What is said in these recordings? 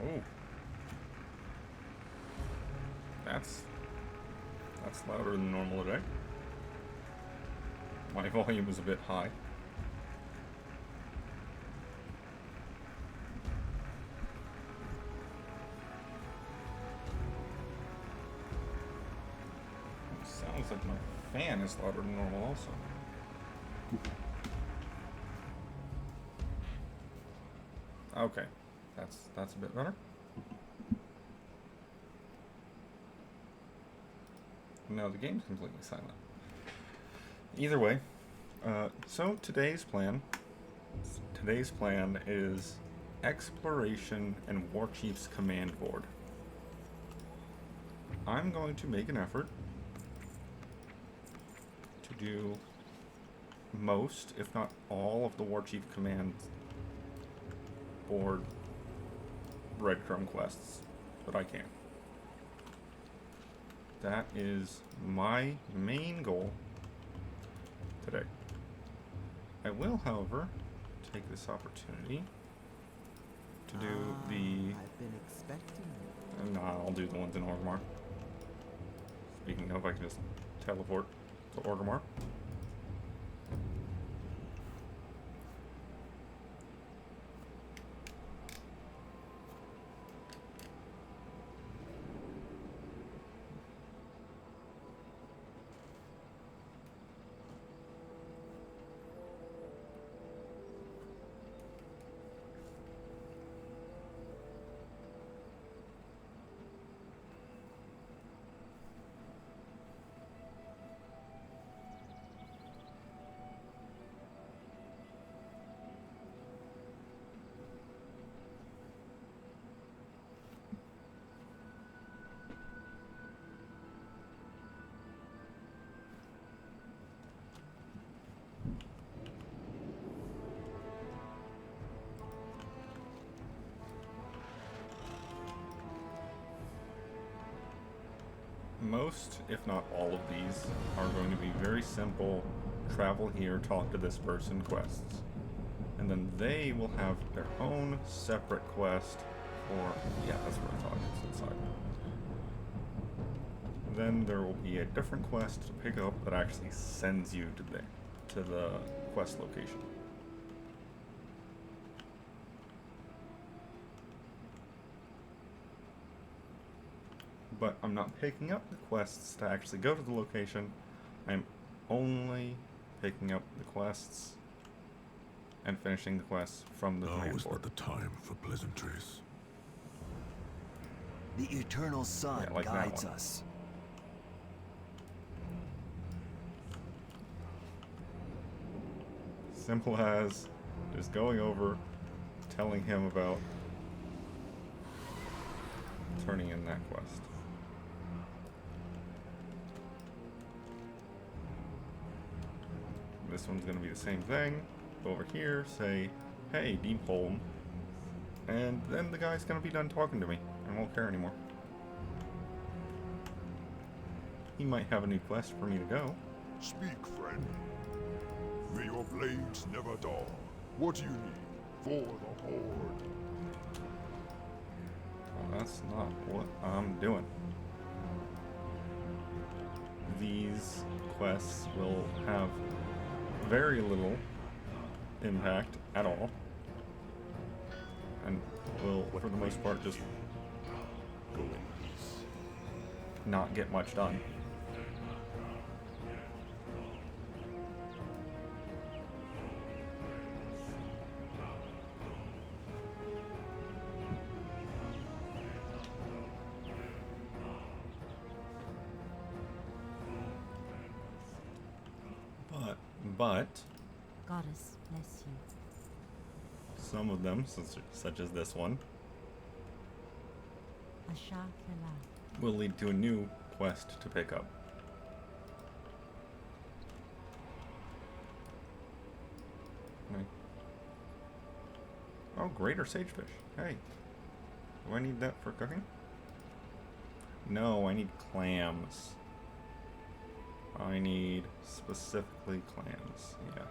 Oh. That's louder than normal today. My volume is a bit high. It sounds like my fan is louder than normal also. Okay, that's a bit better. No, the game's completely silent. Either way, so today's plan is exploration and Warchief's command board. I'm going to make an effort to do most, if not all, of the Warchief command board breadcrumb quests that I can. That is my main goal today. I will, however, take this opportunity to do the... I've been expecting you. Nah, I'll do the ones in Orgrimmar. Speaking of, I can just teleport to Orgrimmar. Most, if not all of these, are going to be very simple, travel here, talk to this person quests. And then they will have their own separate quest for, yeah, that's where I thought it's inside. Then there will be a different quest to pick up that actually sends you to the quest location. But I'm not picking up the quests to actually go to the location. I'm only picking up the quests and finishing the quests from the command Now is board. not the time for pleasantries. The eternal sun Yeah, like that guides one. us. Simple as just going over, telling him about turning in that quest. This one's going to be the same thing. Go over here, say, hey, Deepholm. And then the guy's going to be done talking to me and won't care anymore. He might have a new quest for me to go. Speak, friend. May your blades never dull. What do you need for the Horde? Well, that's not what I'm doing. These quests will have very little impact at all, and will, for the most part, just Go in peace. not get much done. But Goddess bless you. some of them, such as this one, Asha Kela. will lead to a new quest to pick up. Right. Oh, greater sagefish. Hey. Do I need that for cooking? No, I need clams. I need specifically clams. Yeah.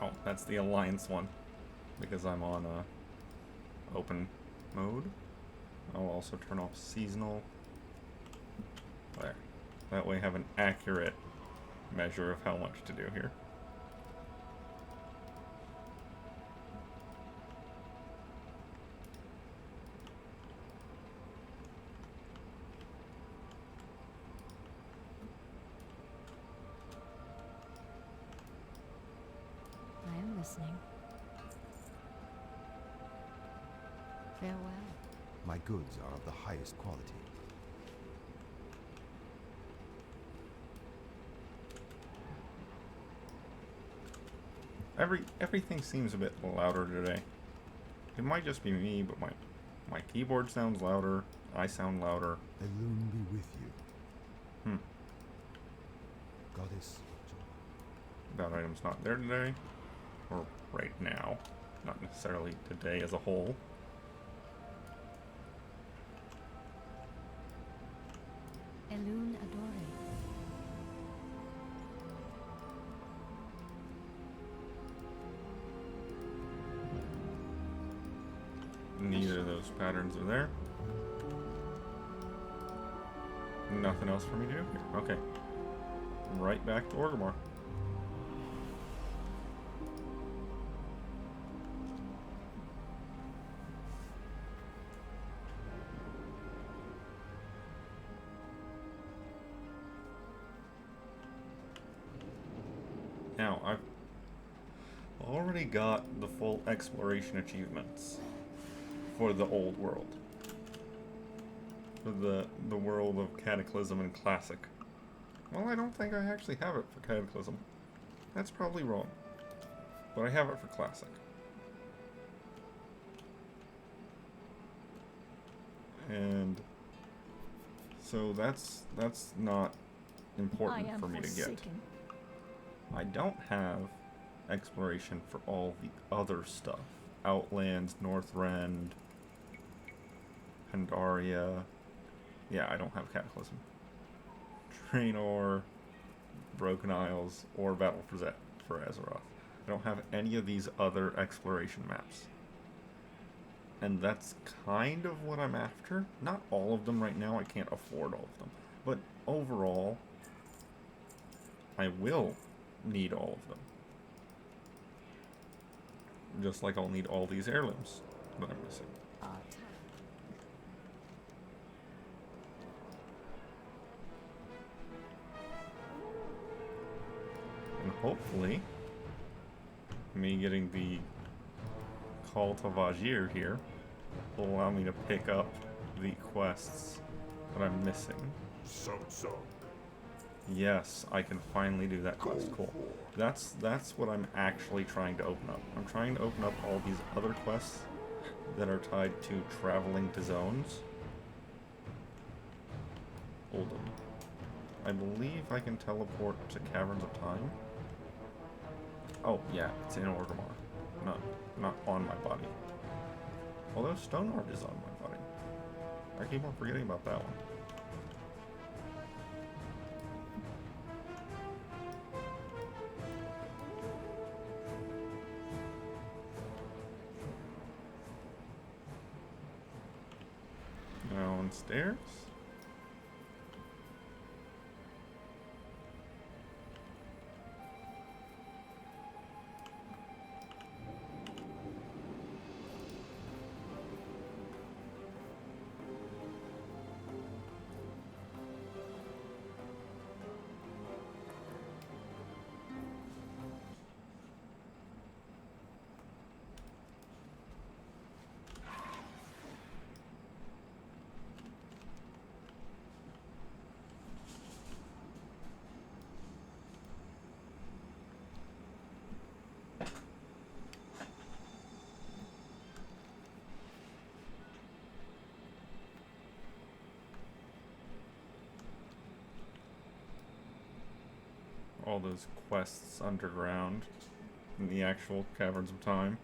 Oh, that's the Alliance one. Because I'm on open mode. I'll also turn off seasonal. There. That way I have an accurate measure of how much to do here. I am listening. Farewell. My goods are of the highest quality. Everything seems a bit louder today. It might just be me, but my keyboard sounds louder. I sound louder. Elune be with you. Goddess. That item's not there today, or right now, not necessarily today as a whole. Elune Adore. Neither of those patterns are there. Nothing else for me to do here. Okay. Right back to Orgrimmar. Now, I've already got the full exploration achievements for the old world. For the world of Cataclysm and Classic. Well, I don't think I actually have it for Cataclysm. That's probably wrong. But I have it for Classic. And so that's not important for me to get. I don't have exploration for all the other stuff. Outlands, Northrend, Pandaria. Yeah, I don't have Cataclysm. Draenor, Broken Isles, or Battle for Azeroth. I don't have any of these other exploration maps. And that's kind of what I'm after. Not all of them right now, I can't afford all of them. But overall, I will need all of them. Just like I'll need all these heirlooms that I'm missing. And hopefully, me getting the Call to Vajir here will allow me to pick up the quests that I'm missing. So. Yes, I can finally do that quest. Cool. That's what I'm actually trying to open up. I'm trying to open up all these other quests that are tied to traveling to zones. Oldham. I believe I can teleport to Caverns of Time. Oh yeah, it's in Orgrimmar. Not on my body. Although Stoneheart is on my body. I keep on forgetting about that one. Downstairs. All those quests underground in the actual Caverns of Time.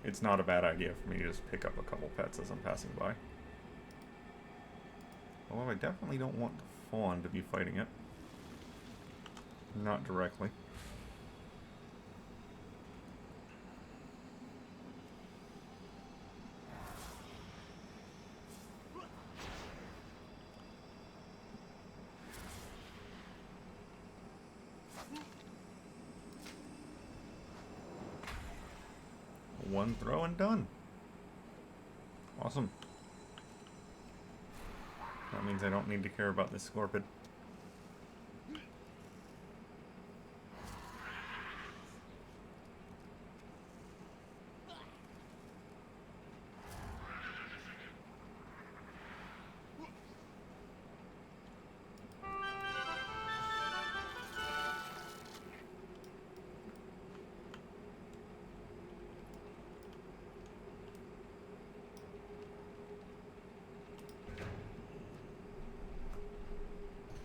It's not a bad idea for me to just pick up a couple pets as I'm passing by. Although I definitely don't want the fawn to be fighting it. Not directly. One throw and done. Awesome. That means I don't need to care about this scorpion.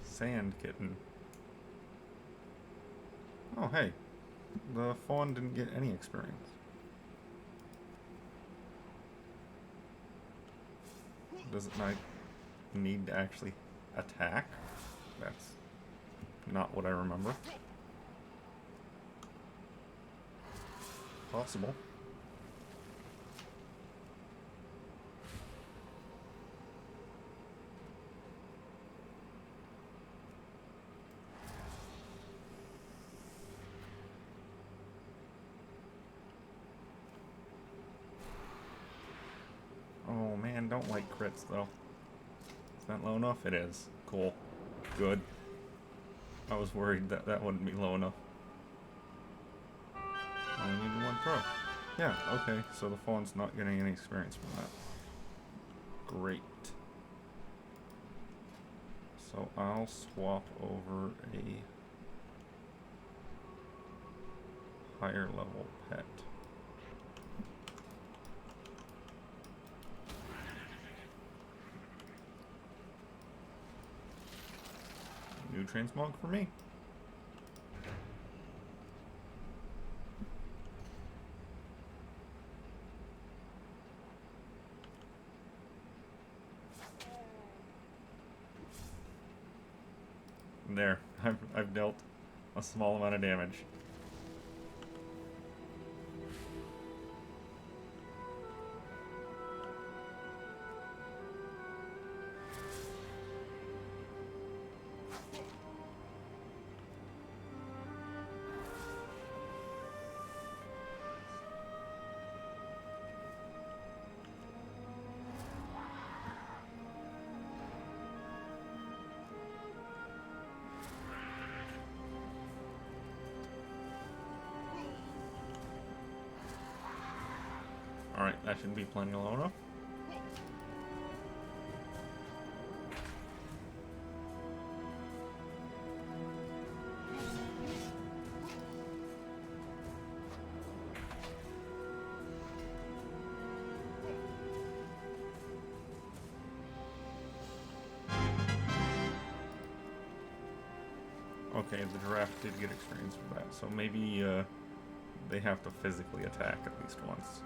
Sand kitten. Oh, hey. The fawn didn't get any experience. Does it not need to actually attack? That's not what I remember. Possible. Oh man, don't like crits though. Is that low enough? It is. Cool. Good. I was worried that that wouldn't be low enough. Only needed one throw. Yeah, okay, so the fawn's not getting any experience from that. Great. So I'll swap over a higher level pet. New transmog for me. There, I've dealt a small amount of damage. Alright, that should be plenty low enough. Okay, the giraffe did get experience for that, so maybe they have to physically attack at least once.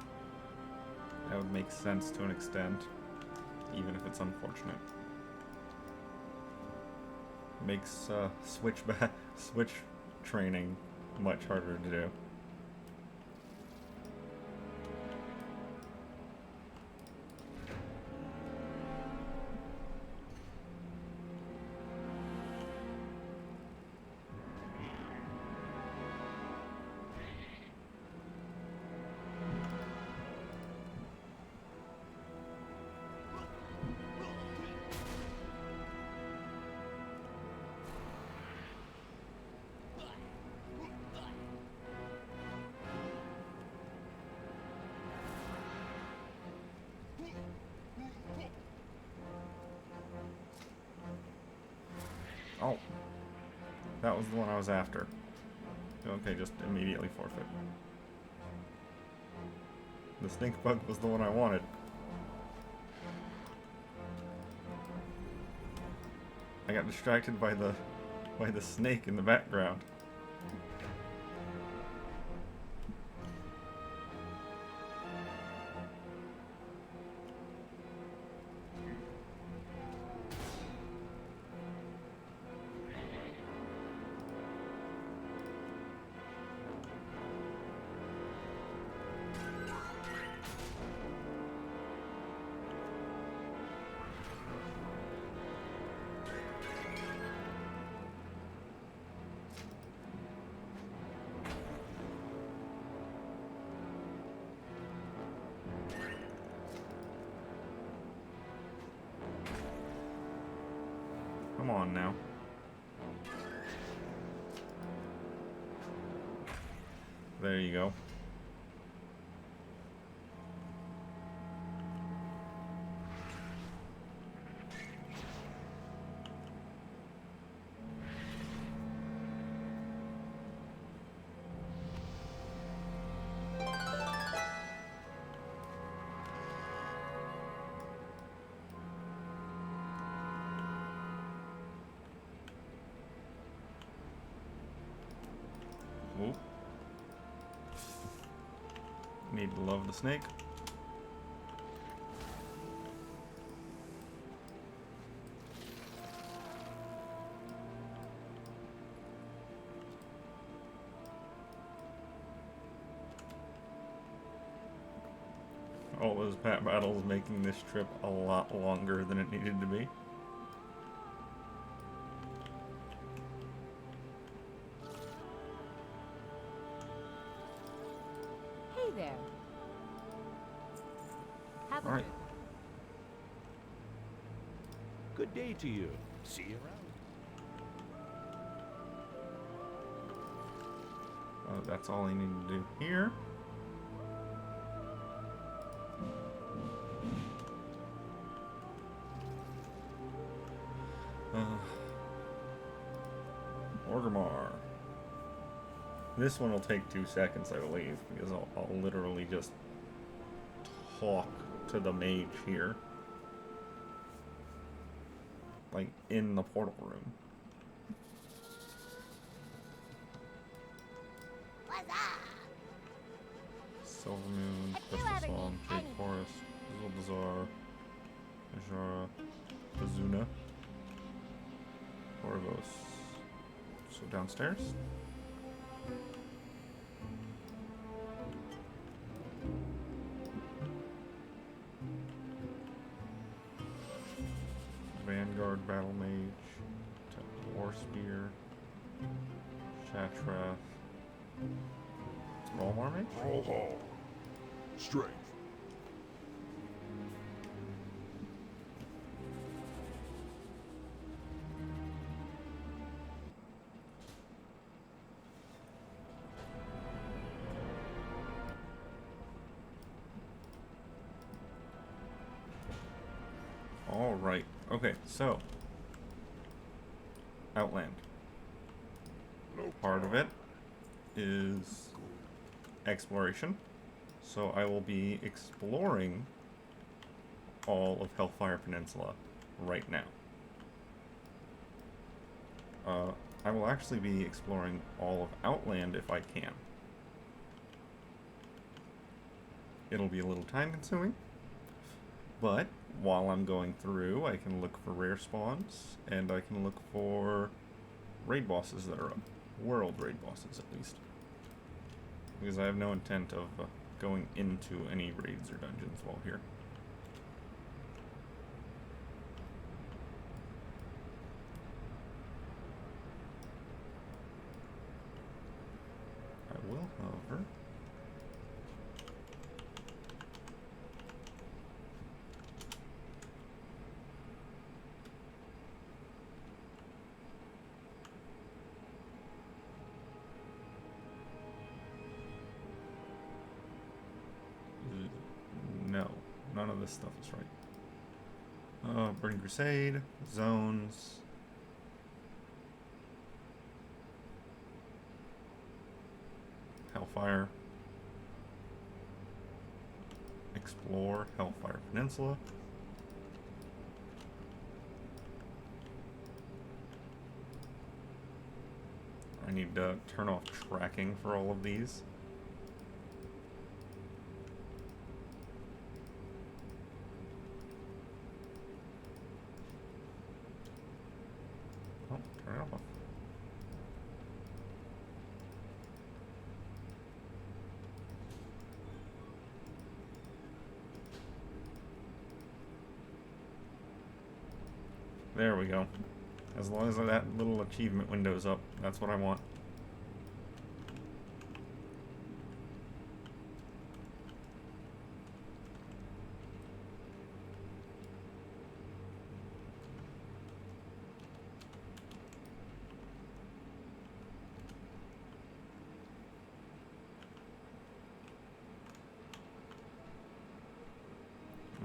That would make sense to an extent, even if it's unfortunate. Makes switch training much harder to do. Oh, that was the one I was after. Okay, just immediately forfeit. The stink bug was the one I wanted. I got distracted by the snake in the background. Come on now. There you go. Ooh. Need to love the snake. All those battles making this trip a lot longer than it needed to be. Hey there. Have a All right. Good day to you. See you around. That's all I need to do here. Orgrimmar. This one will take 2 seconds, I believe, because I'll literally just talk to the mage here. Like, in the portal room. Silvermoon, Crystal Song, Jade Forest, Zul'Dazar, Ajara, Bazuna, Orgos. So downstairs? Vanguard, Battle Mage, War Spear, Shatrath, Small Mage? Roll. Strength. All right. Okay, so Outland. Part of it is exploration. So I will be exploring all of Hellfire Peninsula right now. I will actually be exploring all of Outland if I can. It'll be a little time consuming, but while I'm going through, I can look for rare spawns, and I can look for raid bosses that are up. World raid bosses, at least. Because I have no intent of going into any raids or dungeons while here. I will, however... No, none of this stuff is right. Burning Crusade, Zones. Hellfire. Explore Hellfire Peninsula. need to turn off tracking for all of these. Oh, turn it off. There we go. As long as that little achievement window's up, that's what I want.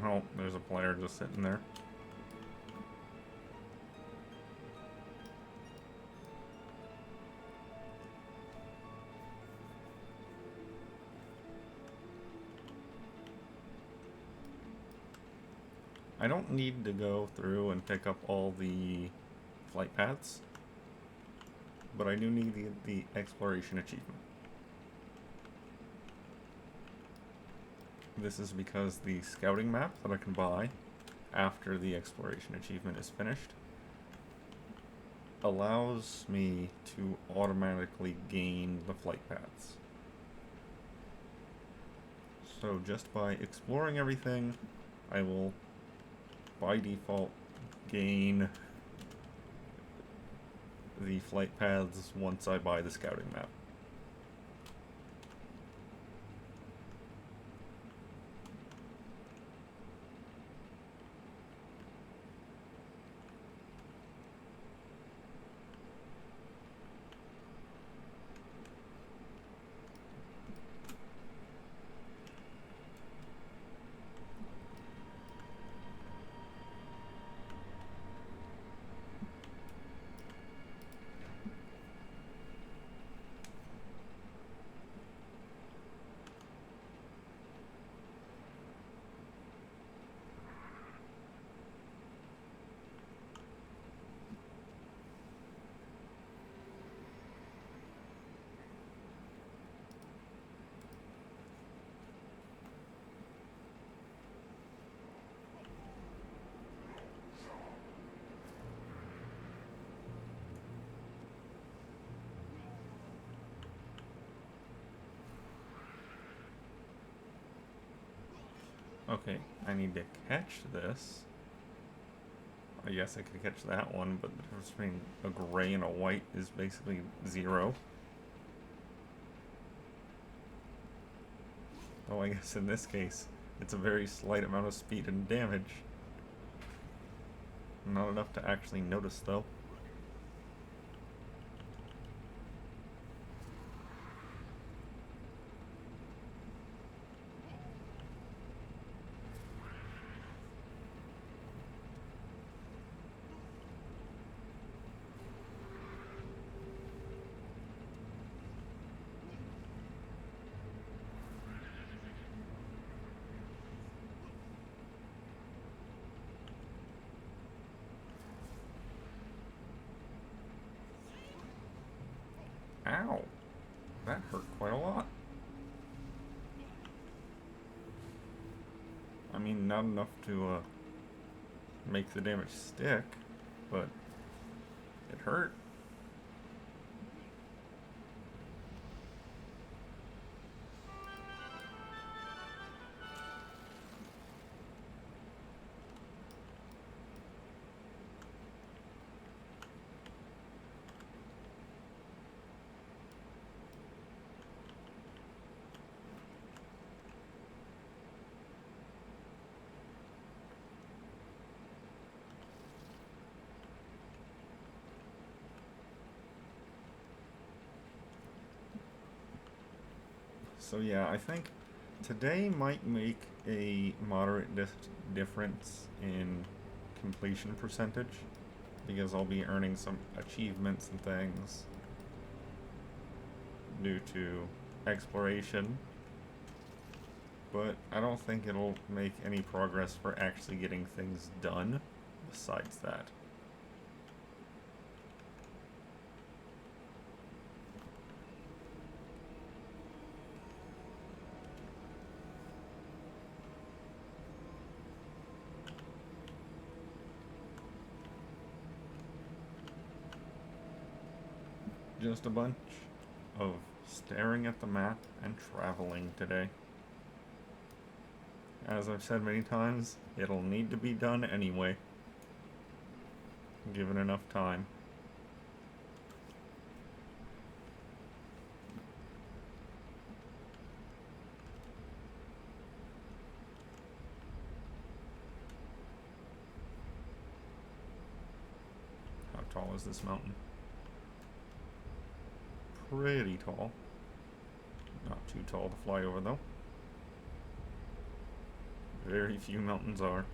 Oh, there's a player just sitting there. I don't need to go through and pick up all the flight paths, but I do need the exploration achievement. This is because the scouting map that I can buy after the exploration achievement is finished allows me to automatically gain the flight paths. So just by exploring everything, I will by default gain the flight paths once I buy the scouting map. Okay, I need to catch this. I guess I could catch that one, but the difference between a gray and a white is basically 0. Oh, I guess in this case, it's a very slight amount of speed and damage. Not enough to actually notice, though. Ow! That hurt quite a lot. I mean, not enough to make the damage stick, but it hurt. So yeah, I think today might make a moderate difference in completion percentage, because I'll be earning some achievements and things due to exploration, but I don't think it'll make any progress for actually getting things done besides that. Just a bunch of staring at the map and traveling today. As I've said many times, it'll need to be done anyway, given enough time. How tall is this mountain? Pretty tall. Not too tall to fly over, though. Very few mountains are.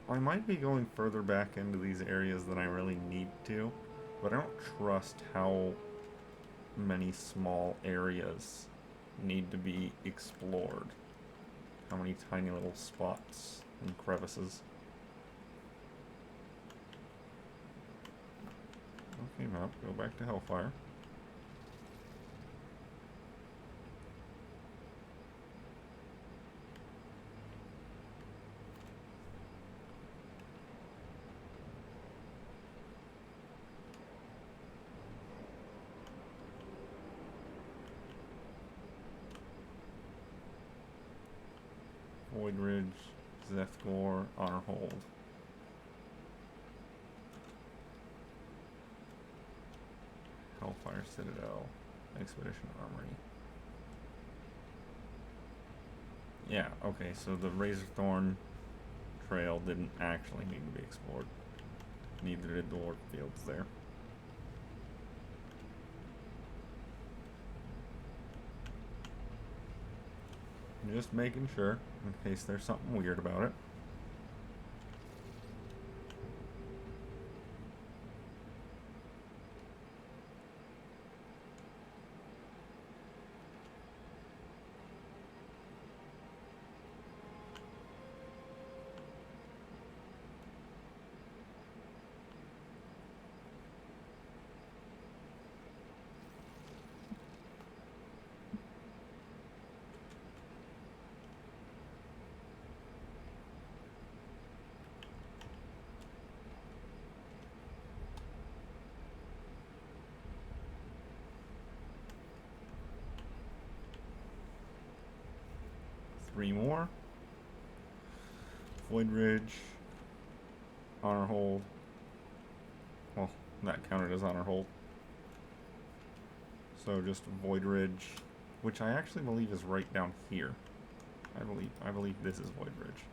I might be going further back into these areas than I really need to, but I don't trust how many small areas need to be explored. How many tiny little spots and crevices. Okay, map, go back to Hellfire. Void Ridge, Zethgor, Honorhold. Hellfire Citadel, Expedition Armory. Yeah, okay, so the Razorthorn Trail didn't actually need to be explored. Neither did the work fields there. Just making sure, in case there's something weird about it. Three more. Void Ridge, Honorhold. Well, that counted as Honorhold. So just Void Ridge, which I actually believe is right down here. I believe this is Void Ridge.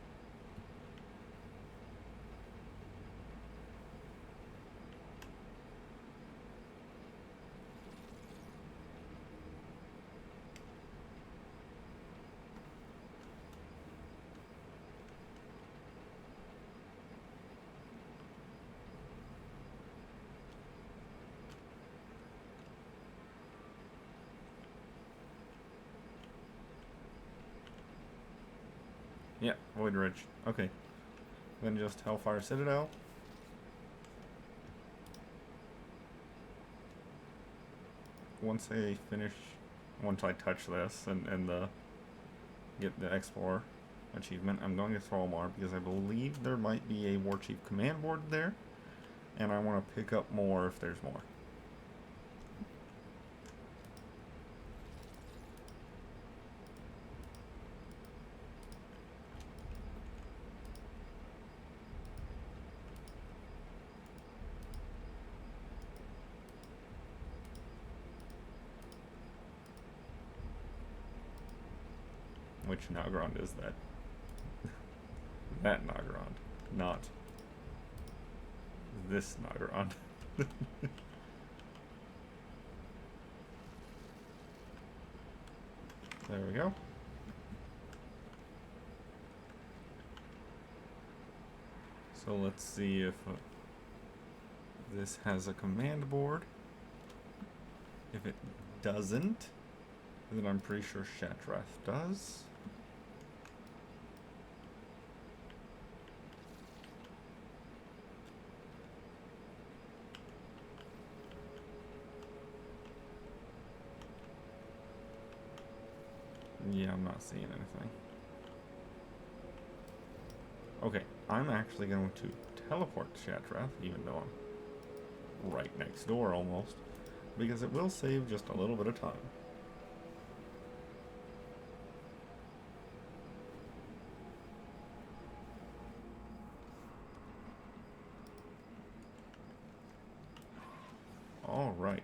Yeah, Void Ridge. Okay. Then just Hellfire Citadel. Once I touch this and get the Explorer achievement, I'm going to throw more because I believe there might be a War Chief command board there, and I want to pick up more if there's more. Which Nagrand is that? That Nagrand, not this Nagrand. There we go. So let's see if this has a command board. If it doesn't, then I'm pretty sure Shatrath does. Yeah, I'm not seeing anything. Okay, I'm actually going to teleport to Shatrath, even though I'm right next door almost, because it will save just a little bit of time. Alright.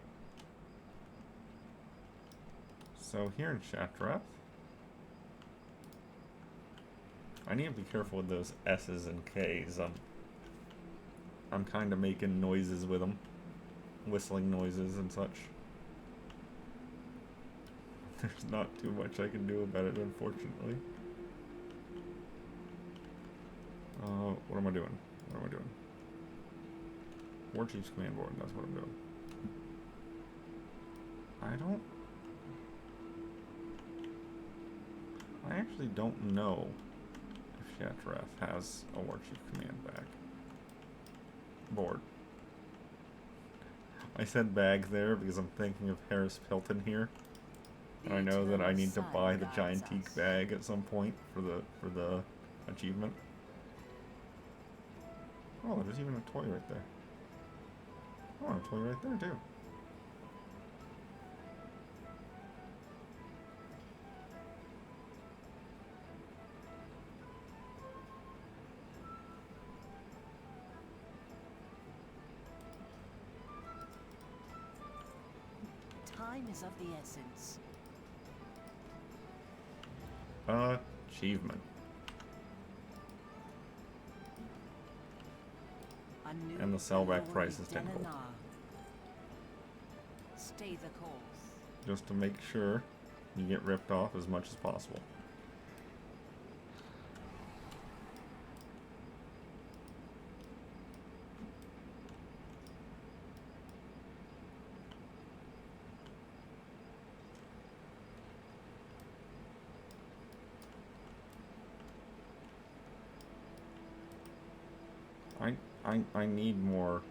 So here in Shatrath, I need to be careful with those S's and K's. I'm kind of making noises with them. Whistling noises and such. There's not too much I can do about it, unfortunately. What am I doing? What am I doing? Warchief's command board, that's what I'm doing. I actually don't know if Shatrath has a Warchief command bag. Board. I said bag there because I'm thinking of Harris Pilton here. And I know that I need to buy the Giantique bag at some point for the achievement. Oh, there's even a toy right there. Oh, a toy right there too. Time is of the essence. Achievement. And the sellback price is 10 gold. Stay the course. Just to make sure you get ripped off as much as possible. I need more.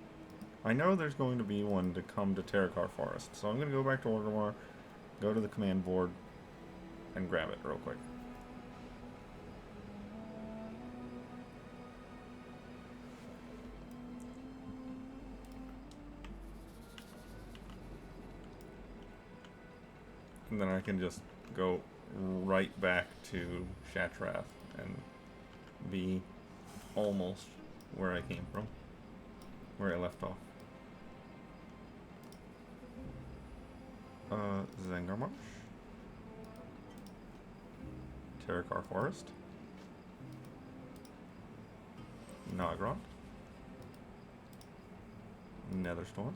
I know there's going to be one to come to Terrakar Forest, so I'm going to go back to Orgrimmar, go to the command board, and grab it real quick. And then I can just go right back to Shatrath and be almost where I came from, where I left off. Zangarmarsh, Terrakar Forest, Nagrod, Netherstorm,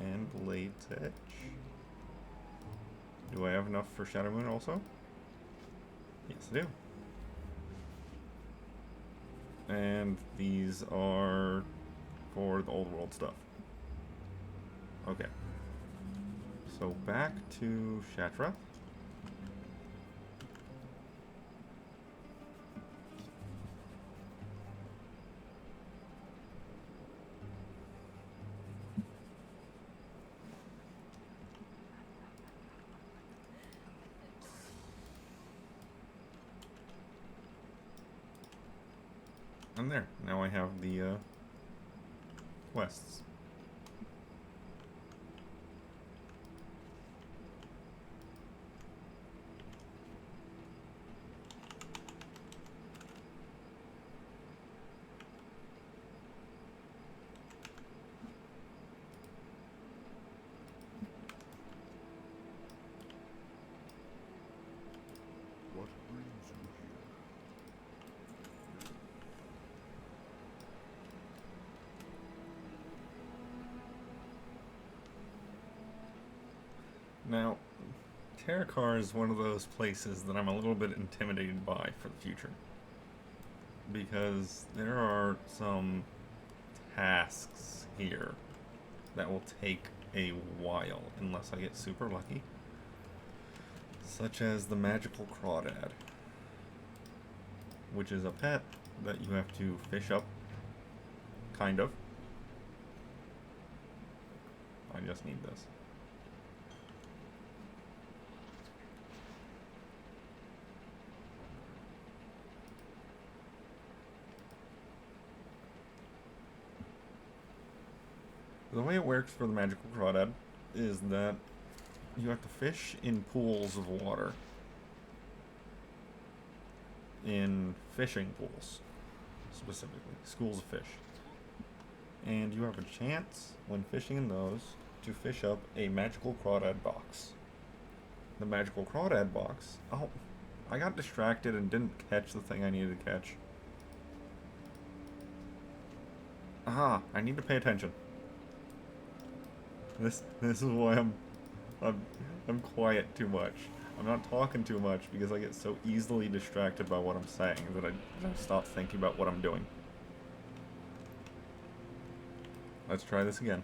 and Blade's Edge. Do I have enough for Shadowmoon also? Yes, I do. And these are for the old world stuff. Okay. So back to Shatrath. And there, now I have the quests. What brings you here? Now, Terrakar is one of those places that I'm a little bit intimidated by for the future. because there are some tasks here that will take a while unless I get super lucky. Such as the magical crawdad, which is a pet that you have to fish up, kind of. I just need this. The way it works for the magical crawdad is that you have to fish in pools of water. In fishing pools, specifically. Schools of fish. And you have a chance, when fishing in those, to fish up a magical crawdad box. The magical crawdad box... Oh, I got distracted and didn't catch the thing I needed to catch. Aha, I need to pay attention. This is why I'm quiet too much. I'm not talking too much because I get so easily distracted by what I'm saying that I stop thinking about what I'm doing. Let's try this again.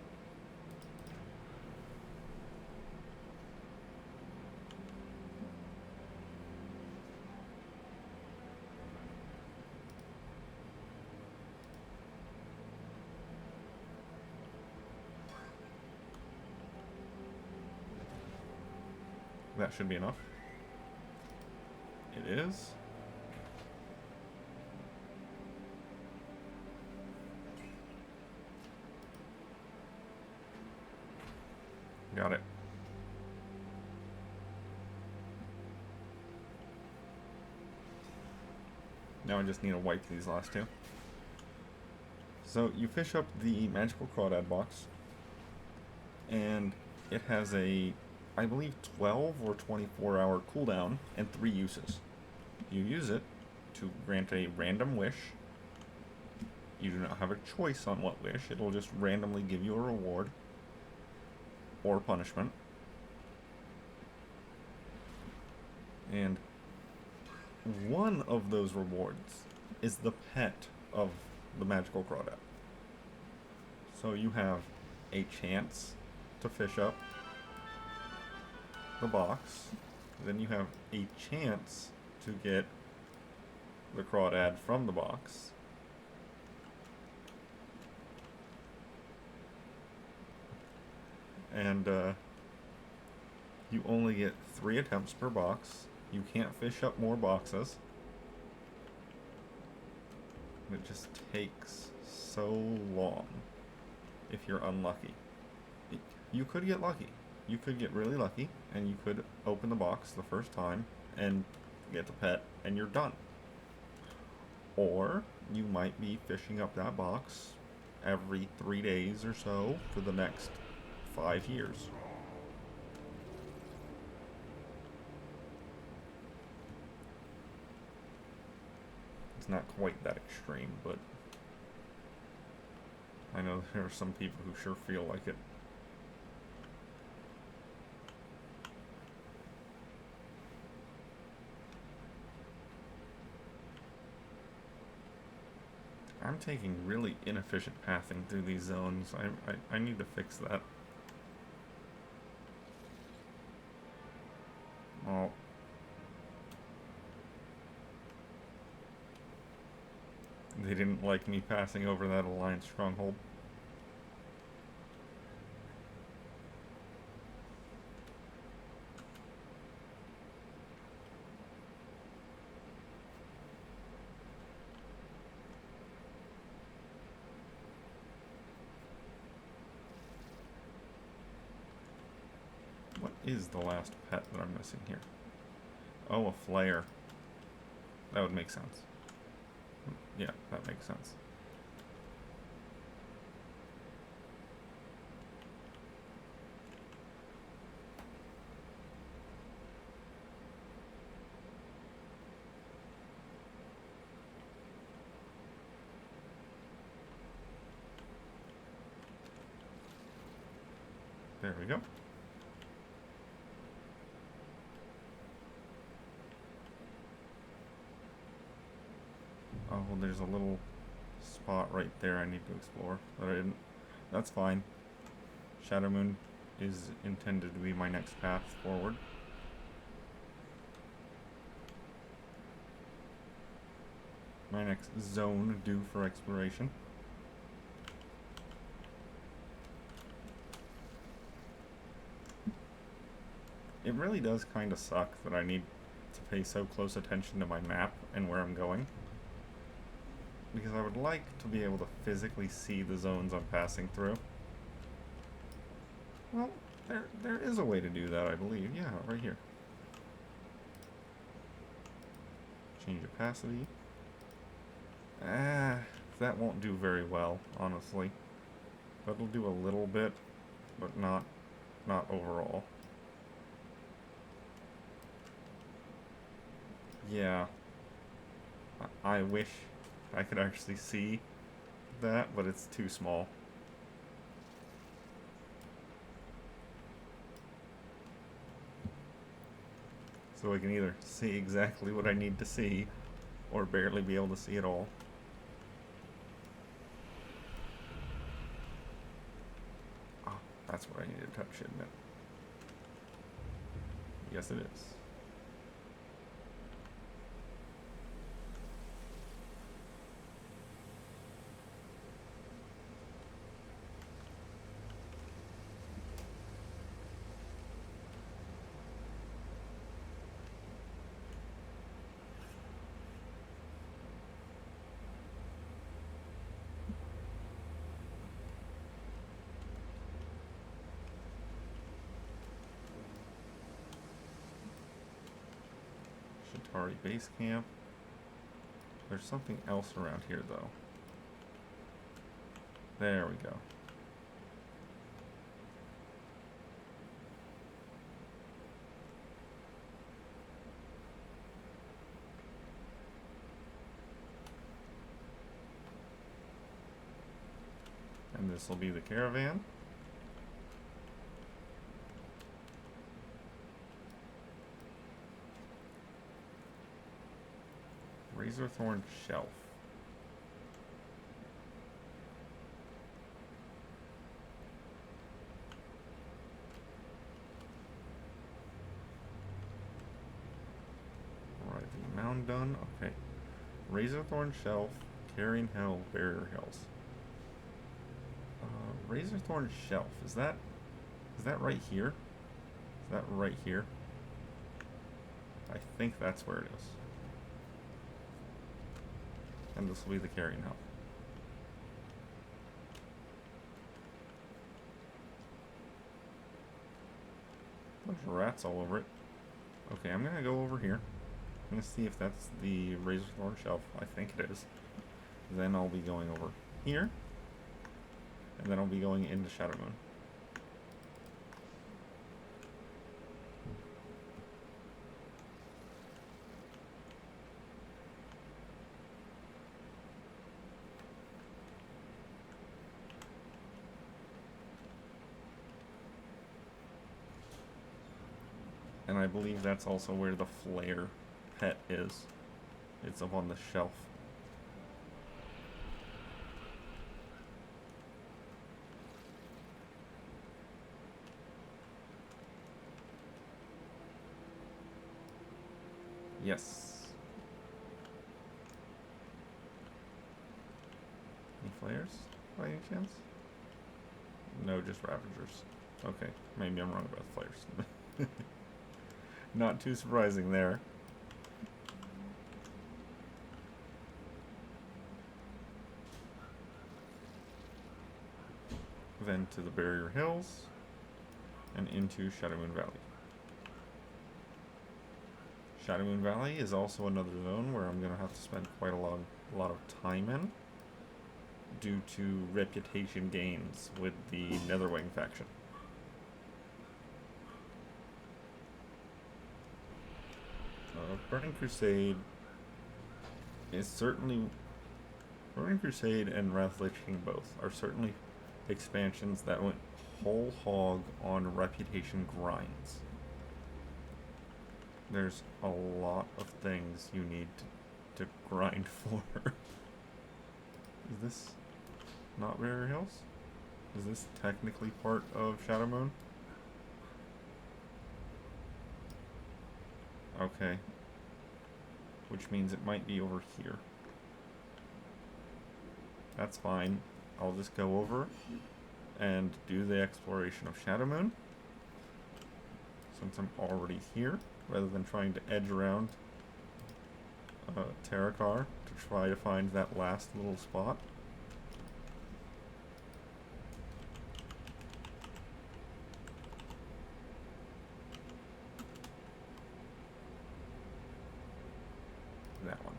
That should be enough. It is. Got it. Now I just need to wipe these last two. So you fish up the magical crawdad box, and it has a, I believe, 12 or 24-hour cooldown and 3 uses. You use it to grant a random wish. You do not have a choice on what wish. It will just randomly give you a reward or punishment. And one of those rewards is the pet of the magical crawdad. So you have a chance to fish up the box. Then you have a chance to get the crawdad from the box. And you only get 3 attempts per box. You can't fish up more boxes. It just takes so long if you're unlucky. You could get lucky. You could get really lucky, and you could open the box the first time and get the pet, and you're done. Or you might be fishing up that box every 3 days or so for the next 5 years. It's not quite that extreme, but I know there are some people who sure feel like it. I'm taking really inefficient pathing through these zones. I need to fix that. Oh. They didn't like me passing over that Alliance stronghold. What is the last pet that I'm missing here? Oh, a flare. That would make sense. Yeah, that makes sense. There we go. Oh, there's a little spot right there I need to explore that I didn't. That's fine. Shadow Moon is intended to be my next path forward. My next zone due for exploration. It really does kind of suck that I need to pay so close attention to my map and where I'm going. Because I would like to be able to physically see the zones I'm passing through. Well, there is a way to do that, I believe. Yeah, right here. Change opacity. That won't do very well, honestly. That'll do a little bit, but not overall. Yeah. I wish I could actually see that, but it's too small. So I can either see exactly what I need to see, or barely be able to see at all. Ah, that's what I need to touch, isn't it? Yes, it is. Shatari base camp. There's something else around here, though. There we go. And this will be the caravan. Razorthorn Shelf. Alright, the mound done. Okay. Razorthorn Shelf, Carrion Hill, Barrier Hills. Razorthorn Shelf. Is that right here? Is that right here? I think that's where it is. And this will be the Carrion Hill. Bunch of rats all over it. Okay, I'm gonna go over here. I'm gonna see if that's the Razorthorn Shelf. I think it is. Then I'll be going over here. And then I'll be going into Shadow Moon. And I believe that's also where the flare pet is. It's up on the shelf. Yes. Any flares by any chance? No, just Ravagers. Okay, maybe I'm wrong about the flares. Not too surprising there. Then to the Barrier Hills and into Shadow Moon Valley. Shadow Moon Valley is also another zone where I'm going to have to spend quite a lot of time in due to reputation gains with the Netherwing faction. Burning Crusade is certainly... Burning Crusade and Wrathlich King both are certainly expansions that went whole hog on reputation grinds. There's a lot of things you need to to grind for. Is this not Barrier Hills? Is this technically part of Shadow Moon? Okay. Which means it might be over here. That's fine. I'll just go over and do the exploration of Shadow Moon, since I'm already here, rather than trying to edge around Terrakar to try to find that last little spot. That one.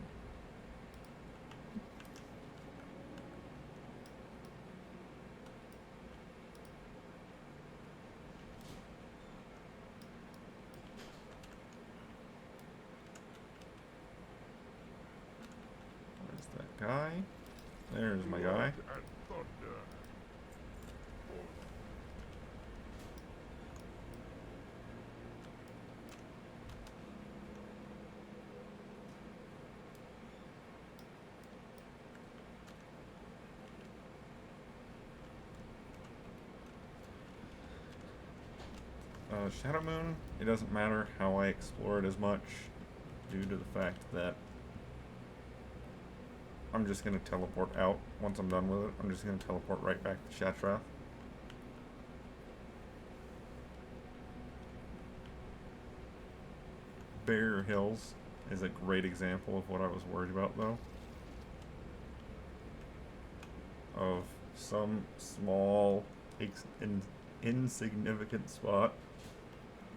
Where's that guy? There's my guy. Blood and thunder. Shadow Moon, it doesn't matter how I explore it as much, due to the fact that I'm just going to teleport out once I'm done with it. I'm just going to teleport right back to Shatrath. Barrier Hills is a great example of what I was worried about, though. Of some small, insignificant spot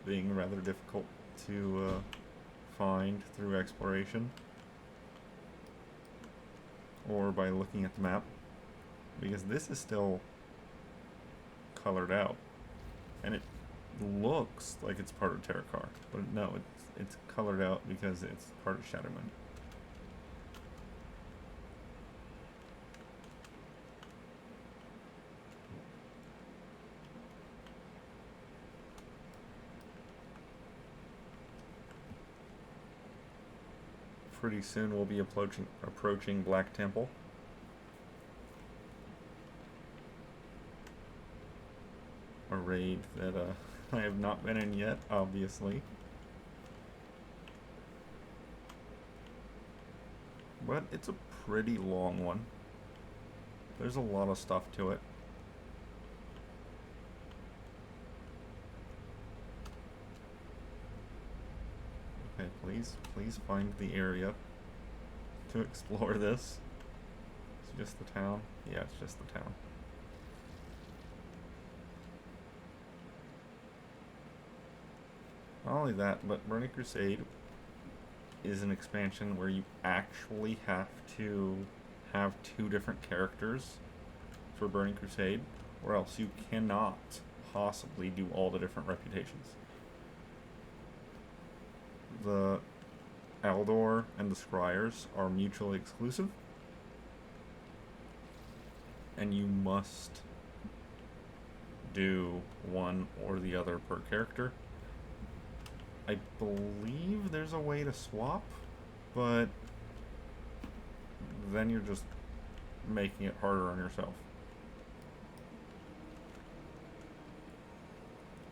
being rather difficult to find through exploration or by looking at the map, because this is still colored out and it looks like it's part of Terrakar, but no, it's colored out because it's part of Shadow Moon. Pretty soon we'll be approaching Black Temple. A raid that I have not been in yet, obviously. But it's a pretty long one. There's a lot of stuff to it. Okay, please find the area to explore this. It's just the town? Yeah, it's just the town. Not only that, but Burning Crusade is an expansion where you actually have to have 2 different characters for Burning Crusade, or else you cannot possibly do all the different reputations. The Aldor and the Scryers are mutually exclusive, and you must do one or the other per character. I believe there's a way to swap, but then you're just making it harder on yourself.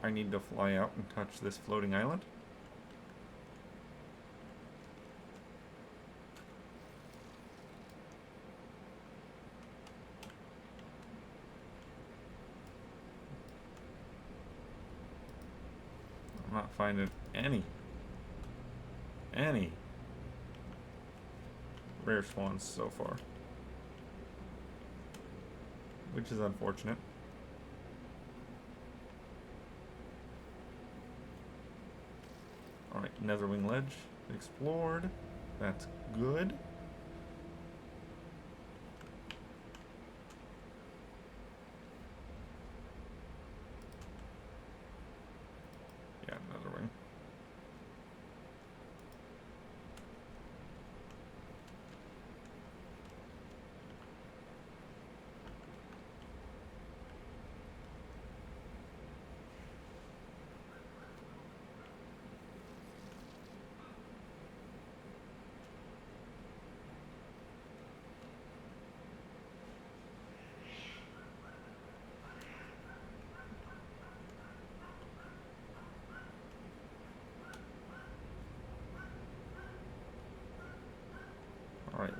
I need to fly out and touch this floating island. I'm not finding any rare swans so far, which is unfortunate. Alright, Netherwing Ledge explored. That's good. Yeah, Netherwing.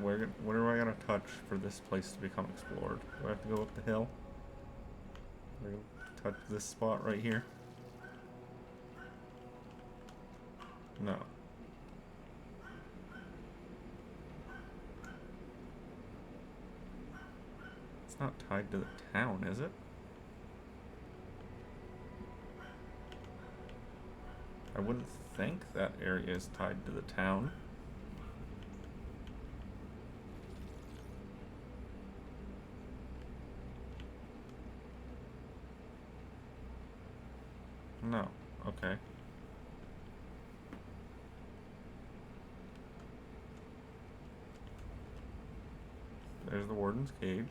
where do I gotta touch for this place to become explored? Do I have to go up the hill? Do I touch this spot right here? No. It's not tied to the town, is it? I wouldn't think that area is tied to the town. No. Okay. There's the warden's cage.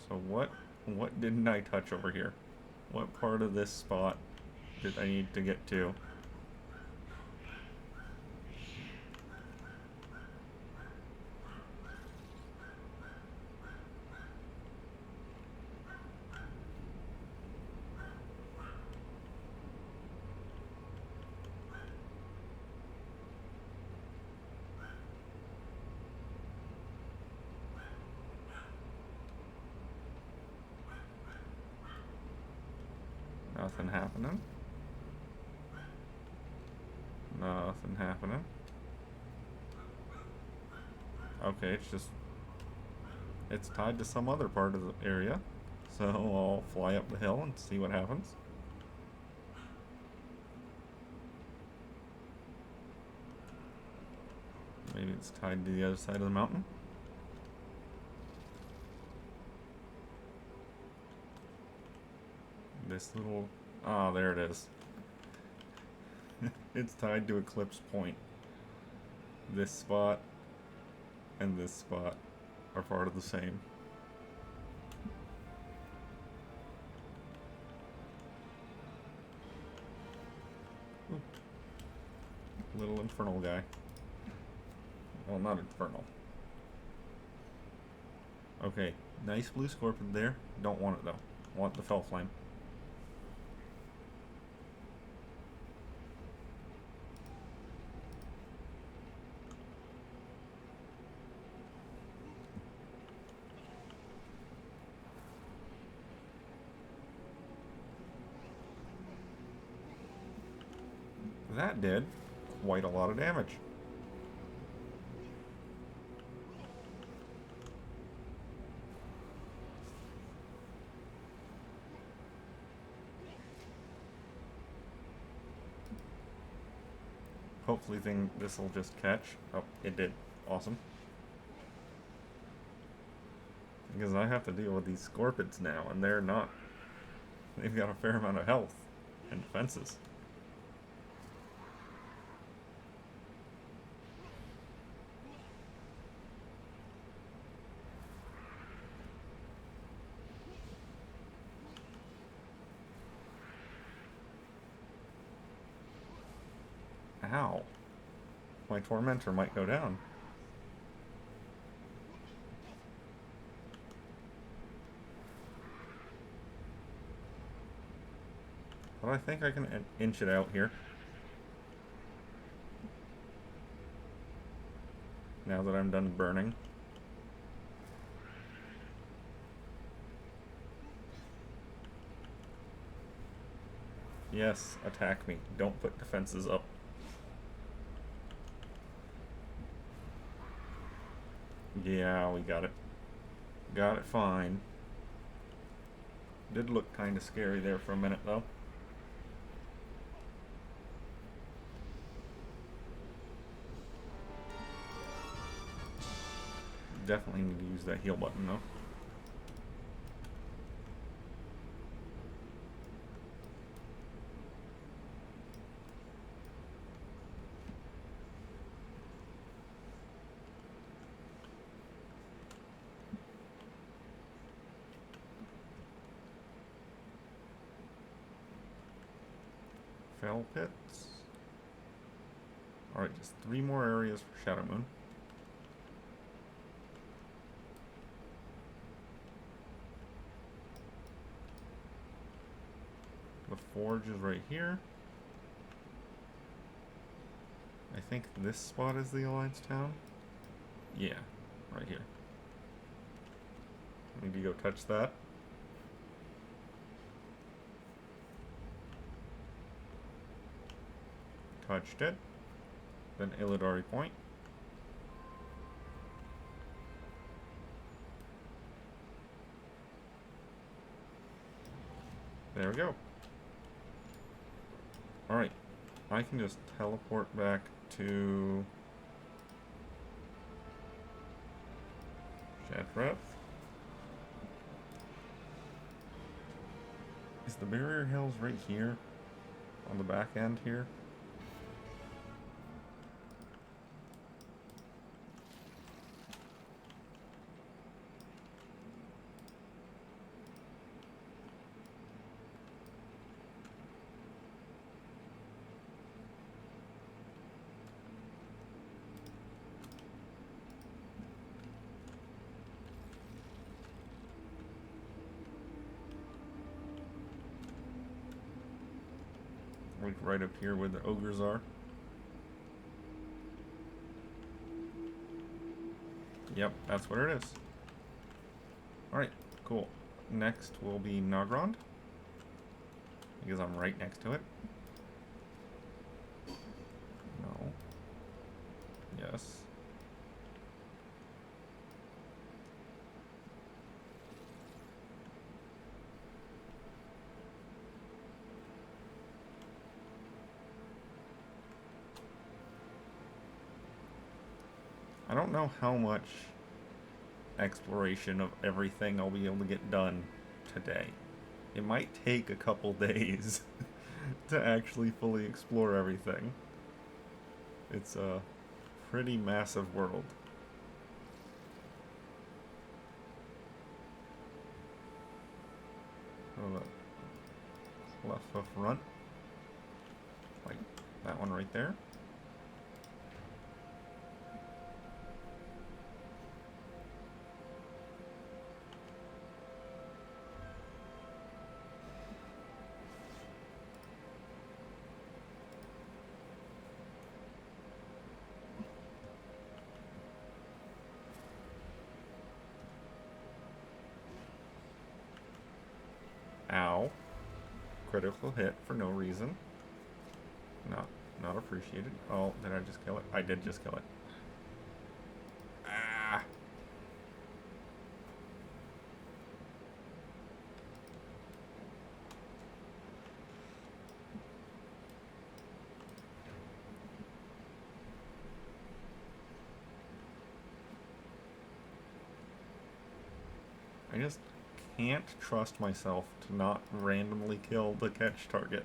So what didn't I touch over here? What part of this spot did I need to get to? Nothing happening. Nothing happening. Okay, it's tied to some other part of the area. So I'll fly up the hill and see what happens. Maybe it's tied to the other side of the mountain. This little... Ah, there it is. It's tied to Eclipse Point. This spot and this spot are part of the same. Ooh. Little infernal guy. Well, not infernal. Okay, nice blue scorpion there. Don't want it though. Want the fell flame. That did quite a lot of damage. Hopefully this will just catch. Oh, it did. Awesome. Because I have to deal with these scorpions now, and they're not. They've got a fair amount of health and defenses. Ow. My tormentor might go down. But I think I can inch it out here. Now that I'm done burning. Yes, attack me. Don't put defenses up. Yeah, we got it. Got it fine. Did look kind of scary there for a minute, though. Definitely need to use that heal button, though. Fell pits. Alright, just 3 more areas for Shadow Moon. The forge is right here. I think this spot is the Alliance town. Yeah, right here. Need to go touch that. Touched it. Then Illidari Point. There we go. Alright. I can just teleport back to Shadrath. Is the barrier hills right here? On the back end here? Like right up here where the ogres are. Yep, that's what it is. Alright, cool. Next will be Nagrand. Because I'm right next to it. No. Yes. I don't know how much exploration of everything I'll be able to get done today. It might take a couple days to actually fully explore everything. It's a pretty massive world. Left hoof run. Like that one right there. Ow. Critical hit for no reason. Not appreciated. Oh, did I just kill it? I did just kill it. Ah. I just can't trust myself to not randomly kill the catch target.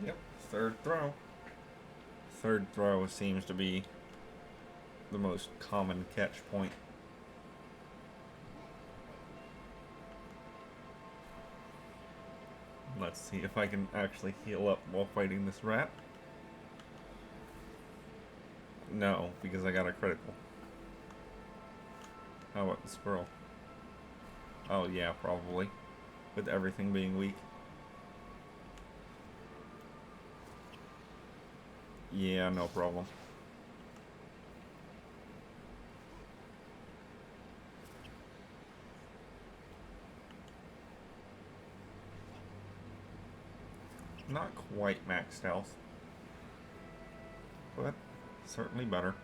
Yep, third throw. Third throw seems to be the most common catch point. Let's see if I can actually heal up while fighting this rat. No, because I got a critical. How about the squirrel? Oh yeah, probably. With everything being weak. Yeah, no problem. Not quite max health, but certainly better.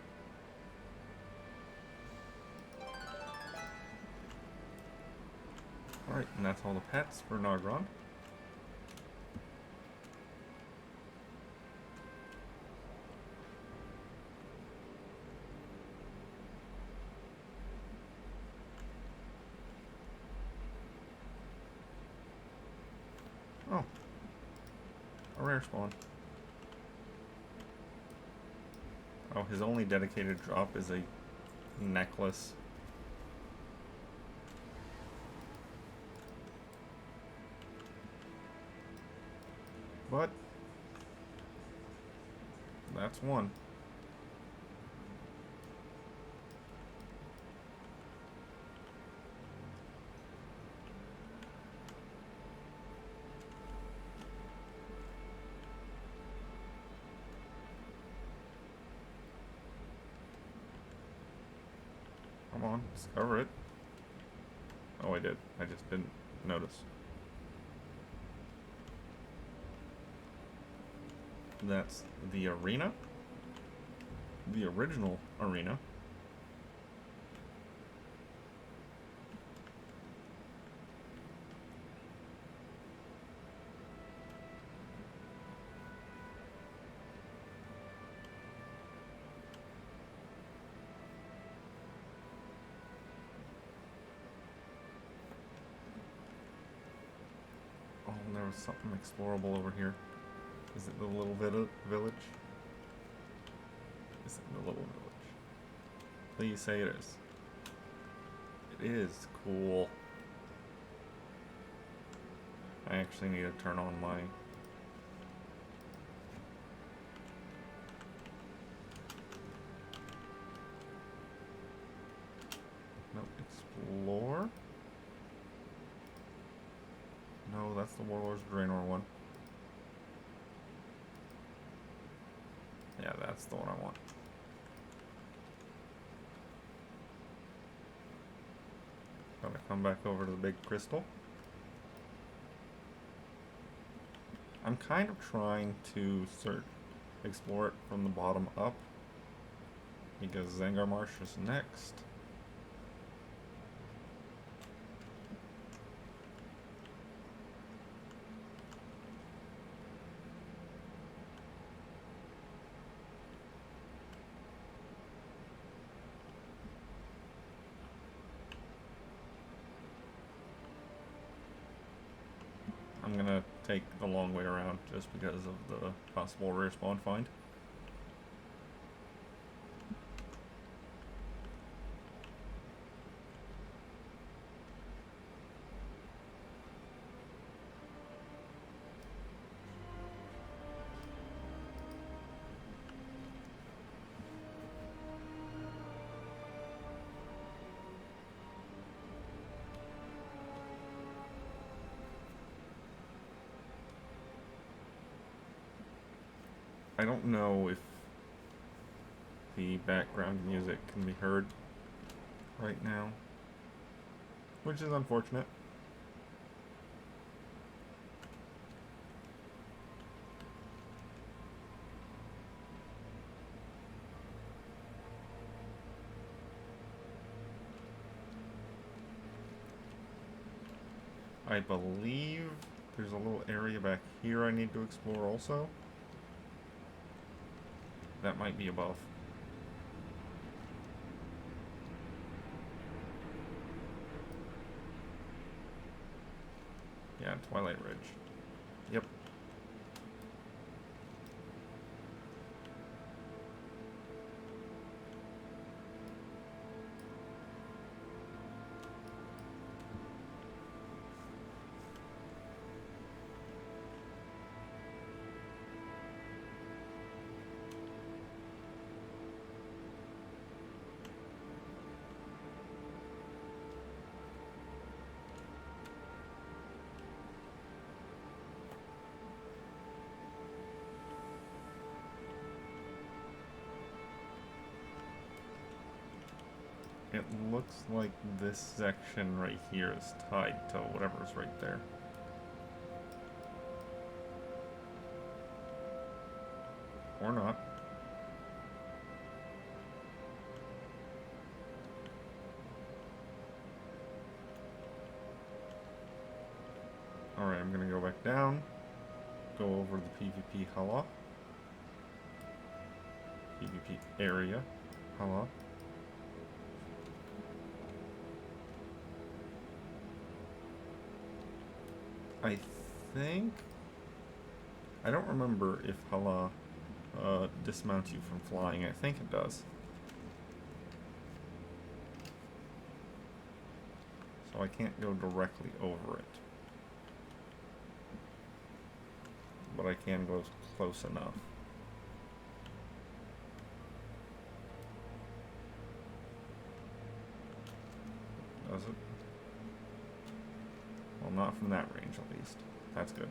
Alright, and that's all the pets for Nagrand. rare spawn. Oh, his only dedicated drop is a necklace. But that's one. Come on, discover it. Oh, I did. I just didn't notice. That's the arena. The original arena. Oh, and there was something explorable over here. Is it the little village? Is it the little village? Please say it is. It is cool. I actually need to turn on my... No, explore? No, that's the Warlords of Draenor one. Yeah, that's the one I want. Gotta come back over to the big crystal. I'm kind of trying to explore it from the bottom up, because Zangar Marsh is next. I'm gonna take the long way around just because of the possible rare spawn find. I don't know if the background music can be heard right now, which is unfortunate. I believe there's a little area back here I need to explore also. That might be above. Yeah, Twilight Ridge. Yep. It looks like this section right here is tied to whatever's right there. Or not. Alright, I'm gonna go back down. Go over the PvP Hala. PvP area. Hala. I don't remember if Hala dismounts you from flying. I think it does. So I can't go directly over it. But I can go close enough. Does it? Well, not from that range at least. That's good.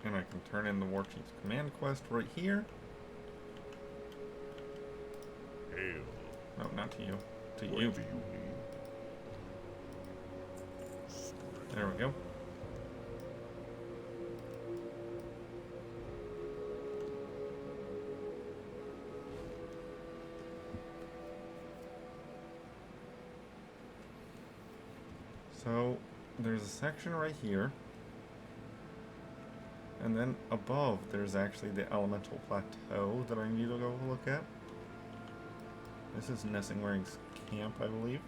And I can turn in the Warchief's command quest right here. Hail. No, not to you. To What you. do you need? There we go. So, there's a section right here. And then above, there's actually the elemental plateau that I need to go look at. This is Nessingwaring's camp, I believe.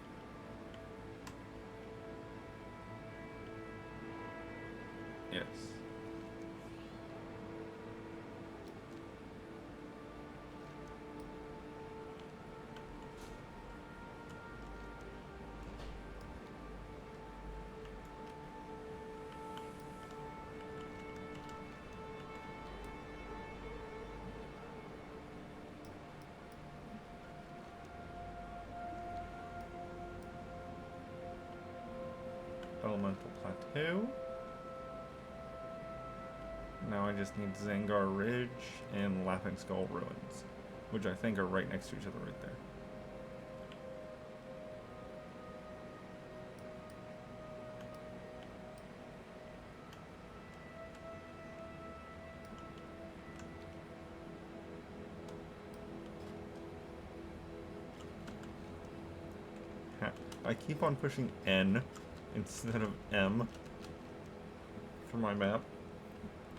Yes. Elemental Plateau. Now I just need Zangar Ridge and Laughing Skull Ruins, which I think are right next to each other right there. I keep on pushing N instead of M for my map.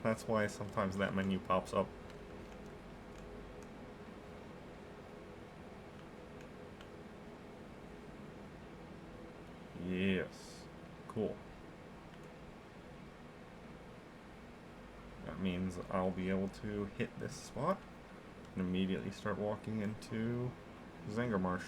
That's why sometimes that menu pops up. Yes. Cool. That means I'll be able to hit this spot and immediately start walking into Zangarmarsh.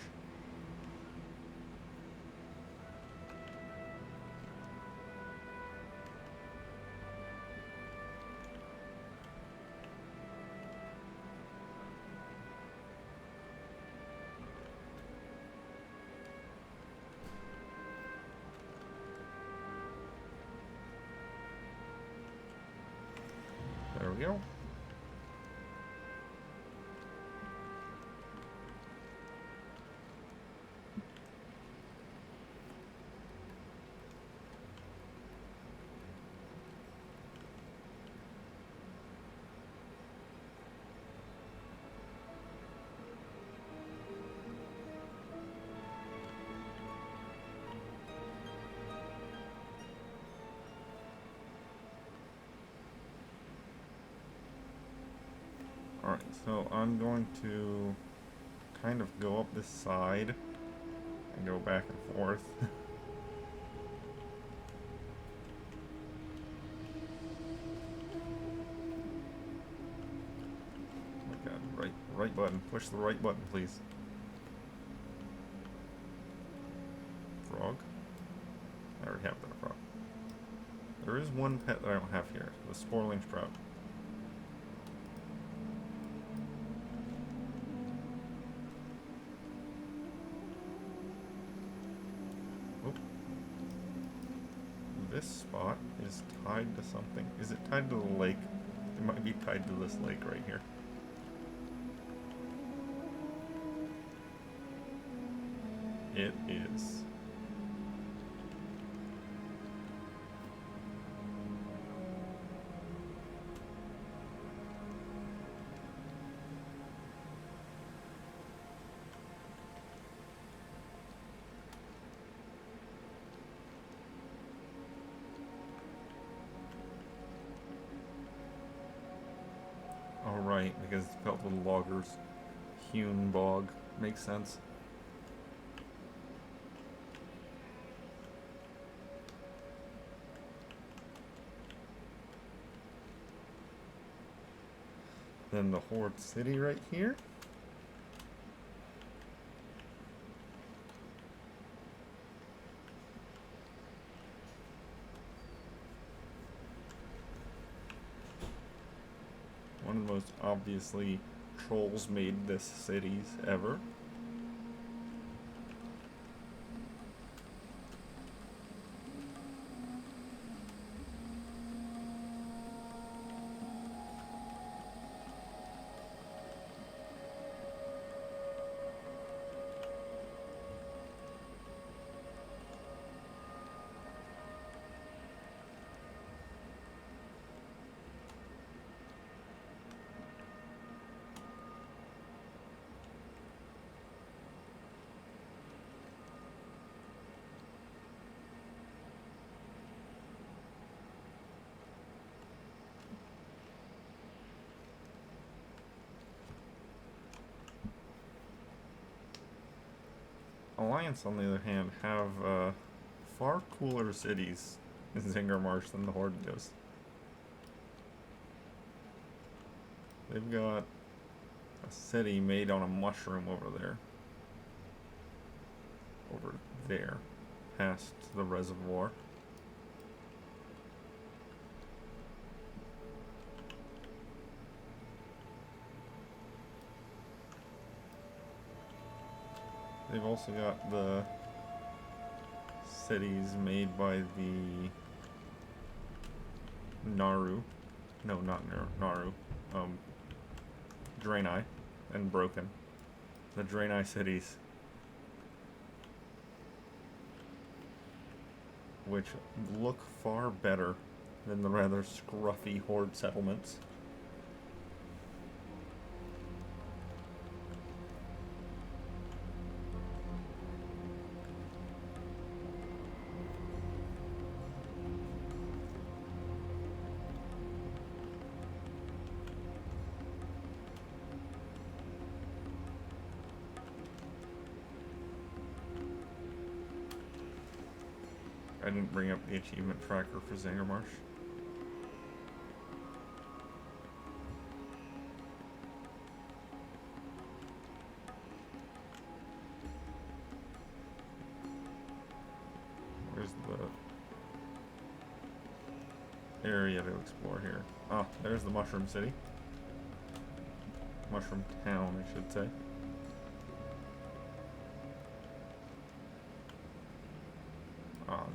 There we go. Alright, so I'm going to kind of go up this side and go back and forth. Oh my god, right button. Push the right button, please. Frog? I already have that frog. There is one pet that I don't have here, the Sporling Sprout. This spot is tied to something. Is it tied to the lake? It might be tied to this lake right here. It is. Right, because it's filled with loggers. Hewn bog. Makes sense. Then the Horde City right here. One of the most obviously trolls made this cities ever. Alliance, on the other hand, have far cooler cities in Zinger Marsh than the Horde does. They've got a city made on a mushroom over there. Over there, past the reservoir. They've also got the cities made by the Naru. No, not Naru. Draenei and Broken. The Draenei cities. Which look far better than the rather scruffy Horde settlements. I didn't bring up the achievement tracker for Zinger Marsh. Where's the area to explore here? Ah, there's the Mushroom City. Mushroom Town, I should say.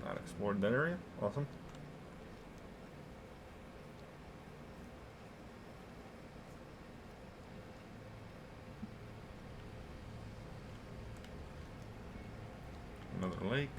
Not explored that area. Awesome. Another lake.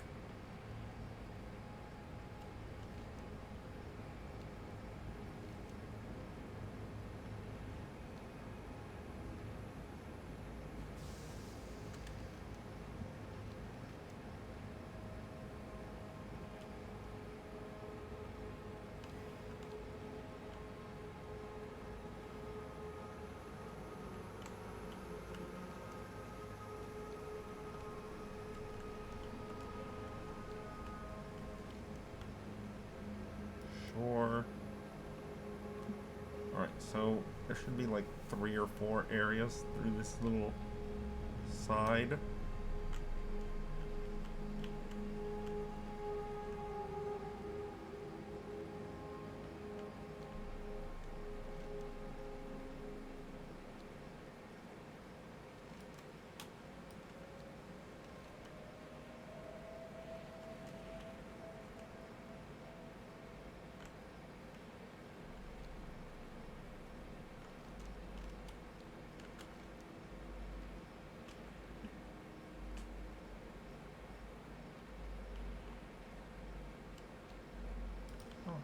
Sure. Alright, so there should be like 3 or 4 areas through this little side.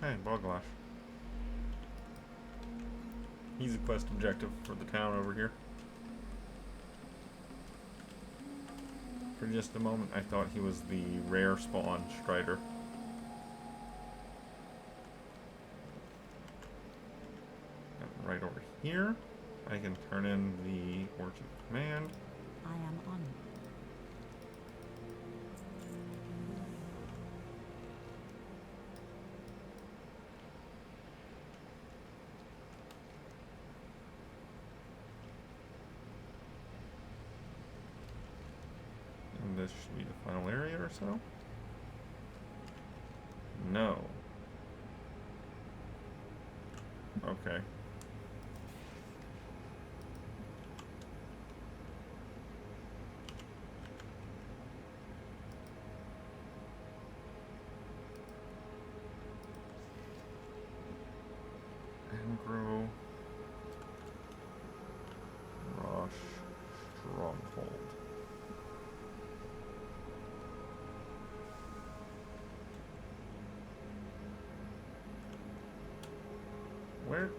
Hey, Boglash. He's a quest objective for the town over here. For just a moment, I thought he was the rare spawn Strider. And right over here. I can turn in the Origin command. I am on it. And this should be the final area or so. No. Okay. Angro. Rosh Stronghold.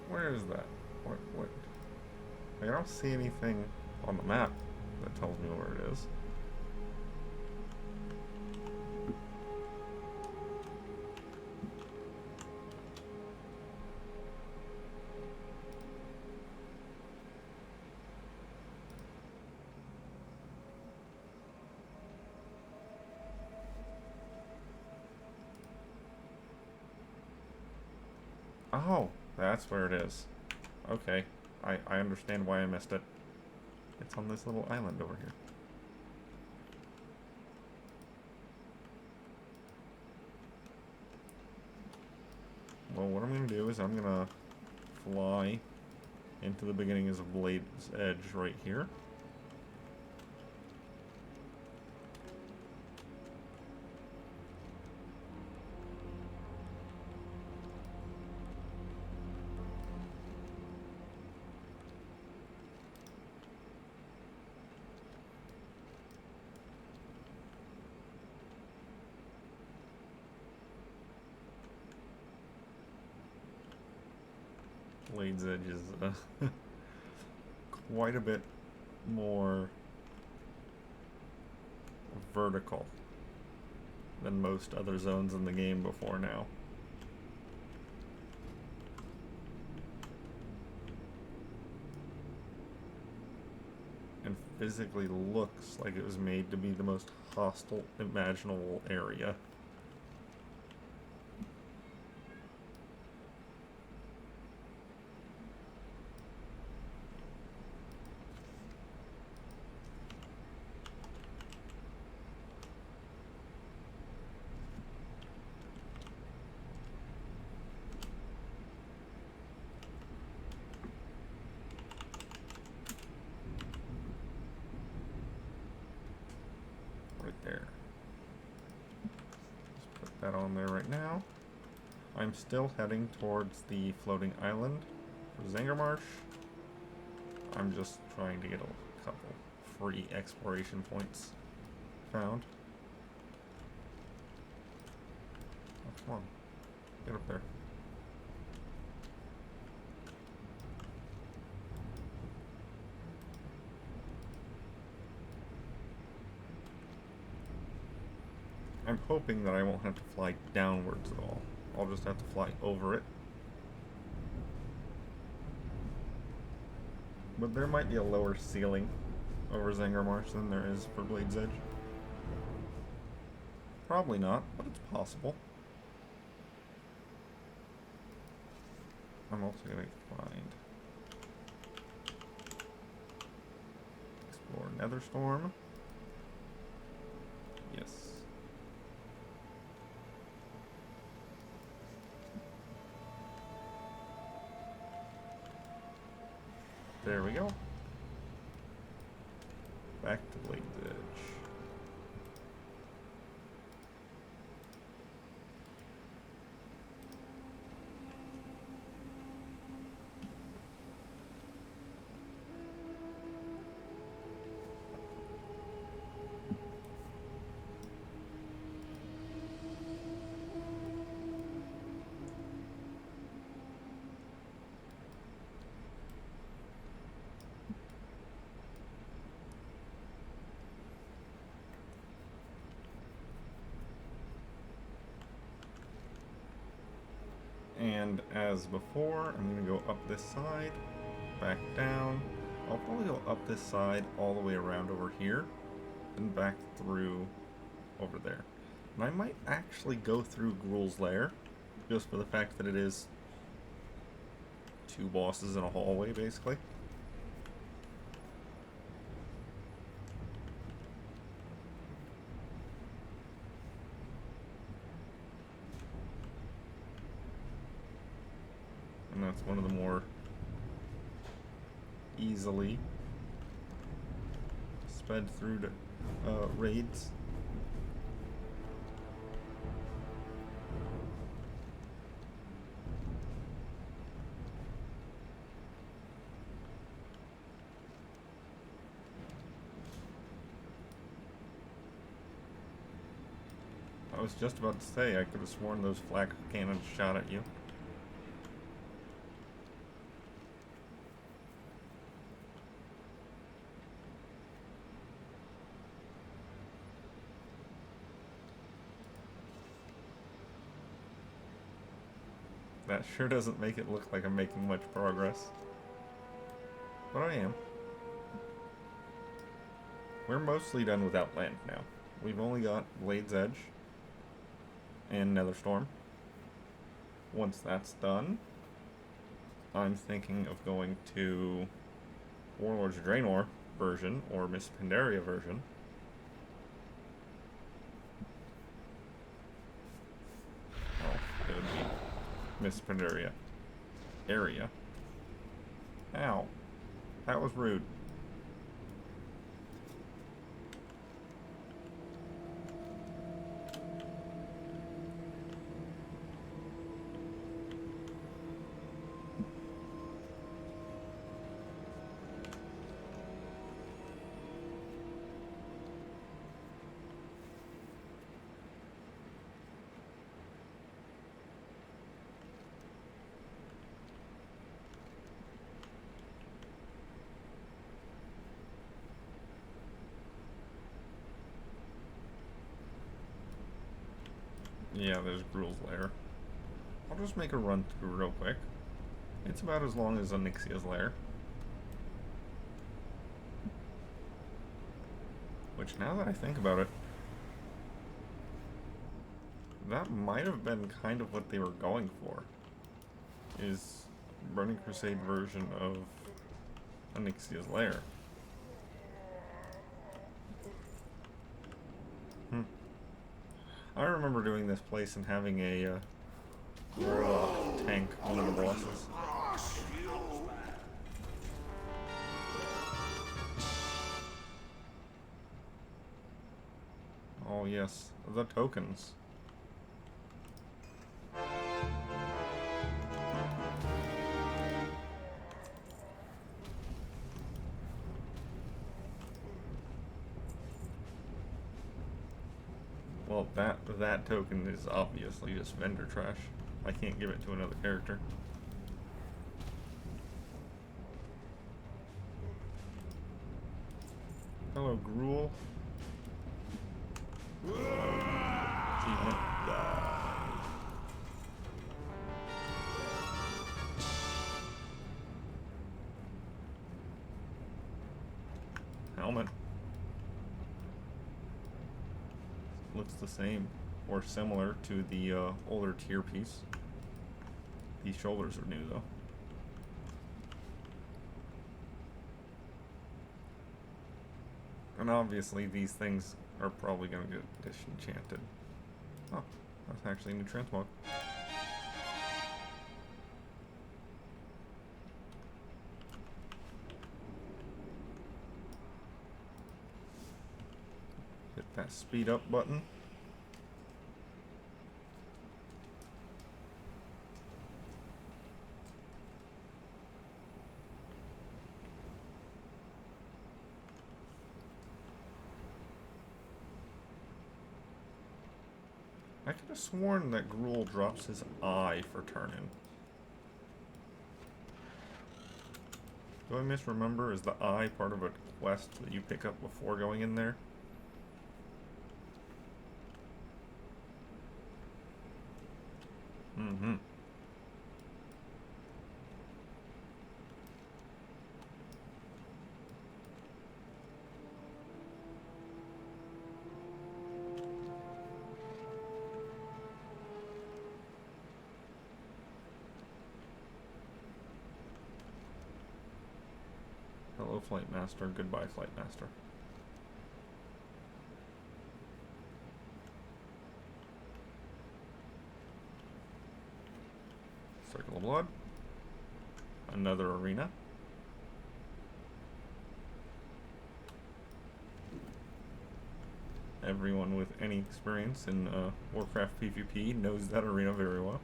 Where is that? What? I don't see anything on the map that tells me where it is. Oh, that's where it is. Okay, I understand why I missed it. It's on this little island over here. Well, what I'm going to do is I'm going to fly into the beginning of Blade's Edge right here. Blade's Edge is quite a bit more vertical than most other zones in the game before now. And physically looks like it was made to be the most hostile imaginable area. There. Just put that on there right now. I'm still heading towards the floating island for Zangarmarsh. I'm just trying to get a couple free exploration points found. Oh, come on. Get up there. I'm hoping that I won't have to fly downwards at all. I'll just have to fly over it. But there might be a lower ceiling over Zangarmarsh than there is for Blade's Edge. Probably not, but it's possible. I'm also going to find... Explore Netherstorm. Yes. There we go. Back to Blade's Edge. And as before, I'm going to go up this side, back down. I'll probably go up this side all the way around over here, and back through over there. And I might actually go through Gruul's lair, just for the fact that it is 2 bosses in a hallway, basically. And that's one of the more easily sped through to, raids. I was just about to say, I could have sworn those flak cannons shot at you. That sure doesn't make it look like I'm making much progress. But I am. We're mostly done with Outland now. We've only got Blade's Edge and Netherstorm. Once that's done, I'm thinking of going to Warlords of Draenor version or Miss Pandaria version. Oh, it would be Miss Pandaria area. Ow. That was rude. Yeah, there's Gruul's lair. I'll just make a run through real quick. It's about as long as Onyxia's lair. Which, now that I think about it, that might have been kind of what they were going for. Is Burning Crusade version of Onyxia's lair. I remember doing this place and having a Warlock tank one of the bosses. Oh yes, the tokens. Well, that token is obviously just vendor trash. I can't give it to another character. Hello, Gruul. Achievement. Helmet. Looks the same or similar to the older tier piece. These shoulders are new though. And obviously these things are probably going to get disenchanted. Oh, that's actually a new transmog. Hit that speed up button. I could have sworn that Gruul drops his eye for turn-in. Do I misremember? Is the eye part of a quest that you pick up before going in there? Mm-hmm. Hello, Flight Master. Goodbye, Flight Master. Circle of Blood. Another arena. Everyone with any experience in Warcraft PvP knows that arena very well.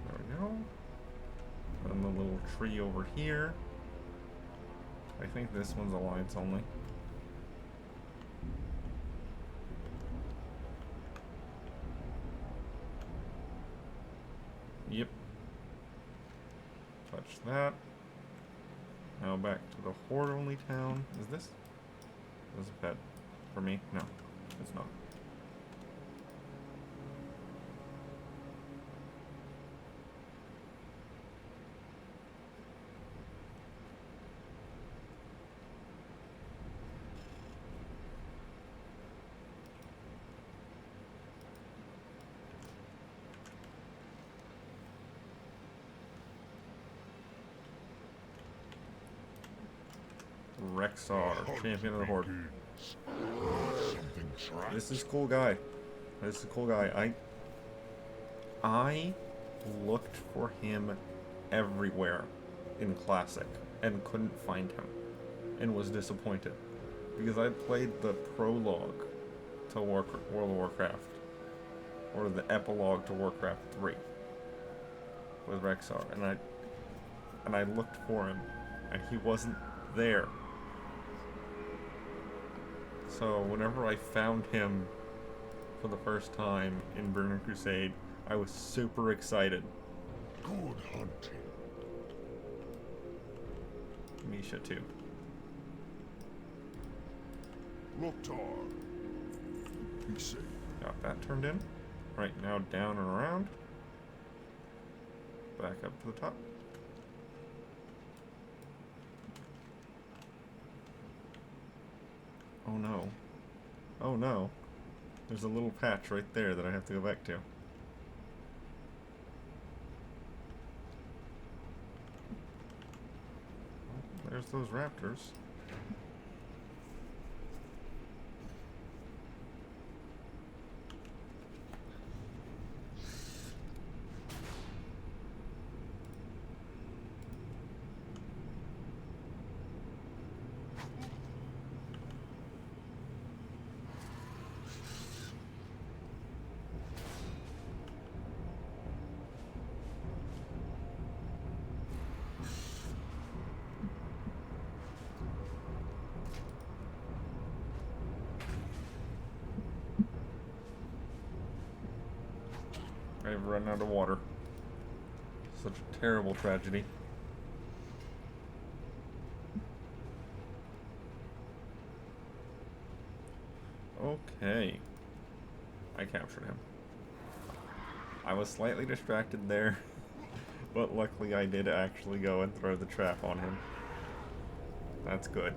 There we go. And the little tree over here. I think this one's alliance only. Yep. Touch that. Now back to the Horde only town. Is this a pet for me? No, it's not. Rexar, champion of the Horde. Something trapped. This is cool guy. This is a cool guy. I looked for him everywhere in Classic and couldn't find him, and was disappointed because I played the prologue to World of Warcraft, or the epilogue to Warcraft 3 with Rexar, and I looked for him, and he wasn't there. So whenever I found him for the first time in Burning Crusade, I was super excited. Good hunting. Misha too. Loktar. Be safe. Got that turned in. Right now down and around. Back up to the top. Oh no. Oh no. There's a little patch right there that I have to go back to. There's those raptors. I've run out of water. Such a terrible tragedy. Okay. I captured him. I was slightly distracted there, but luckily I did actually go and throw the trap on him. That's good.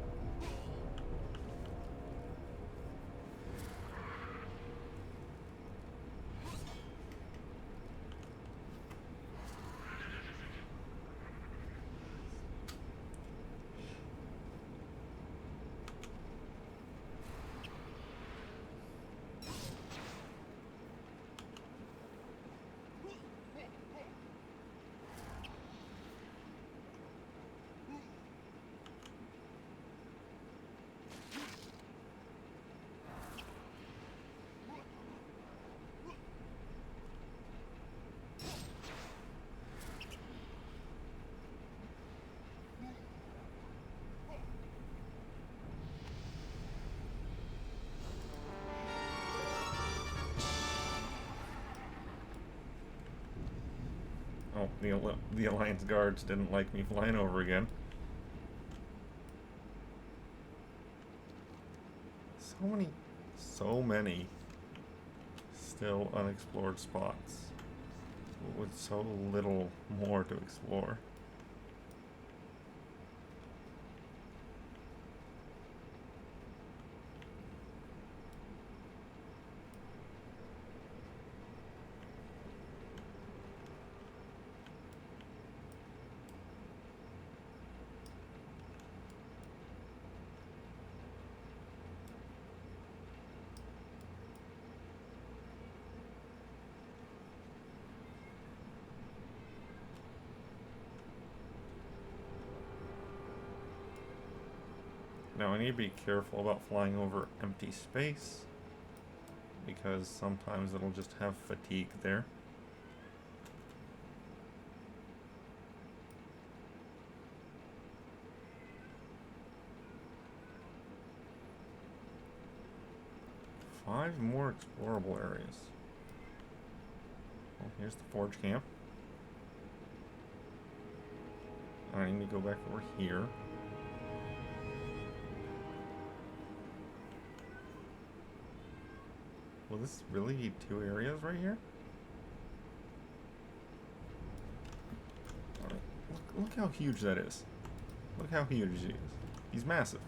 Oh, the Alliance guards didn't like me flying over again. So many still unexplored spots with so little more to explore. Now I need to be careful about flying over empty space, because sometimes it'll just have fatigue there. Five more explorable areas. Well, here's the forge camp. I need to go back over here. Will this really be 2 areas right here? Alright, look how huge that is. Look how huge he is. He's massive.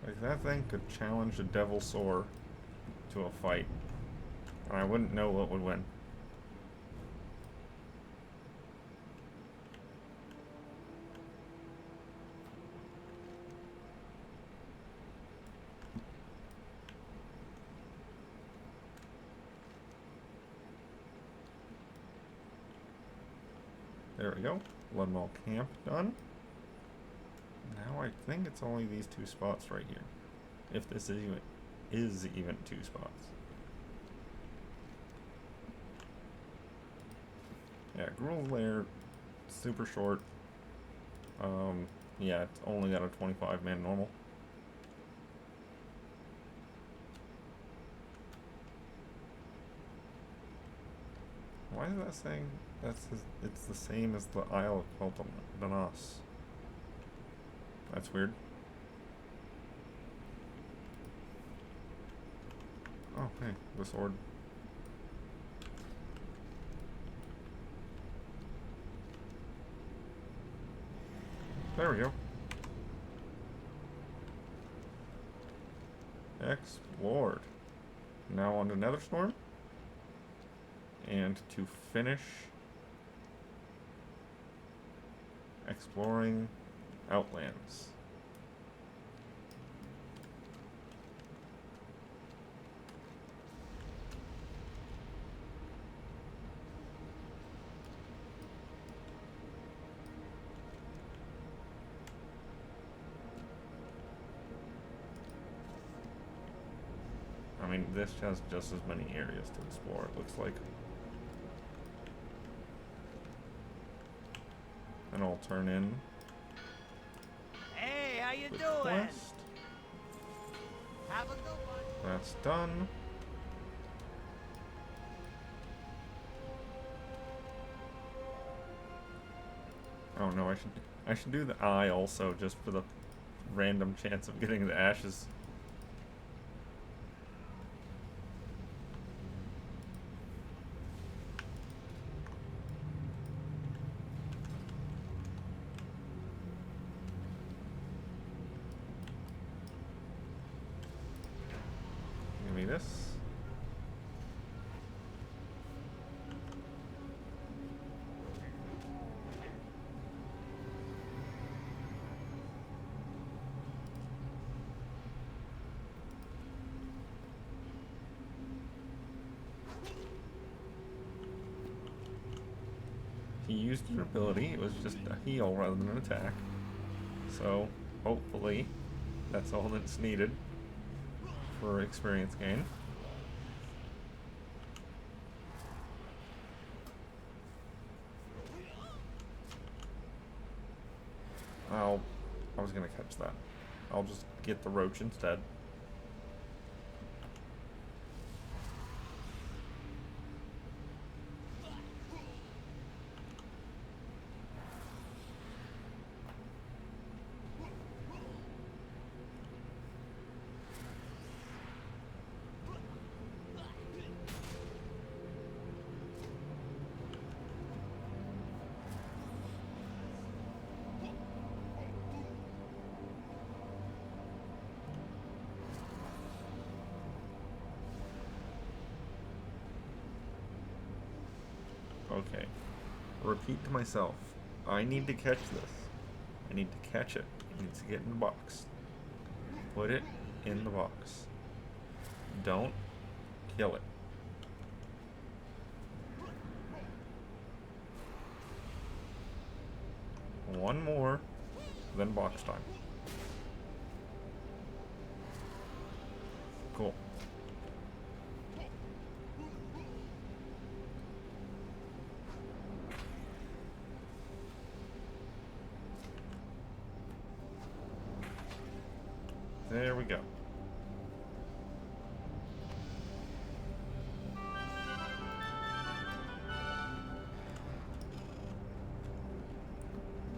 Like, that thing could challenge a devil soar to a fight. And I wouldn't know what would win. There we go. Ludmall Camp done. Now I think it's only these 2 spots right here. If this is even 2 spots. Yeah, Gruel's Lair, super short. Yeah, it's only got a 25-man normal. Why is that saying it's the same as the Isle of Quel'Danas? That's weird. Oh, hey, the sword. There we go. Explored. Now on to Netherstorm. And to finish exploring Outlands. I mean, this has just as many areas to explore, it looks like. And I'll turn in Hey, how you the doing? quest. Have a good one. That's done. Oh no, I should do the eye also, just for the random chance of getting the ashes. Give me this. He used your ability, it was just a heal rather than an attack. So, hopefully, that's all that's needed for experience gain. I was gonna catch that. I'll just get the roach instead. Okay. Repeat to myself. I need to catch this. I need to catch it. It needs to get in the box. Put it in the box. Don't kill it. one more, then box time. Cool. There we go.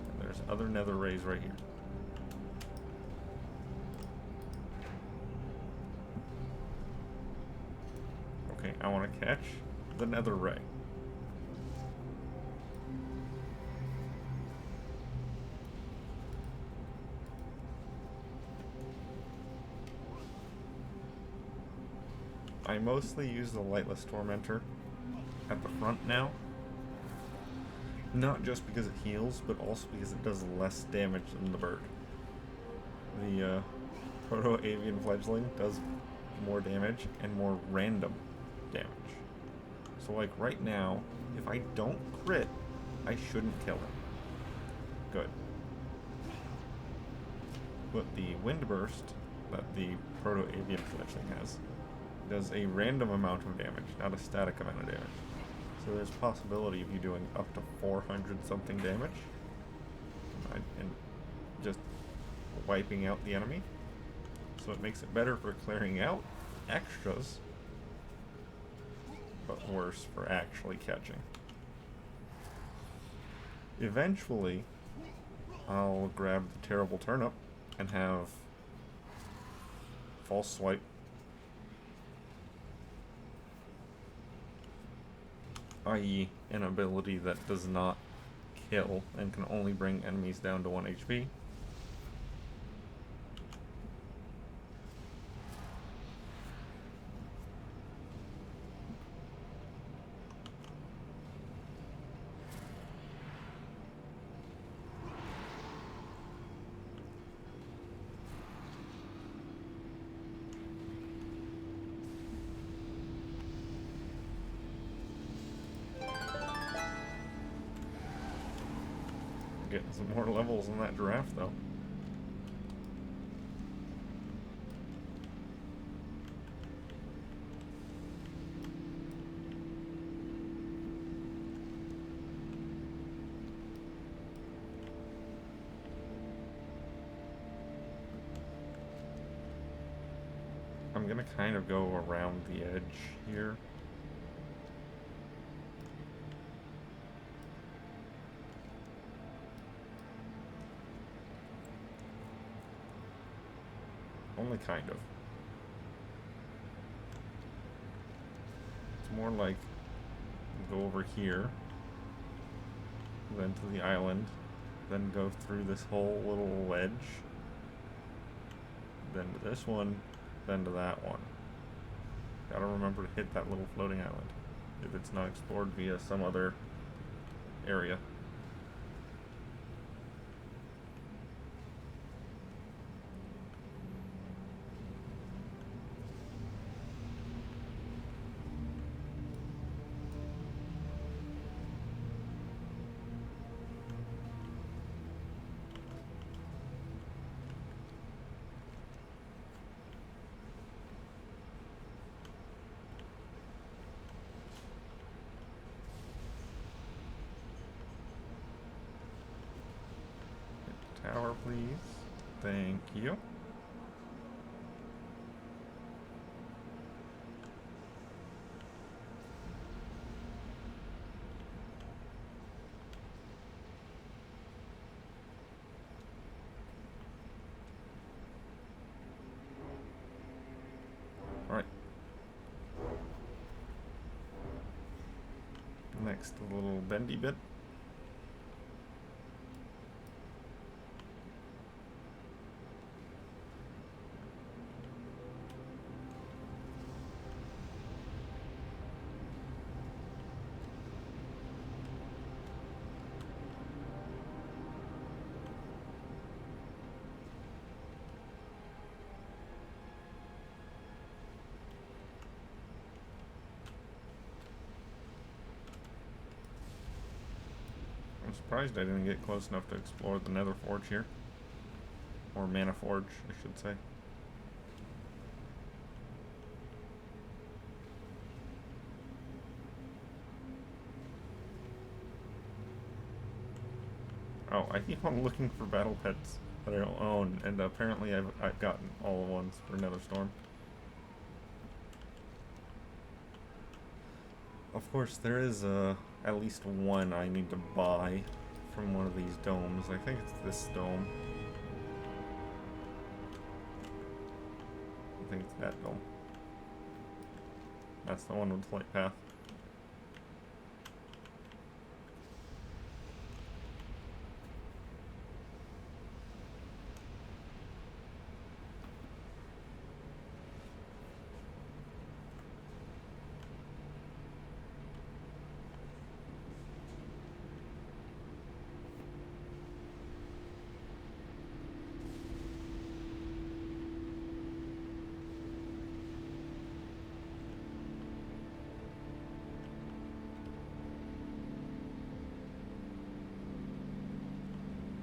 And there's other nether rays right here. Okay, I want to catch the nether ray. I mostly use the Lightless Tormentor at the front now. Not just because it heals, but also because it does less damage than the bird. The Proto-Avian Fledgling does more damage and more random damage. So like right now, if I don't crit, I shouldn't kill him. Good. But the Wind Burst that the Proto-Avian Fledgling has does a random amount of damage, not a static amount of damage. So there's possibility of you doing up to 400 something damage and just wiping out the enemy. So it makes it better for clearing out extras, but worse for actually catching. Eventually, I'll grab the Terrible Turnip and have False Swipe, i.e. an ability that does not kill and can only bring enemies down to 1 HP. Getting some more levels in that giraffe, though. I'm gonna kind of go around the edge here. Only kind of. It's more like go over here, then to the island, then go through this whole little wedge, then to this one, then to that one. Gotta remember to hit that little floating island if it's not explored via some other area. Tower, please. Thank you. All right. Next, a little bendy bit. I'm surprised I didn't get close enough to explore the Nether Forge here. Or Mana Forge, I should say. Oh, I keep on looking for battle pets that I don't own, and apparently I've gotten all the ones for Nether Storm. Of course, there is at least one I need to buy from one of these domes. I think it's this dome. I think it's that dome. That's the one with the flight path.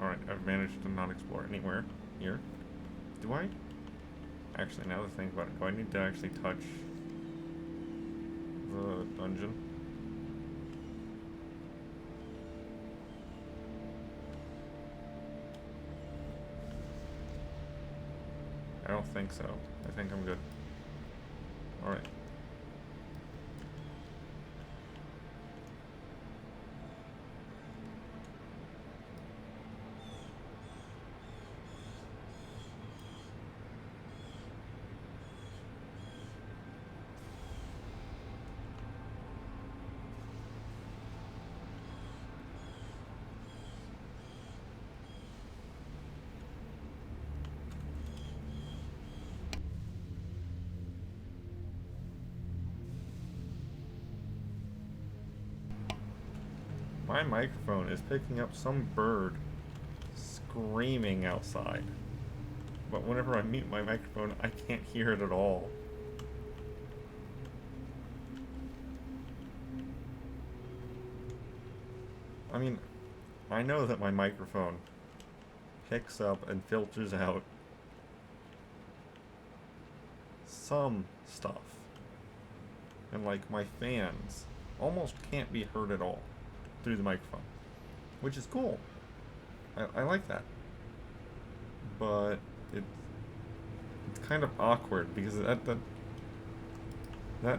Alright, I've managed to not explore anywhere here. Do I? Actually, now that I think about it, do I need to actually touch the dungeon? I don't think so. I think I'm good. Alright. My microphone is picking up some bird screaming outside. But whenever I mute my microphone, I can't hear it at all. I mean, I know that my microphone picks up and filters out some stuff. And like my fans almost can't be heard at all through the microphone, which is cool. I like that, but it's kind of awkward because that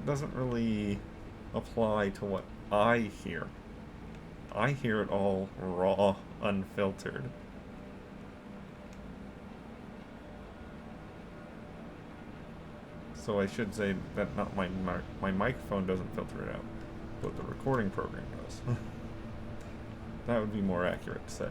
doesn't really apply to what I hear. I hear it all raw, unfiltered. So I should say that not my microphone doesn't filter it out, but the recording program does. That would be more accurate to say.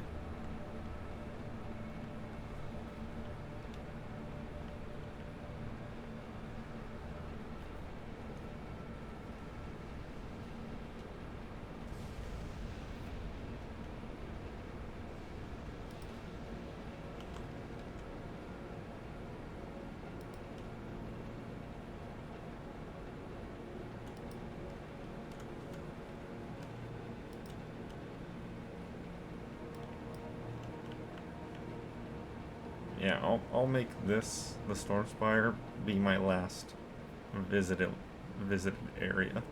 Yeah, I'll make this, the Storm Spire, be my last visited area,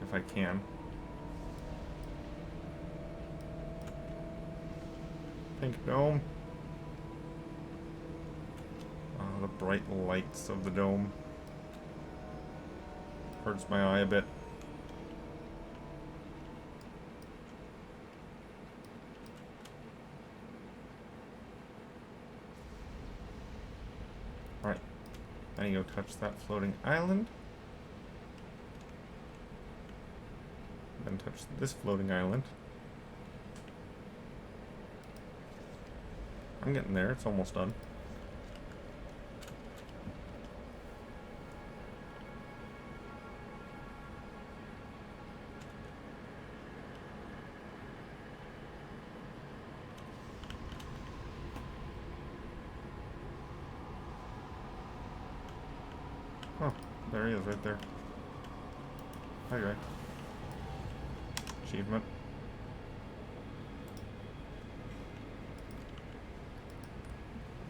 if I can. Pink dome. The bright lights of the dome. Hurts my eye a bit. Alright, I need to go touch that floating island. Then touch this floating island. I'm getting there, it's almost done. Oh, there he is right there. Hi, guy. Achievement.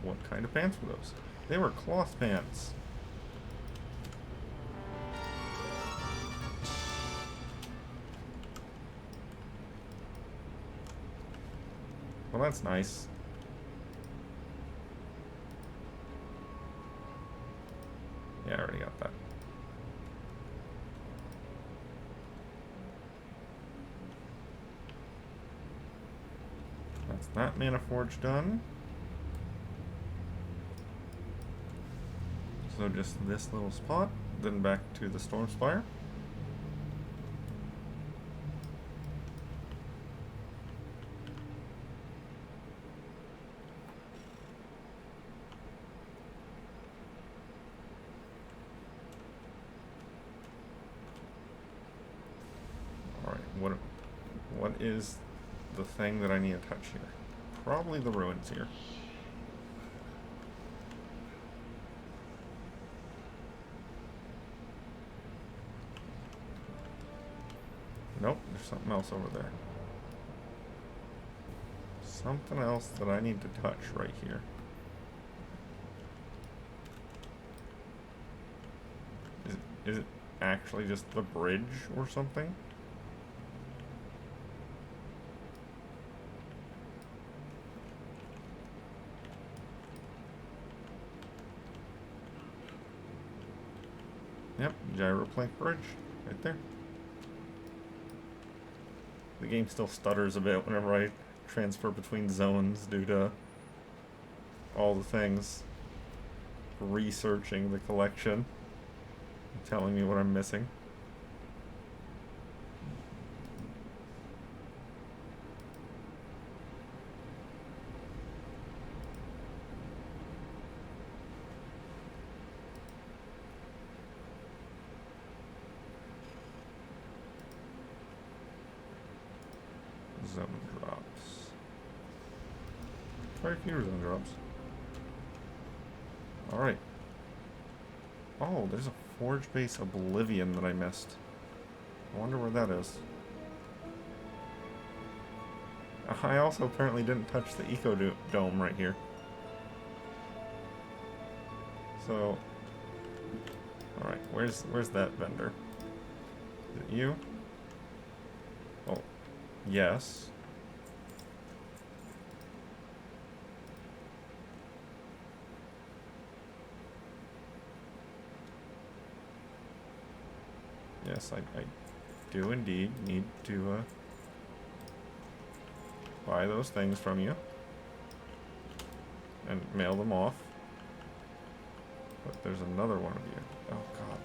What kind of pants were those? They were cloth pants. Well, that's nice. Yeah, I already got that. That's that mana forge done. So just this little spot, then back to the Storm Spire. Alright, what is the thing that I need to touch here? Probably the ruins here. Nope, there's something else over there. Something else that I need to touch right here. Is it actually just the bridge or something? Yep, gyroplank bridge, right there. The game still stutters a bit whenever I transfer between zones due to all the things. Researching the collection, telling me what I'm missing. Zone drops. Quite a few zone drops. Alright. Oh, there's a Forge Base Oblivion that I missed. I wonder where that is. I also apparently didn't touch the Eco Dome right here. So... Alright, where's that vendor? Is it you? Oh. Yes. Yes, I do indeed need to buy those things from you and mail them off. But there's another one of you. Oh god,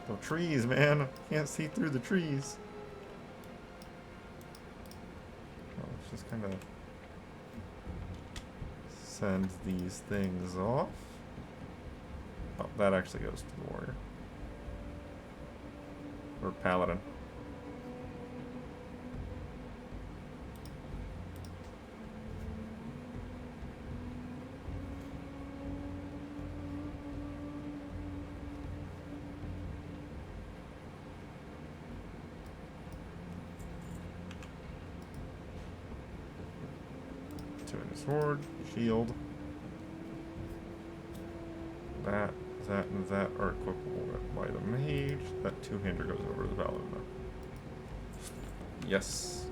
the trees, man! I can't see through the trees. Let's just kind of send these things off. Oh, that actually goes to the warrior. Or paladin. Two-handed sword, shield. That, and that are equipable by the mage. That two-hander goes over to the paladin though. Yes.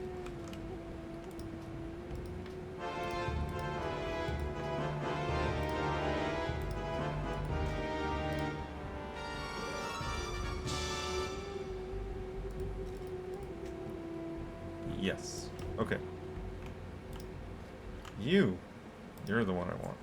Yes. Okay. You're the one I want.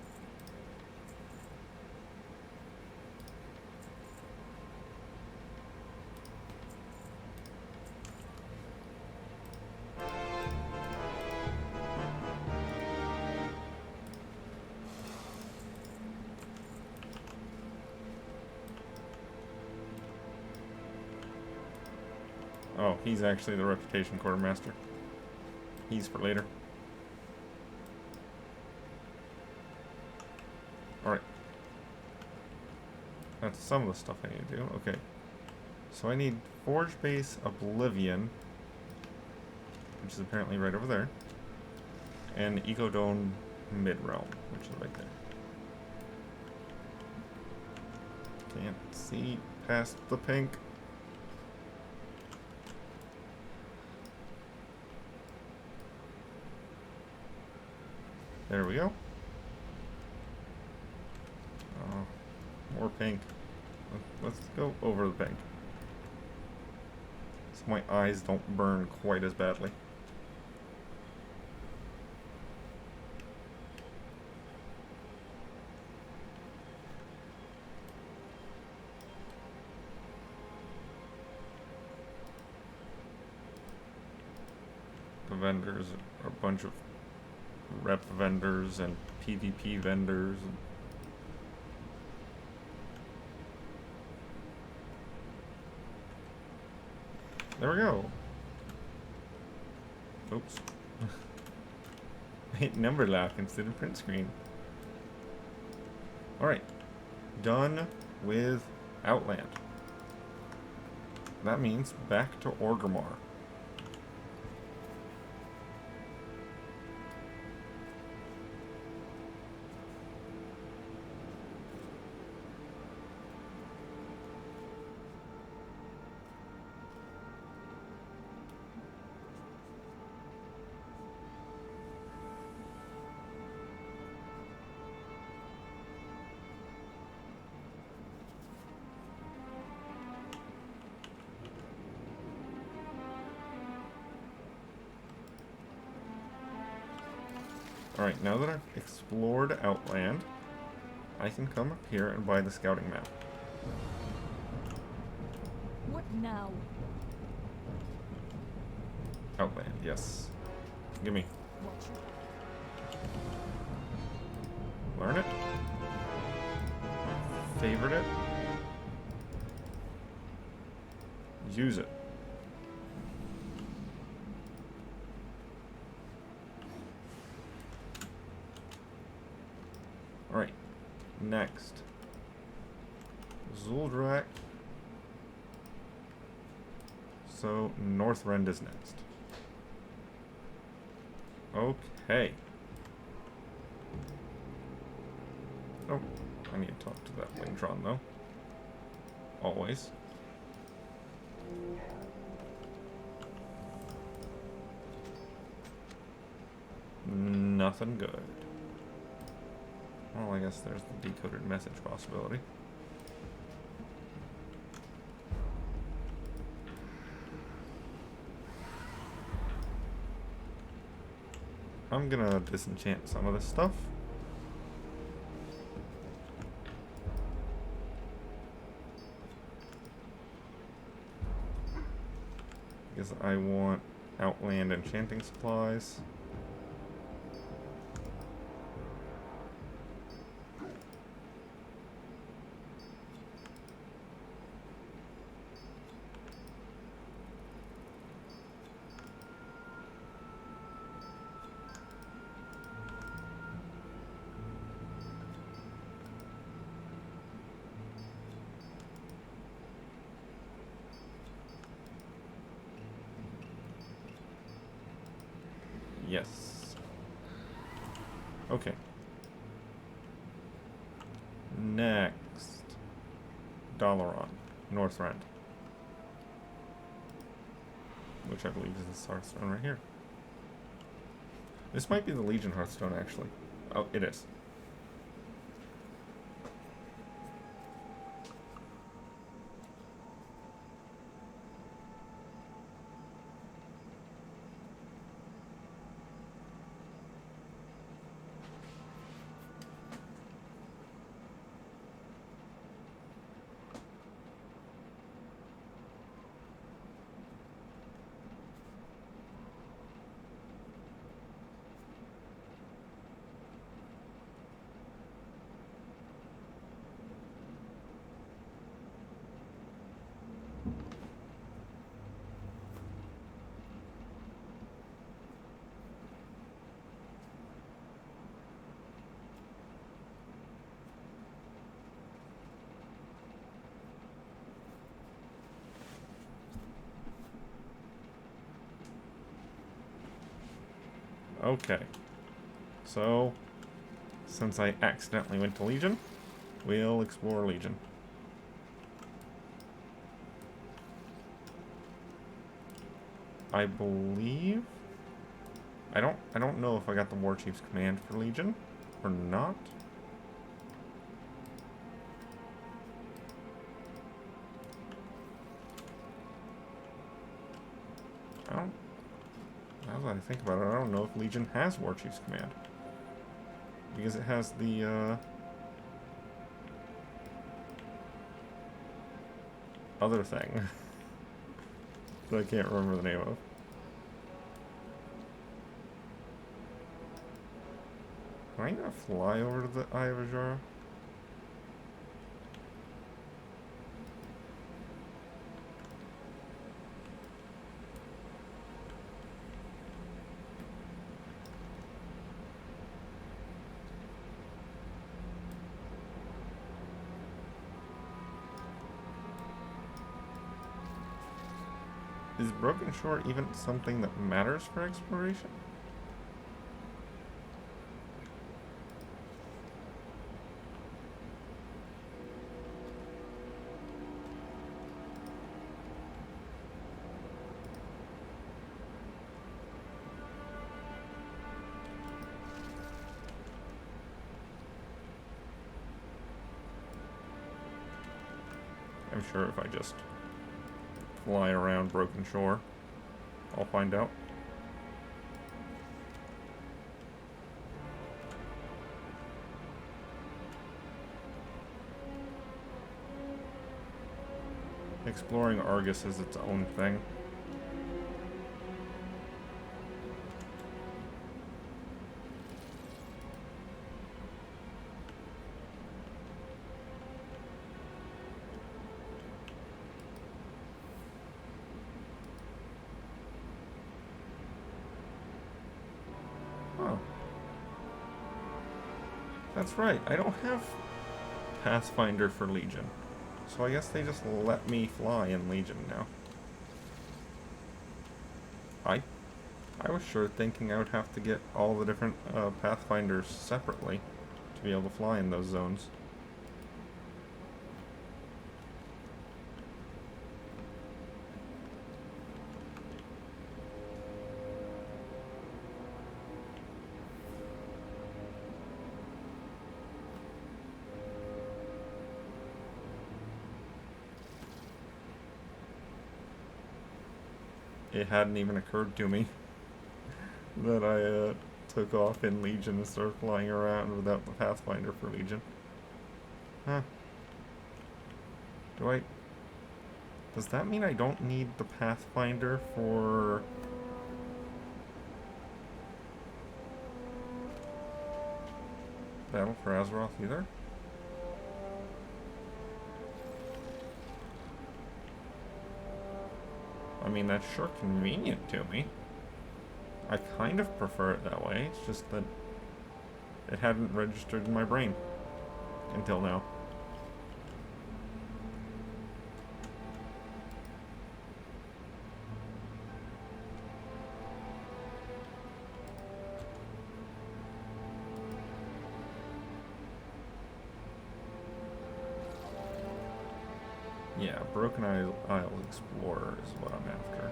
Oh, he's actually the reputation quartermaster. He's for later. Alright. That's some of the stuff I need to do. Okay. So I need Forge Base Oblivion, which is apparently right over there, and Ecodome Mid-Realm, which is right there. Can't see past the pink. There we go. Oh, more pink. Let's go over the pink. So my eyes don't burn quite as badly. The vendors are a bunch of rep vendors and PvP vendors. There we go. Oops. I hit number lock instead of print screen. Alright. Done with Outland. That means back to Orgrimmar. Alright, now that I've explored Outland, I can come up here and buy the scouting map. What now? Outland, yes. Gimme. Learn it. Favorite it. Use it. Alright, next. Zuldrak. So, Northrend is next. Okay. Oh, I need to talk to that Lingtron though. Always. Nothing good. Well, I guess there's the decoded message possibility. I'm gonna disenchant some of this stuff. Because I want Outland enchanting supplies. Yes. Okay. Next. Dalaran, Northrend. Which I believe is this Hearthstone right here. This might be the Legion Hearthstone, actually. Oh, it is. Okay. So, since I accidentally went to Legion, we'll explore Legion. I believe... I don't know if I got the War Chief's command for Legion or not. Now that I think about it, I don't know if Legion has War Chief's command. Because it has the, other thing. That I can't remember the name of. Am I gonna fly over to the Eye of Azura? Is Broken Shore even something that matters for exploration? I'm sure if I just fly around Broken Shore, I'll find out. Exploring Argus is its own thing. Oh. That's right, I don't have Pathfinder for Legion. So I guess they just let me fly in Legion now. I was sure thinking I would have to get all the different Pathfinders separately to be able to fly in those zones. It hadn't even occurred to me that I took off in Legion and started flying around without the Pathfinder for Legion. Huh. Does that mean I don't need the Pathfinder for... Battle for Azeroth either? I mean, that's sure convenient to me. I kind of prefer it that way, it's just that it hadn't registered in my brain until now. Yeah, Broken Isle Explorer is what I'm after.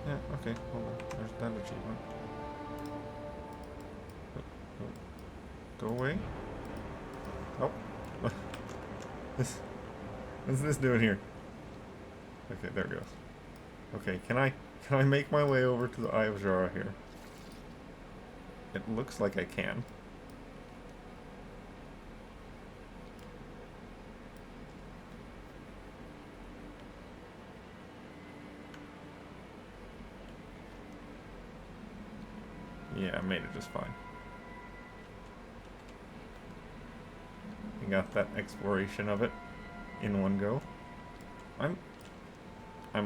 Yeah, okay, hold on. There's that achievement. Go away. Oh. What's this doing here? Okay, there it goes. Okay, can I make my way over to the Eye of Azura here? It looks like I can. Yeah, I made it just fine. I got that exploration of it in one go. I'm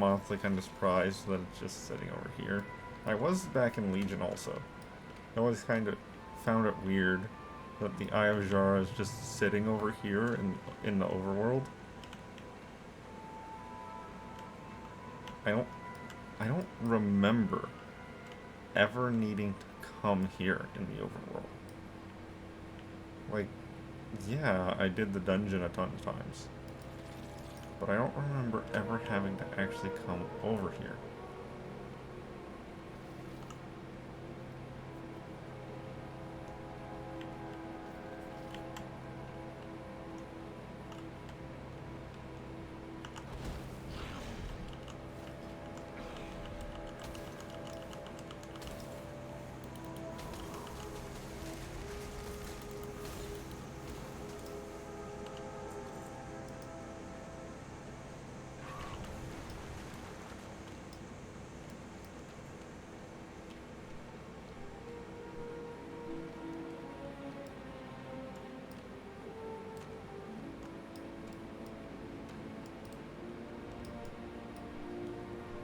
honestly kind of surprised that it's just sitting over here. I was back in Legion also. I always kind of found it weird that the Eye of Azura is just sitting over here in the overworld. I don't remember ever needing to come here in the overworld. Like, Yeah, I did the dungeon a ton of times. But I don't remember ever having to actually come over here.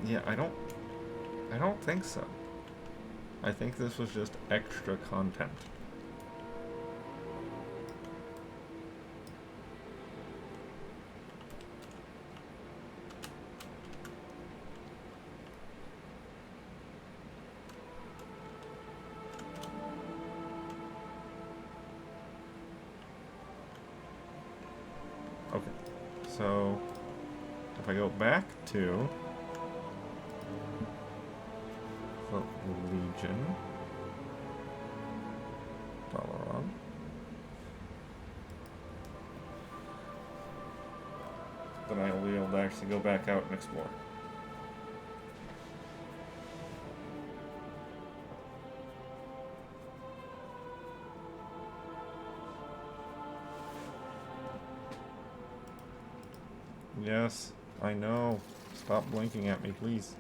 Yeah, I don't think so. I think this was just extra content. Okay, so if I go back to the Legion, Dalaran, then I will be able to actually go back out and explore. Yes, I know. Stop blinking at me, please.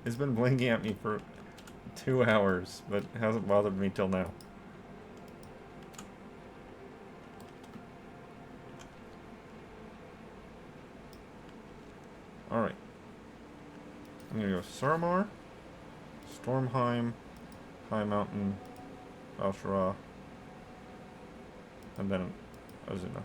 It's been blinking at me for 2 hours, but it hasn't bothered me till now. Alright. I'm gonna go Suramar, Stormheim, High Mountain, Valshara, and then Azuna.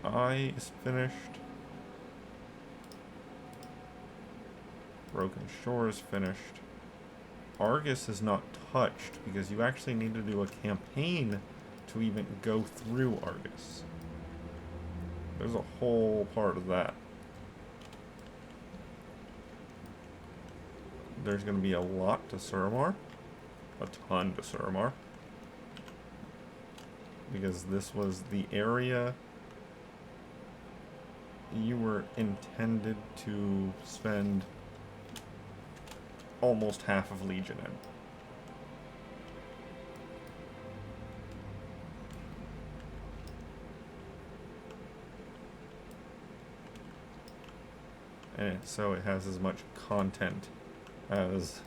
Eye is finished. Broken Shore is finished. Argus is not touched because you actually need to do a campaign to even go through Argus. There's a whole part of that. There's going to be a lot to Suramar. A ton to Suramar. Because this was the area you were intended to spend almost half of Legion in. And so it has as much content as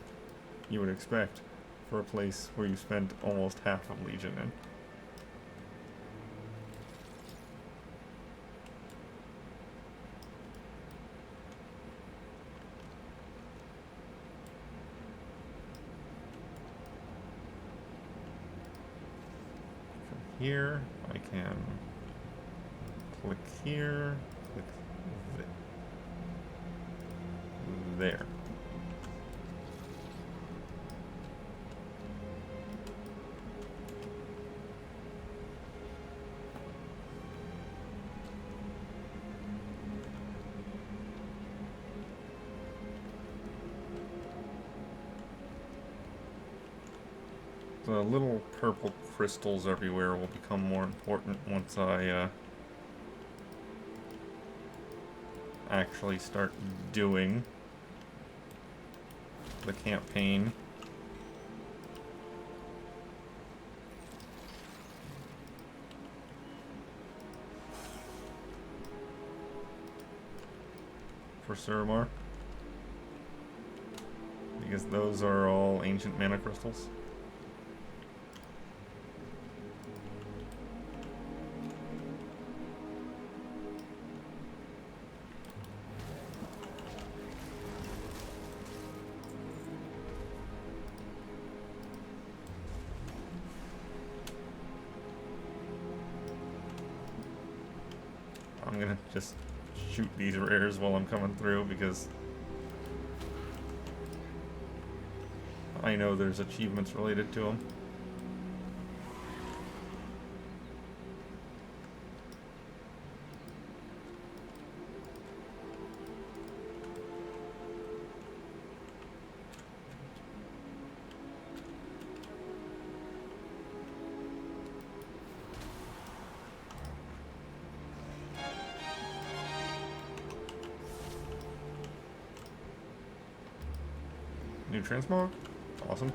you would expect for a place where you spent almost half of Legion in. Here, I can click here, click there. The little purple crystals everywhere will become more important once I actually start doing the campaign. For Suramar. Because those are all ancient mana crystals. I'm gonna just shoot these rares while I'm coming through because I know there's achievements related to them. New transmog? Awesome.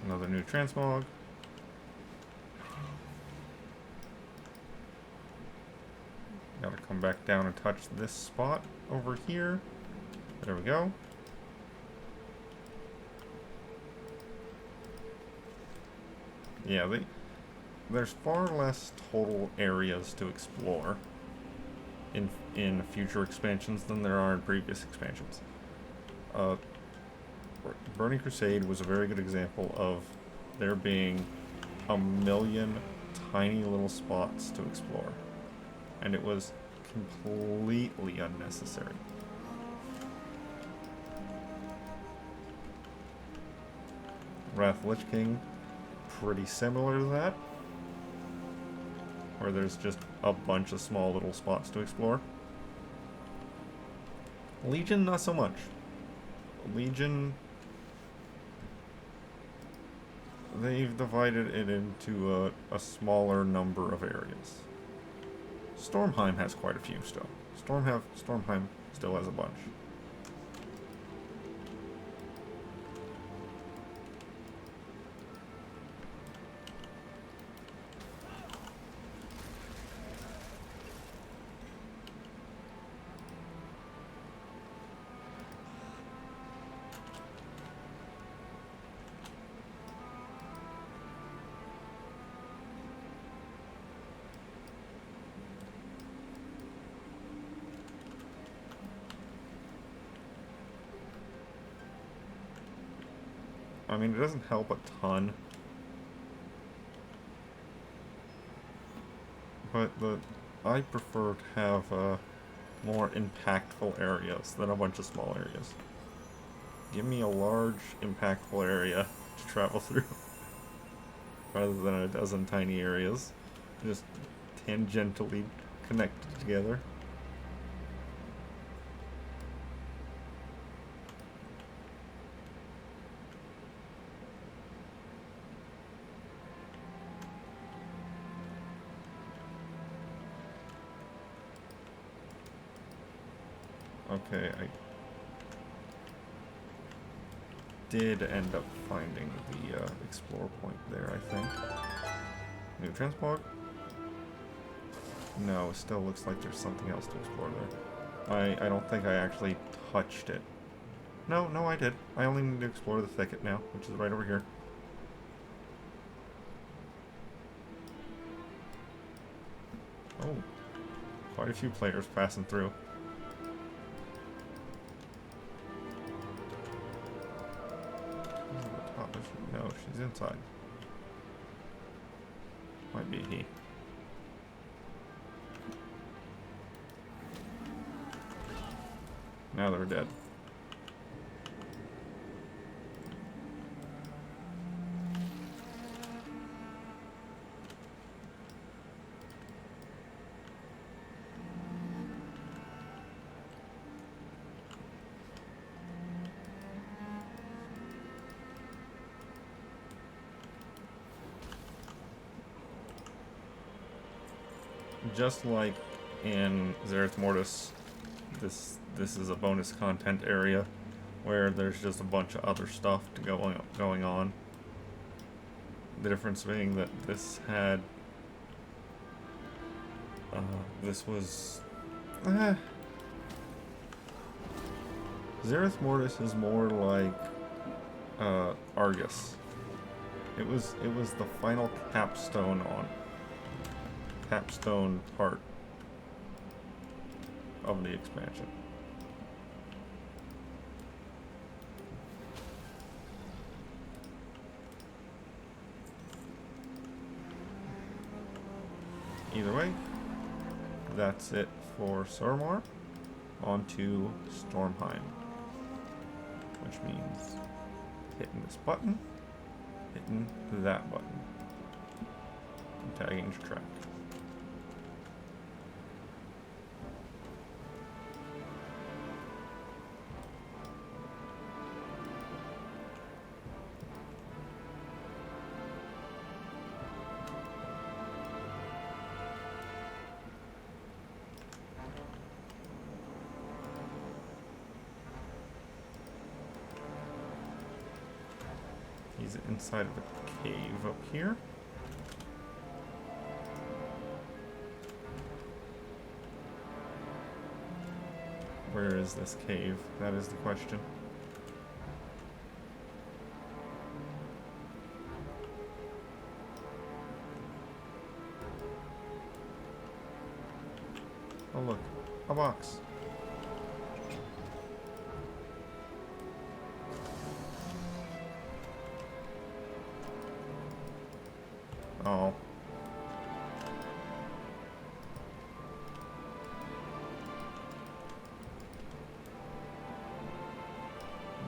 Another new transmog. Gotta come back down and touch this spot over here. There we go. Yeah, there's far less total areas to explore in future expansions than there are in previous expansions. Burning Crusade was a very good example of there being a million tiny little spots to explore, and it was completely unnecessary. Wrath Lich King, pretty similar to that, where there's just a bunch of small little spots to explore. Legion, not so much. Legion, they've divided it into a smaller number of areas. Stormheim has quite a few still. Stormheim still has a bunch. I mean, it doesn't help a ton, but I prefer to have more impactful areas than a bunch of small areas. Give me a large, impactful area to travel through, rather than a dozen tiny areas, just tangentially connected together. Okay, I did end up finding the explore point there, I think. New transport? No, it still looks like there's something else to explore there. I don't think I actually touched it. No, I did. I only need to explore the thicket now, which is right over here. Oh, quite a few players passing through. No, she's inside. Might be he. Now they're dead. Just like in Zereth Mortis, this is a bonus content area where there's just a bunch of other stuff to going on. The difference being that this had this was Zereth Mortis is more like Argus. It was the final capstone part of the expansion. either way, that's it for Surmar. On to Stormheim. Which means hitting this button, hitting that button, and tagging track. He's inside of a cave up here. Where is this cave? That is the question. Oh look, a box. Oh.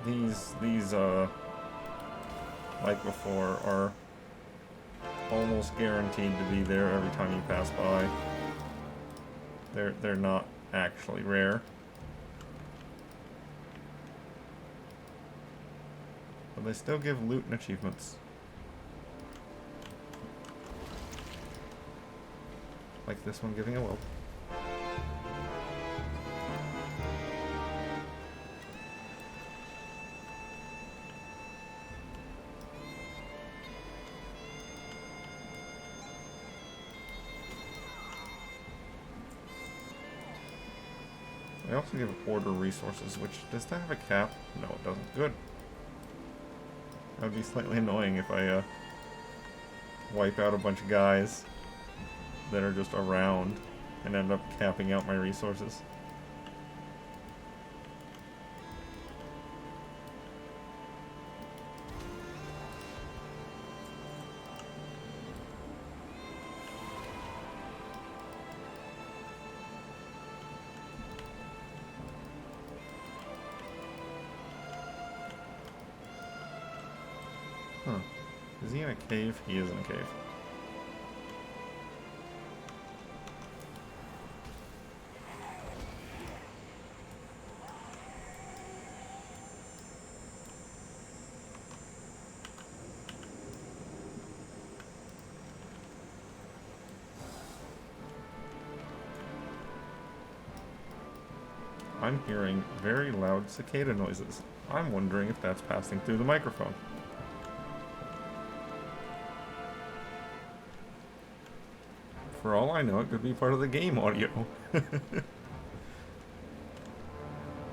These like before, are almost guaranteed to be there every time you pass by. They're not actually rare. But they still give loot and achievements. Like this one giving a whelp. They also give order resources, which, does that have a cap? No, it doesn't. Good. That would be slightly annoying if I wipe out a bunch of guys that are just around and end up capping out my resources. Huh. Is he in a cave? He is in a cave. I'm hearing very loud cicada noises. I'm wondering if that's passing through the microphone. For all I know, it could be part of the game audio.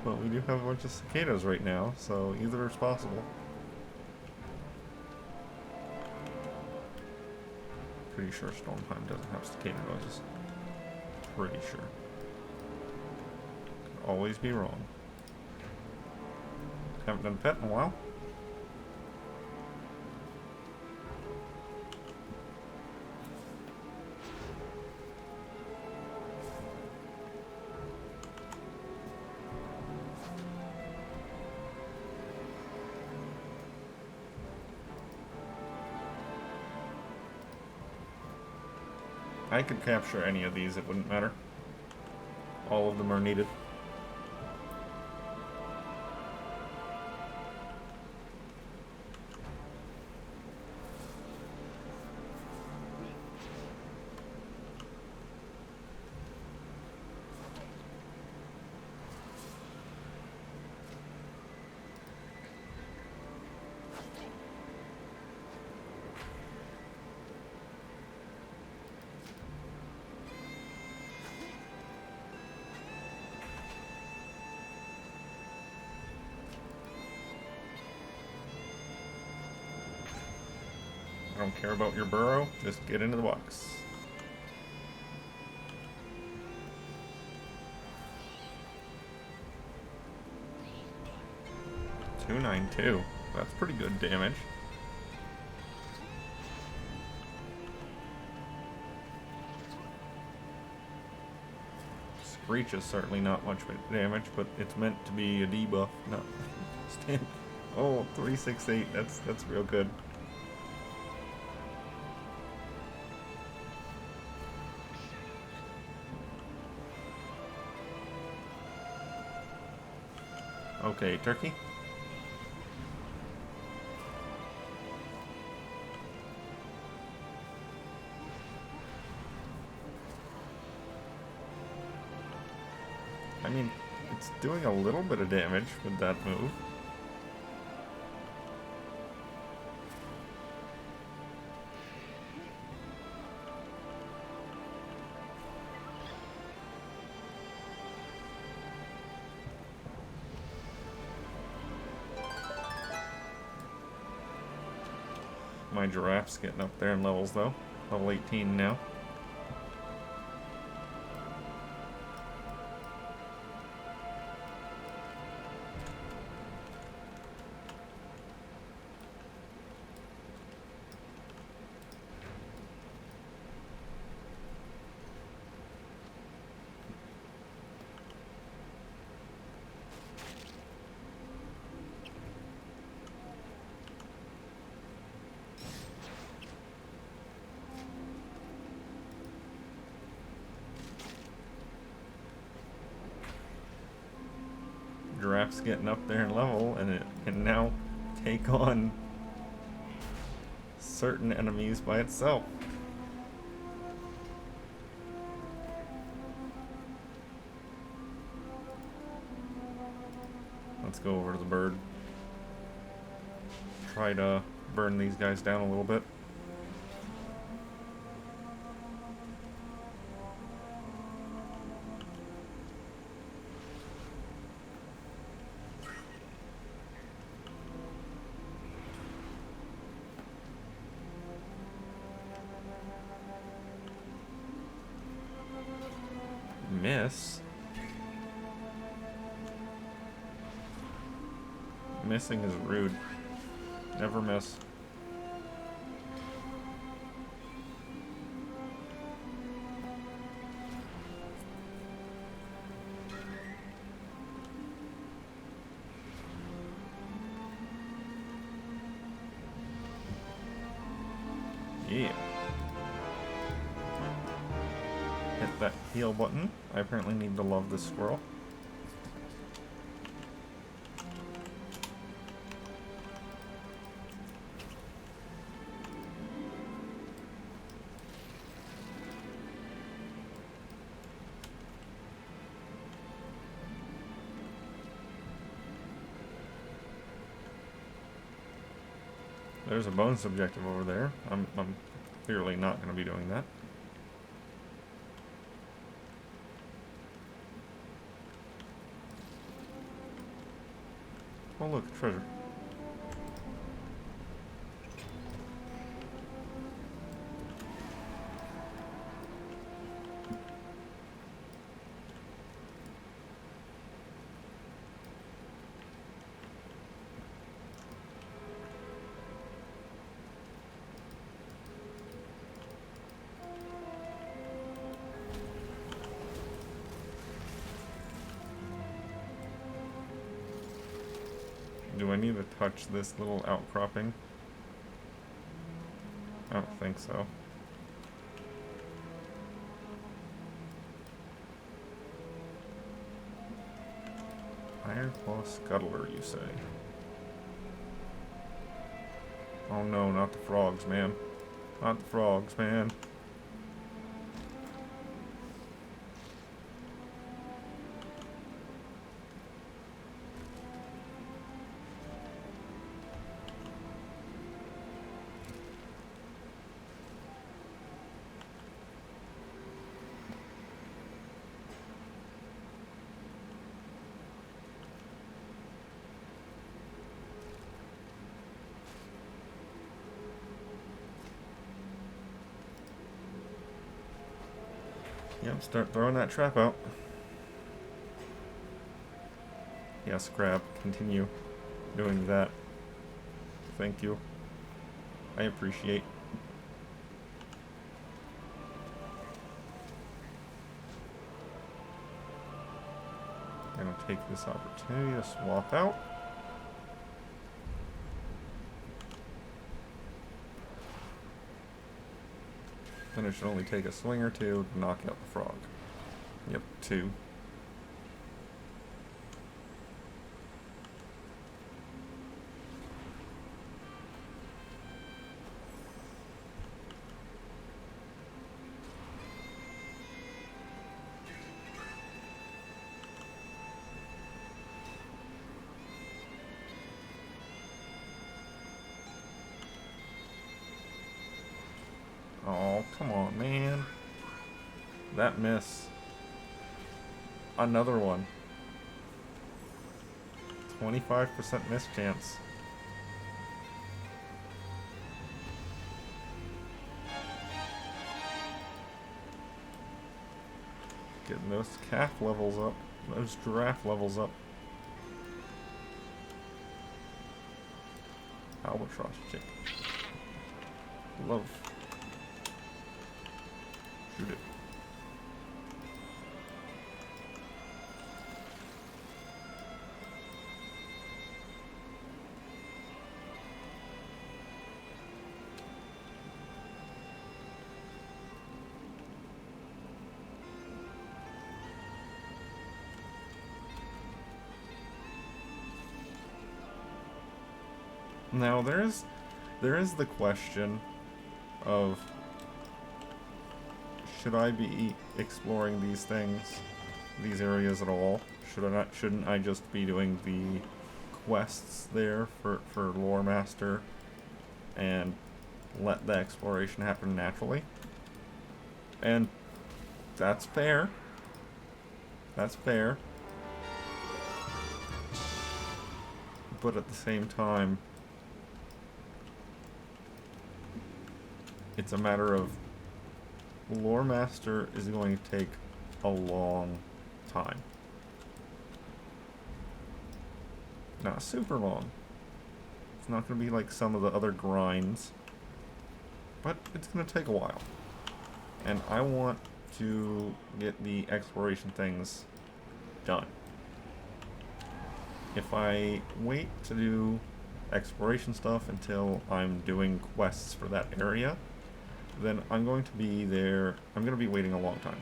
Well, we do have a bunch of cicadas right now, so either is possible. Pretty sure Stormheim doesn't have cicada noises. Pretty sure. Could always be wrong. Haven't done pet in a while. I could capture any of these, it wouldn't matter. All of them are needed. I don't care about your burrow, just get into the box. $292. That's pretty good damage. Breach is certainly not much damage, but it's meant to be a debuff. No. Oh, 368. That's real good. Okay, turkey. I mean, it's doing a little bit of damage with that move. My giraffe's getting up there in levels though. Level 18 now. Giraffe's getting up there in level, and it can now take on certain enemies by itself. Let's go over to the bird. Try to burn these guys down a little bit. Miss. Missing is rude. Never miss. Yeah. Hit that heal button. I apparently need to love this squirrel. There's a bonus objective over there. I'm clearly not going to be doing that. Oh look, treasure. Do I need to touch this little outcropping? I don't think so. Ironclaw Scuttler, you say? Oh no, not the frogs, man. Not the frogs, man. Yep, start throwing that trap out. Yes, crab, continue doing that. Thank you. I appreciate. going to take this opportunity to swap out. Then it should only take a swing or two to knock out the frog. Yep, 2. Oh, come on, man. That miss. Another one. 25% miss chance. Getting those calf levels up. Those giraffe levels up. Albatross chick. Love. Shoot it. Now there is the question of, should I be exploring these things, these areas at all? Shouldn't I just be doing the quests there for Lore Master and let the exploration happen naturally? And that's fair. That's fair. But at the same time, it's a matter of Lore Master is going to take a long time. Not super long. It's not going to be like some of the other grinds, but it's going to take a while. And I want to get the exploration things done. If I wait to do exploration stuff until I'm doing quests for that area, then I'm going to be there. I'm going to be waiting a long time.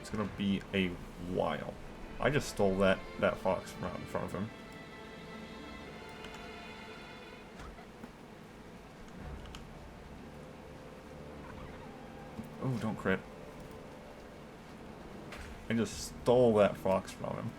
It's going to be a while. I just stole that fox from out in front of him. Oh, don't crit. I just stole that fox from him.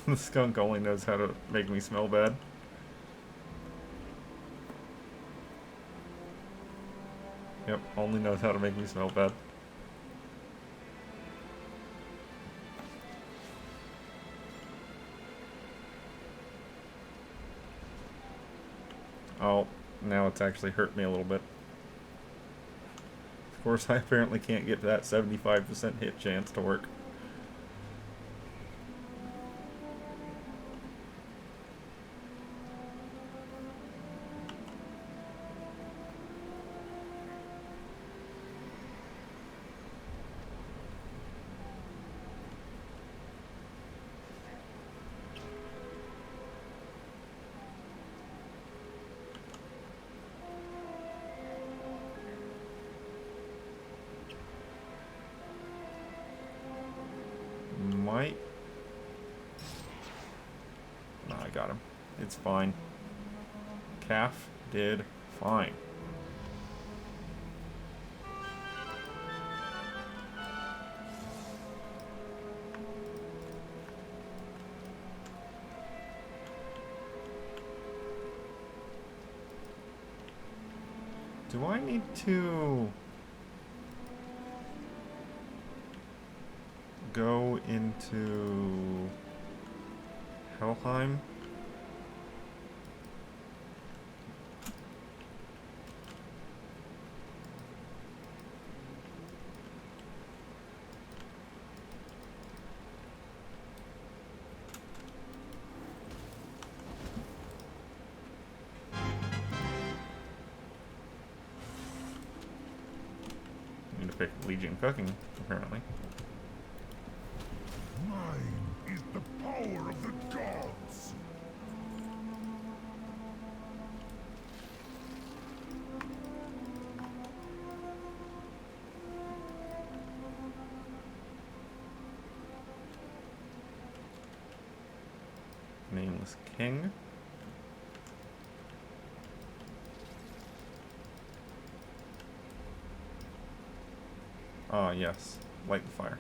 The skunk only knows how to make me smell bad. Yep, only knows how to make me smell bad. Oh, now it's actually hurt me a little bit. Of course, I apparently can't get that 75% hit chance to work. Might. No, I got him. It's fine. Calf did fine. Do I need to go into Helheim? Need to pick Legion Cooking, apparently. Mine is the power of the gods. Nameless King. Ah, yes. Light the fire.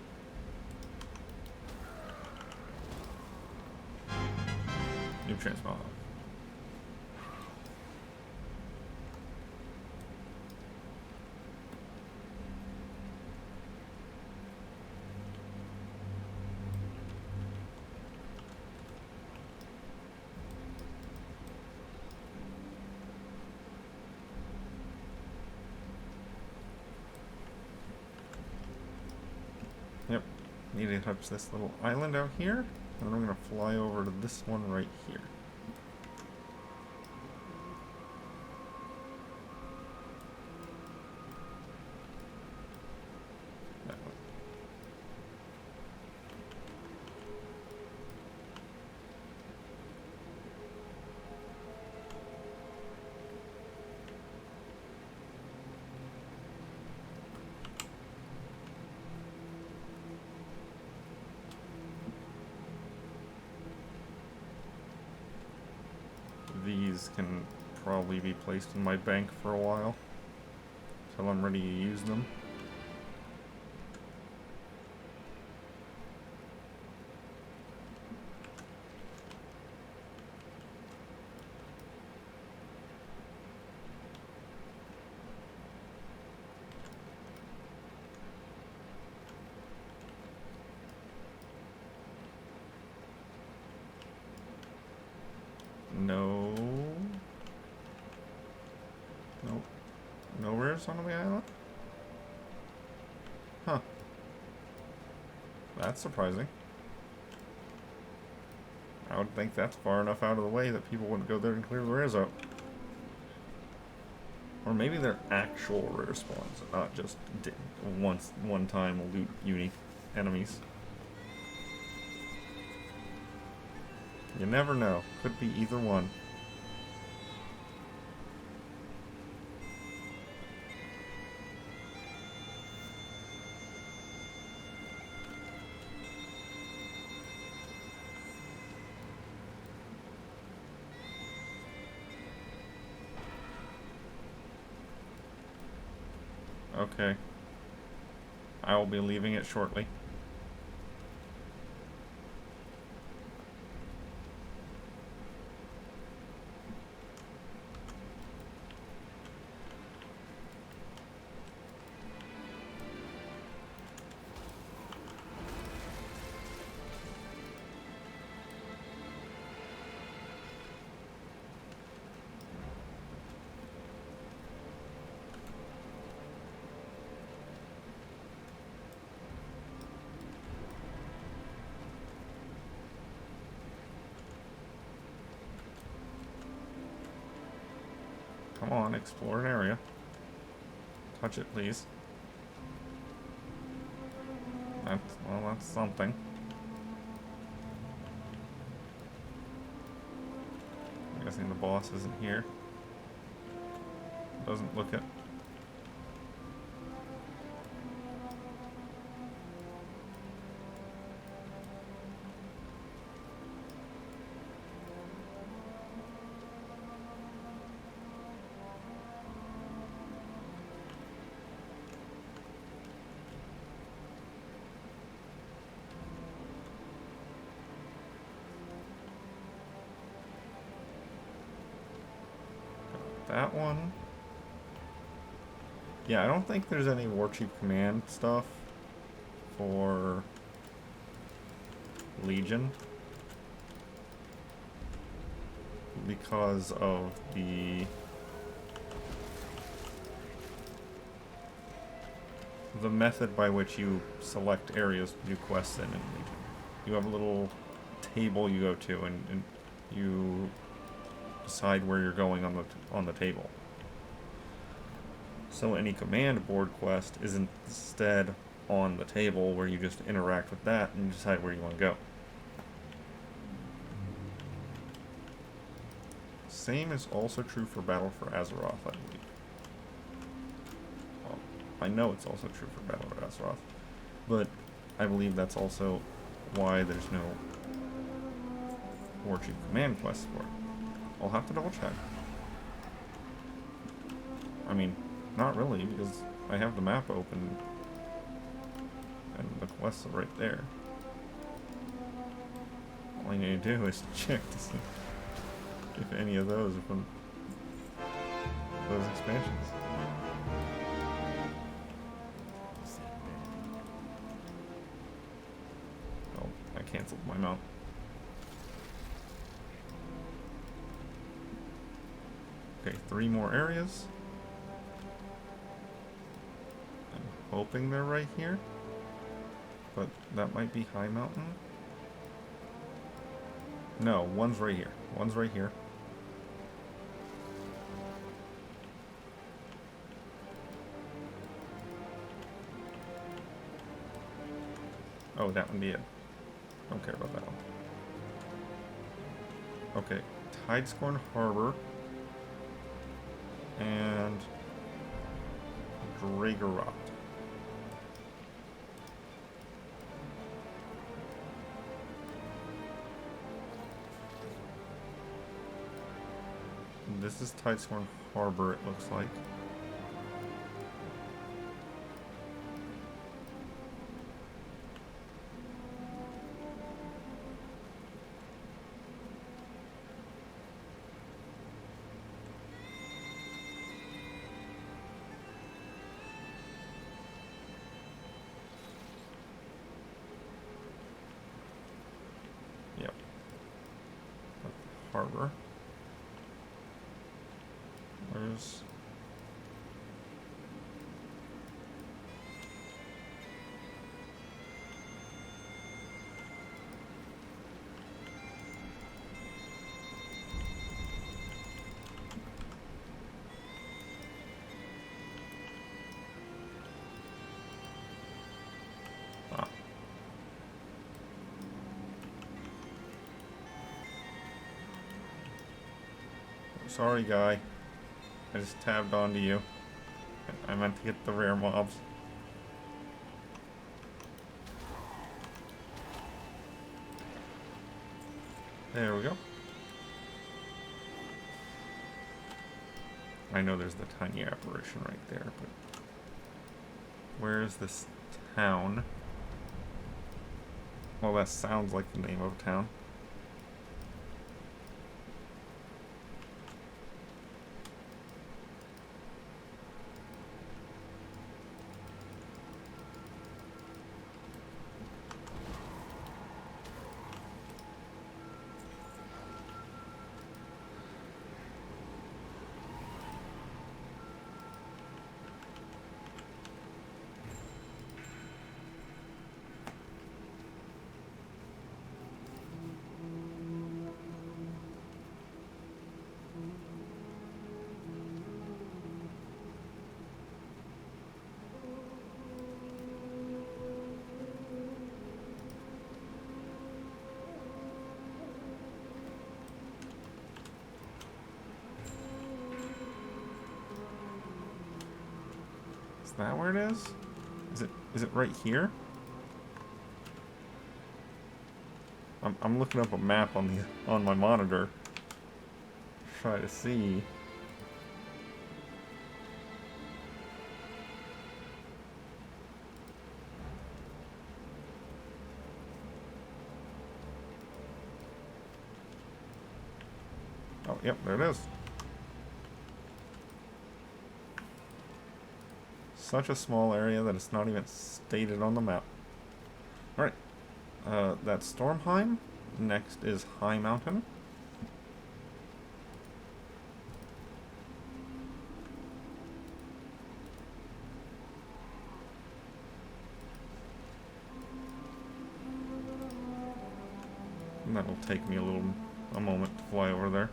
New transmog. Yep. Need to touch this little island out here. And then I'm gonna fly over to this one right here. That one. These can probably be placed in my bank for a while till I'm ready to use them. No. Nope. No rares on the island? Huh. That's surprising. I would think that's far enough out of the way that people wouldn't go there and clear the rares out. Or maybe they're actual rare spawns, not just one-time loot unique enemies. You never know. Could be either one. Okay. I will be leaving it shortly. Come on, explore an area. Touch it, please. That's something. I'm guessing the boss isn't here. Doesn't look it. That one. Yeah, I don't think there's any War Chief Command stuff for Legion because of the method by which you select areas to do quests in Legion. You have a little table you go to, and you decide where you're going on the table. So any command board quest is instead on the table, where you just interact with that and decide where you want to go. Same is also true for Battle for Azeroth, I believe. Well, I know it's also true for Battle for Azeroth, but I believe that's also why there's no War Chief Command quest for it. I'll have to double check. I mean, not really, because I have the map open and the quests are right there. All I need to do is check to see if any of those are from those expansions. Oh, I canceled my mount. Okay, 3 more areas. I'm hoping they're right here, but that might be High Mountain. No, one's right here. One's right here. Oh, that would be it. Don't care about that one. Okay, Tidesporn Harbor and Dragerot. This is Tidesporn Harbor, it looks like. Yep. Harbor. Where's... Ah. Sorry, guy. I just tabbed onto you. I meant to get the rare mobs. There we go. I know there's the tiny apparition right there, but where is this town? Well, that sounds like the name of a town. Is that where it is? Is it right here? I'm looking up a map on my monitor. Try to see. Oh, yep, there it is. such a small area that it's not even stated on the map. Alright. That's Stormheim. Next is High Mountain. And that'll take me a moment to fly over there.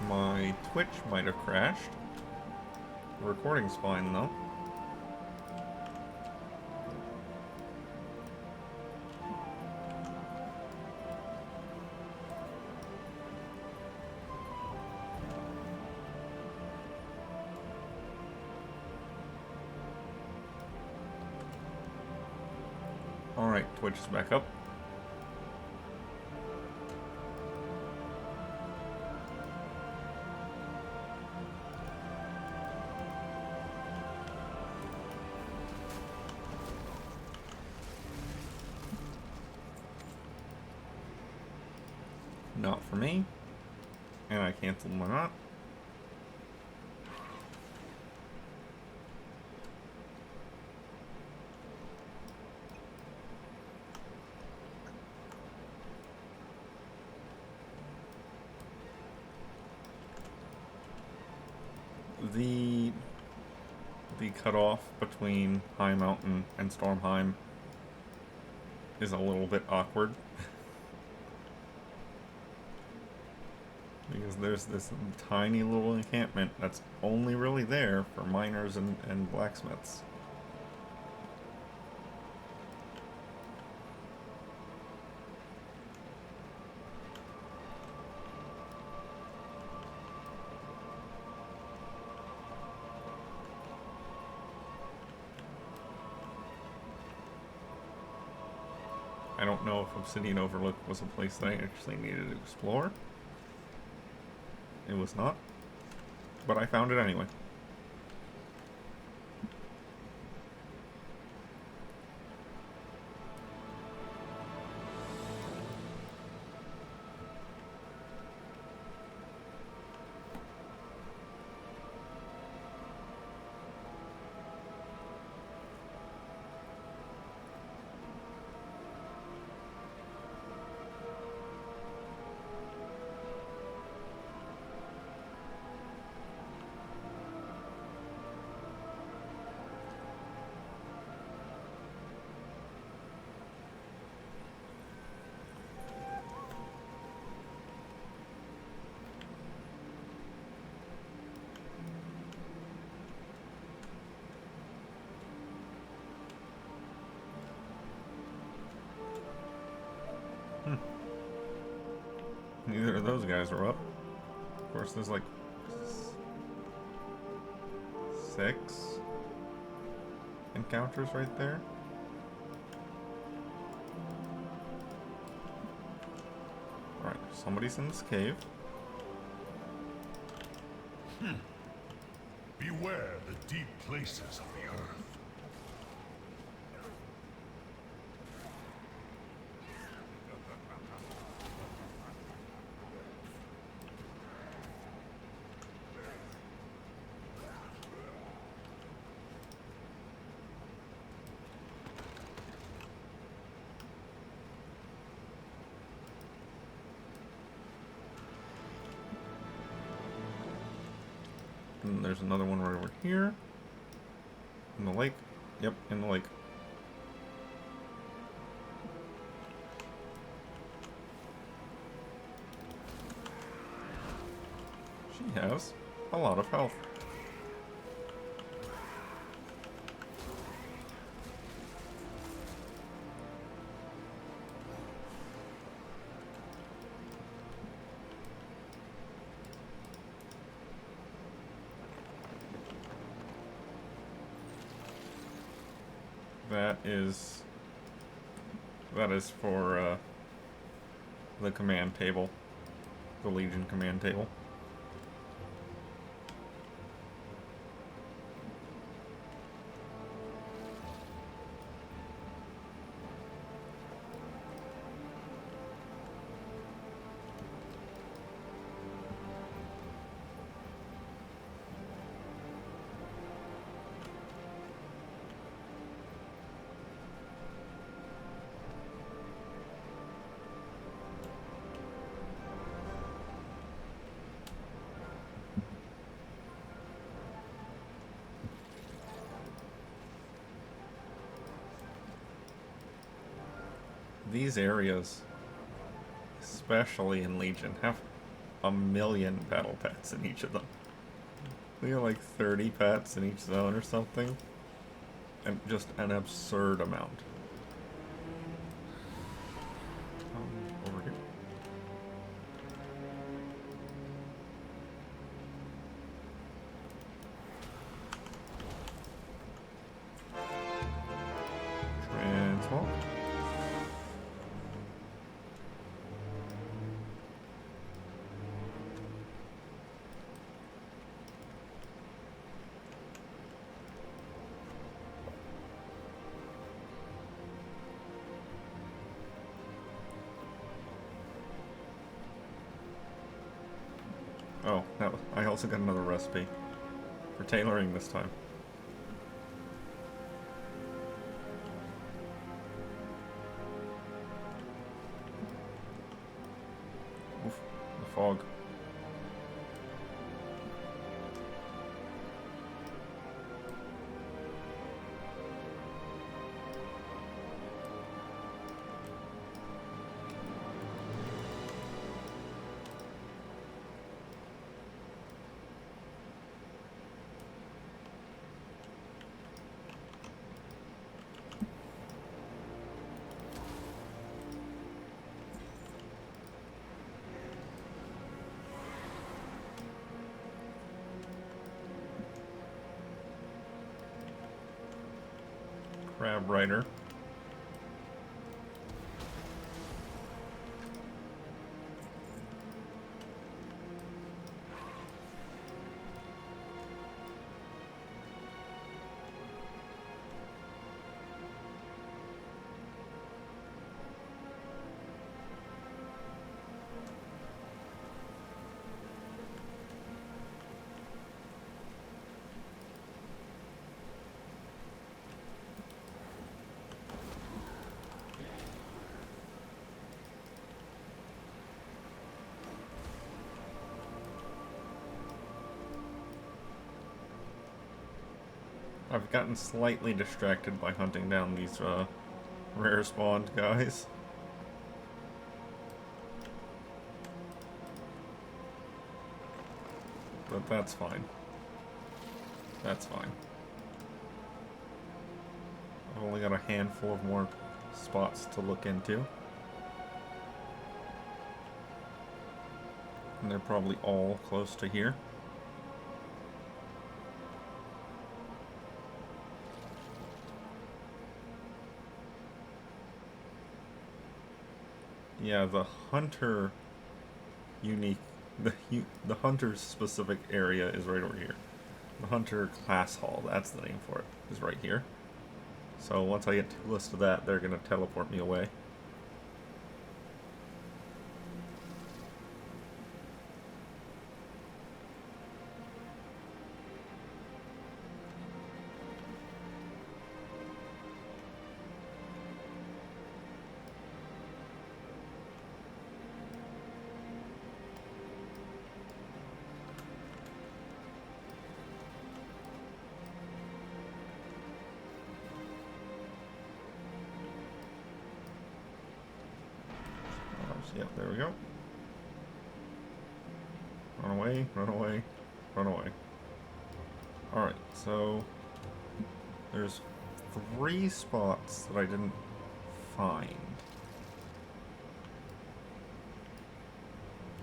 My Twitch might have crashed. The recording's fine though. Alright, Twitch is back up. Not for me. And I canceled my knot. The cutoff between High Mountain and Stormheim is a little bit awkward. Because there's this tiny little encampment that's only really there for miners and blacksmiths. I don't know if Obsidian Overlook was a place that I actually needed to explore. It was not, but I found it anyway. Neither of those guys are up. Of course, there's like 6 encounters right there. Alright, somebody's in this cave. Beware the deep places of the earth. And there's another one right over here. In the lake. Yep, in the lake. She has a lot of health. That is for the command table, the Legion command table. These areas, especially in Legion, have a million battle pets in each of them. We have like 30 pets in each zone or something. And just an absurd amount. Over here. Transmog. Oh, I also got another recipe for tailoring this time. Oof, the fog. Crab Rider. I've gotten slightly distracted by hunting down these rare spawned guys. But that's fine. That's fine. I've only got a handful of more spots to look into. And they're probably all close to here. Yeah, the hunter the hunter specific area is right over here. The hunter class hall, that's the name for it, is right here. So once I get to the list of that, they're gonna teleport me away. Yep, there we go. Run away, run away, run away. Alright, so there's 3 spots that I didn't find.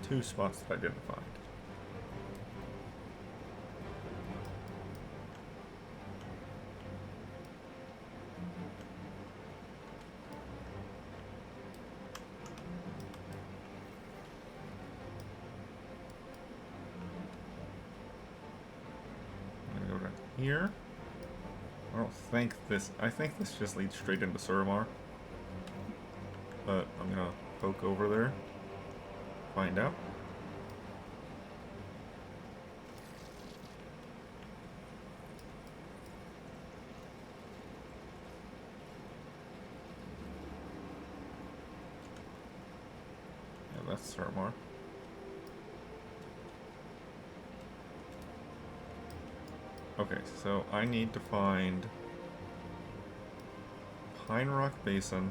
2 spots that I didn't find. Here. I don't think this. I think this just leads straight into Suramar. But I'm gonna poke over there. Find out. Yeah, that's Suramar. Okay, so I need to find Pine Rock Basin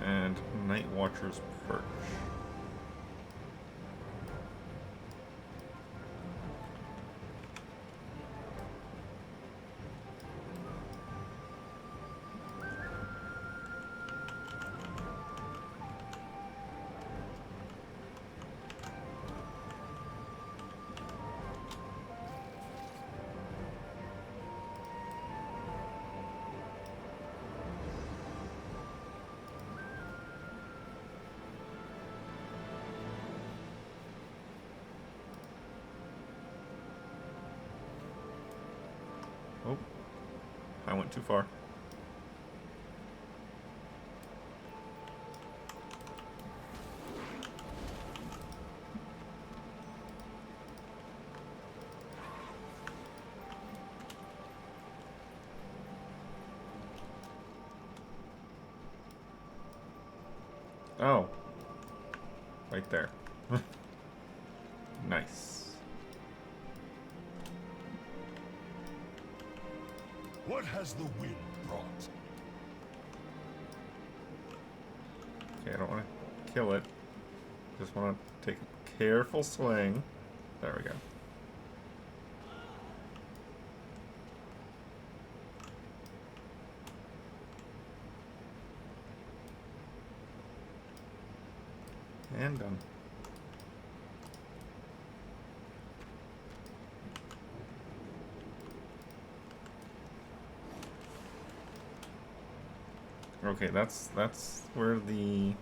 and Night Watcher's Perch. Oh, I went too far. Oh, right there. Nice. What has the wind brought? Okay, I don't want to kill it. Just want to take a careful swing. There we go. And done. Okay, that's where the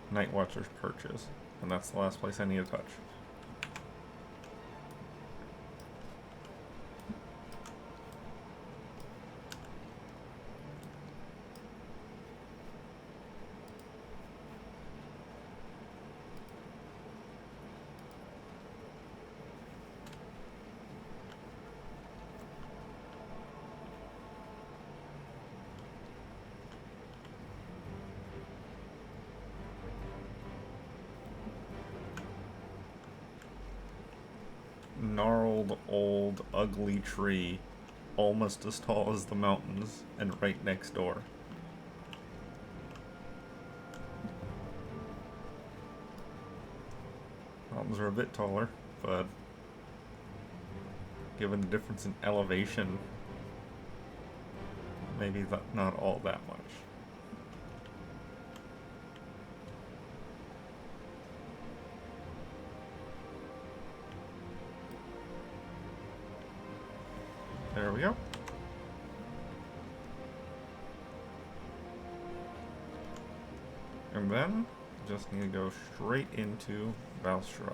Night Watcher's Perch is, and that's the last place I need to touch. Gnarled, old, ugly tree, almost as tall as the mountains, and right next door. Mountains are a bit taller, but given the difference in elevation, maybe not all that much. There we go. And then, just need to go straight into Valstra.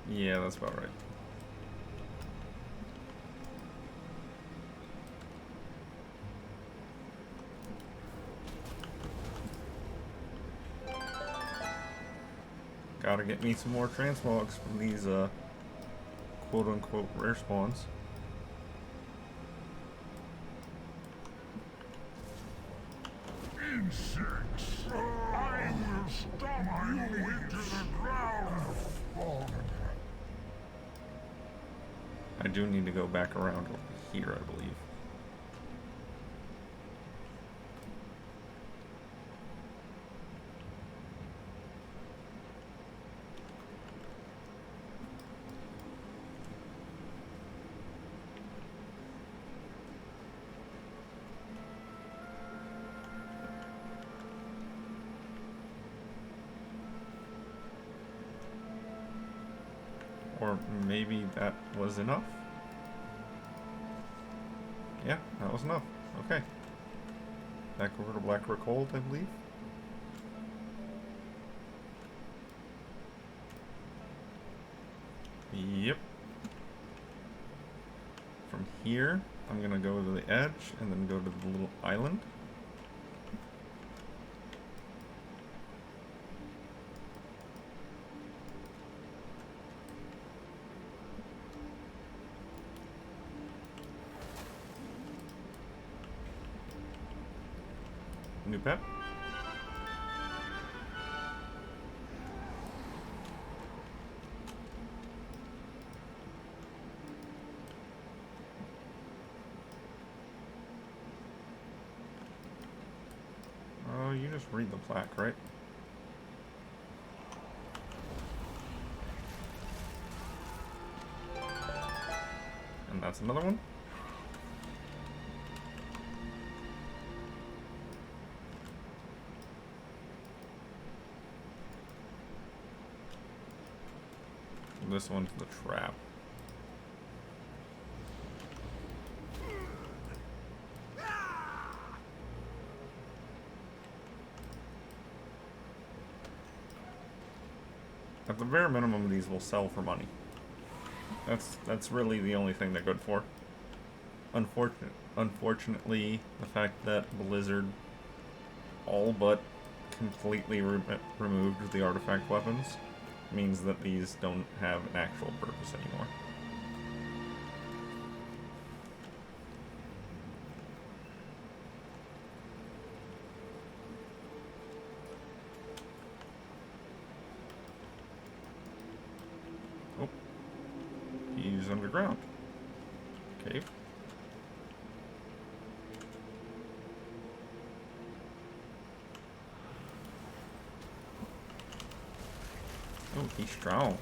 Yeah, that's about right. Gotta get me some more transmogs from these quote-unquote rare spawns. Insects! I will stomp you into the ground! I do need to go back around over here, I believe. Or maybe that was enough? Yeah, that was enough. Okay. Back over to Black Rock Hold, I believe. Yep. From here, I'm gonna go to the edge and then go to the little island. New pet. Oh, you just read the plaque, right? And that's another one. This one's the trap. At the bare minimum, these will sell for money. That's really the only thing they're good for. Unfortunately, the fact that Blizzard all but completely removed the artifact weapons means that these don't have an actual purpose anymore. Oh, he's underground. Cave. Oh, he's strong.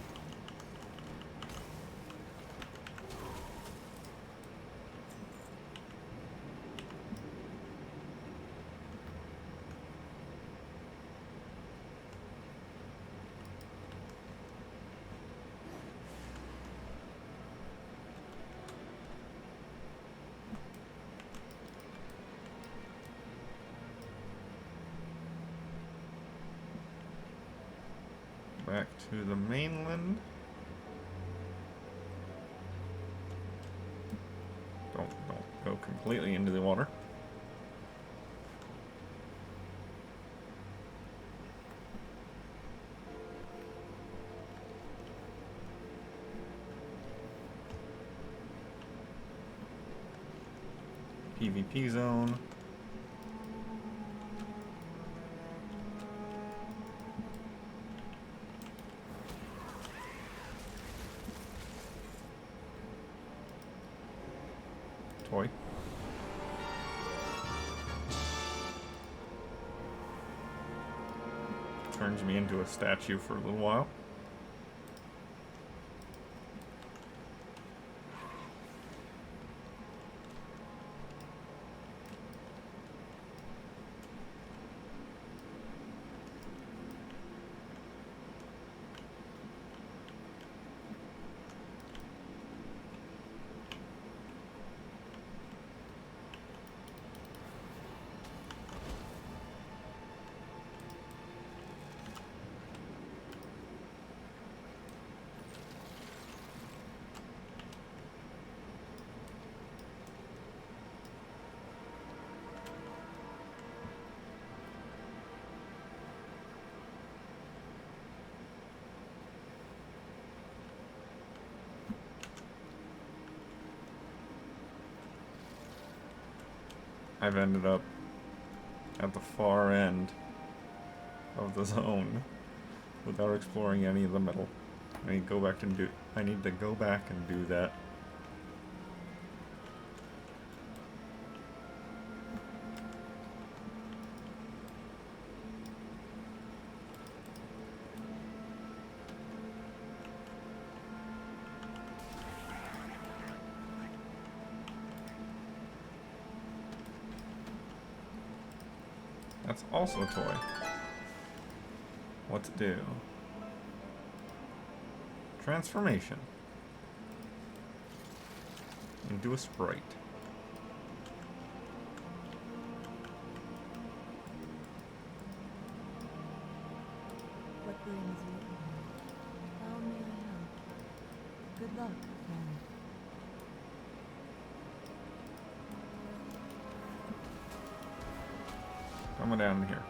Back to the mainland. Don't go completely into the water. PvP zone. Toy. Turns me into a statue for a little while. I've ended up at the far end of the zone without exploring any of the middle. I need to go back and do that. That's also a toy. What to do? Transformation. Into a sprite. What brings you here? How may I help? Good luck, friend. Coming down here.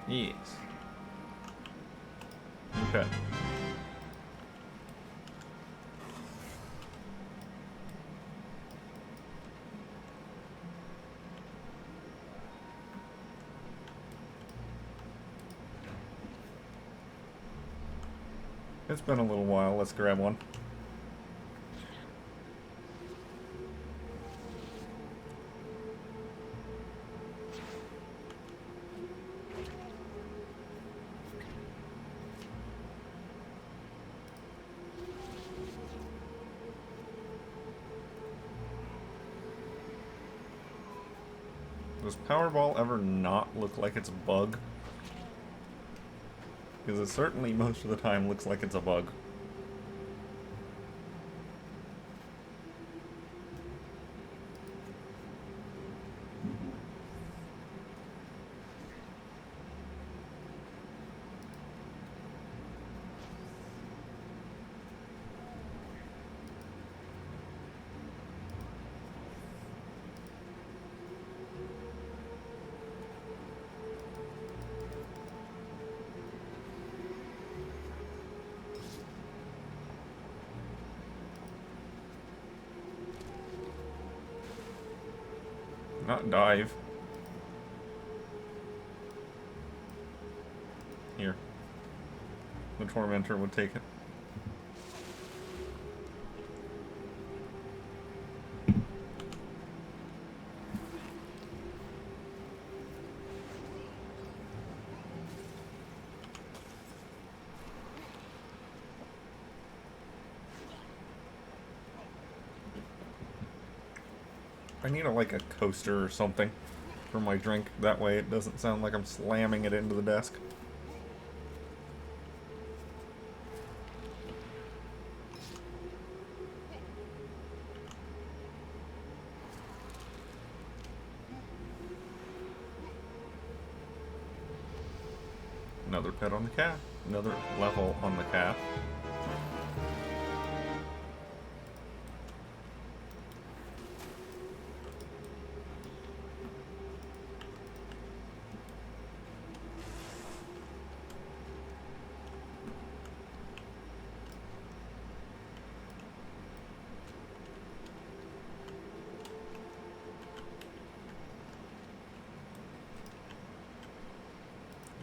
Yes. Okay. It's been a little while. Let's grab one. Does Powerball ever not look like it's a bug? Because it certainly most of the time looks like it's a bug. Not dive. Here. The Tormentor would take it. I need like a coaster or something for my drink. That way it doesn't sound like I'm slamming it into the desk. Another pet on the calf. Another level on the calf.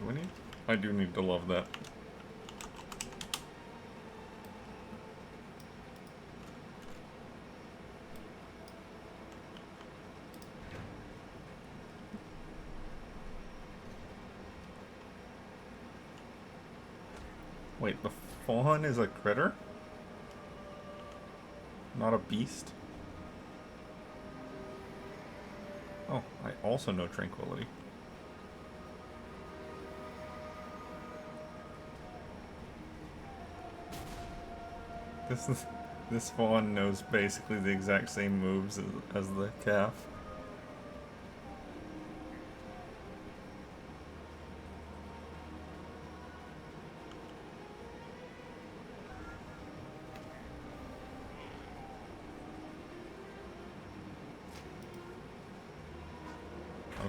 Do I need? I do need to love that. Wait, the fawn is a critter? Not a beast? Oh, I also know tranquility. This fawn knows basically the exact same moves as the calf.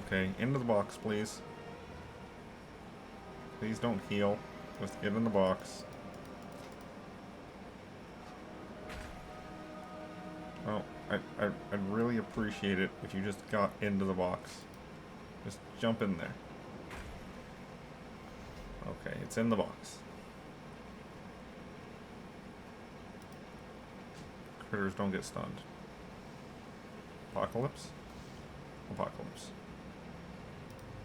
Okay, into the box, please. Please don't heal. Just get in the box. Oh, I'd really appreciate it if you just got into the box. Just jump in there. Okay, it's in the box. Critters don't get stunned. Apocalypse? Apocalypse.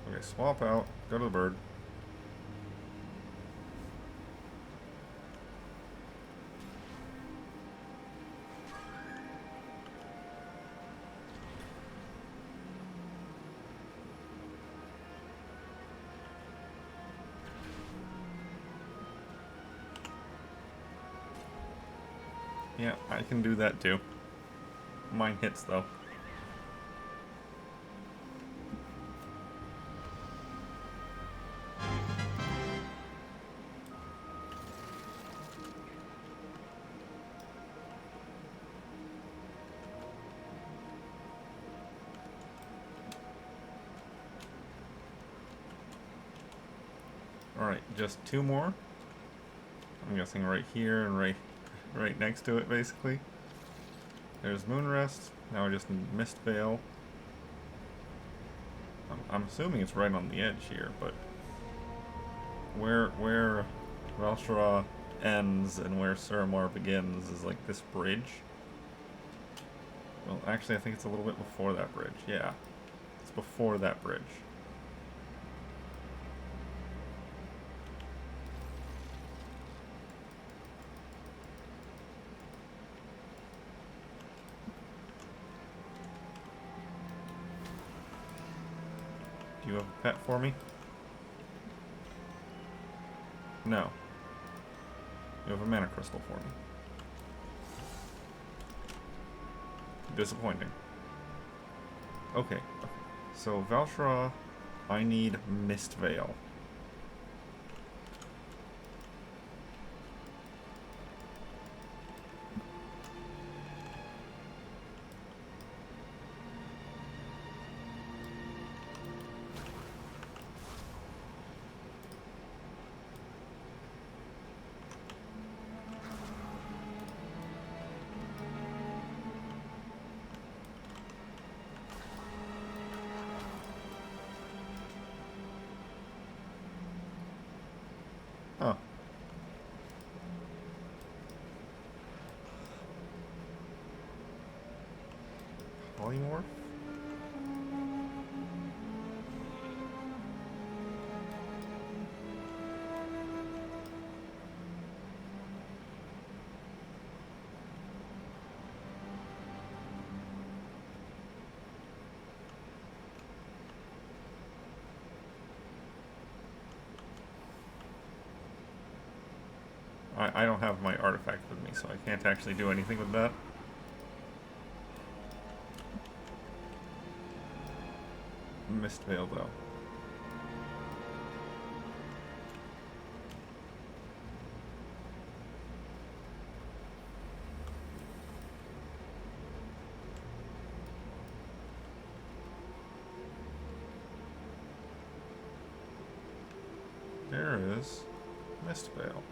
Okay, swap out. Go to the bird. Yeah, I can do that too. Mine hits though. Alright, just two more. I'm guessing right here and right next to it, basically. There's Moonrest. Now I just need Mist Veil. I'm assuming it's right on the edge here, but where Valshara ends and where Suramar begins is like this bridge. Well, actually, I think it's a little bit before that bridge. Yeah, it's before that bridge. Do you have a pet for me? No. You have a mana crystal for me. Disappointing. Okay. So, Valshara, I need Mist Veil. Huh. Polymorph? I don't have my artifact with me, so I can't actually do anything with that. Mist Veil, though. There is Mist Veil.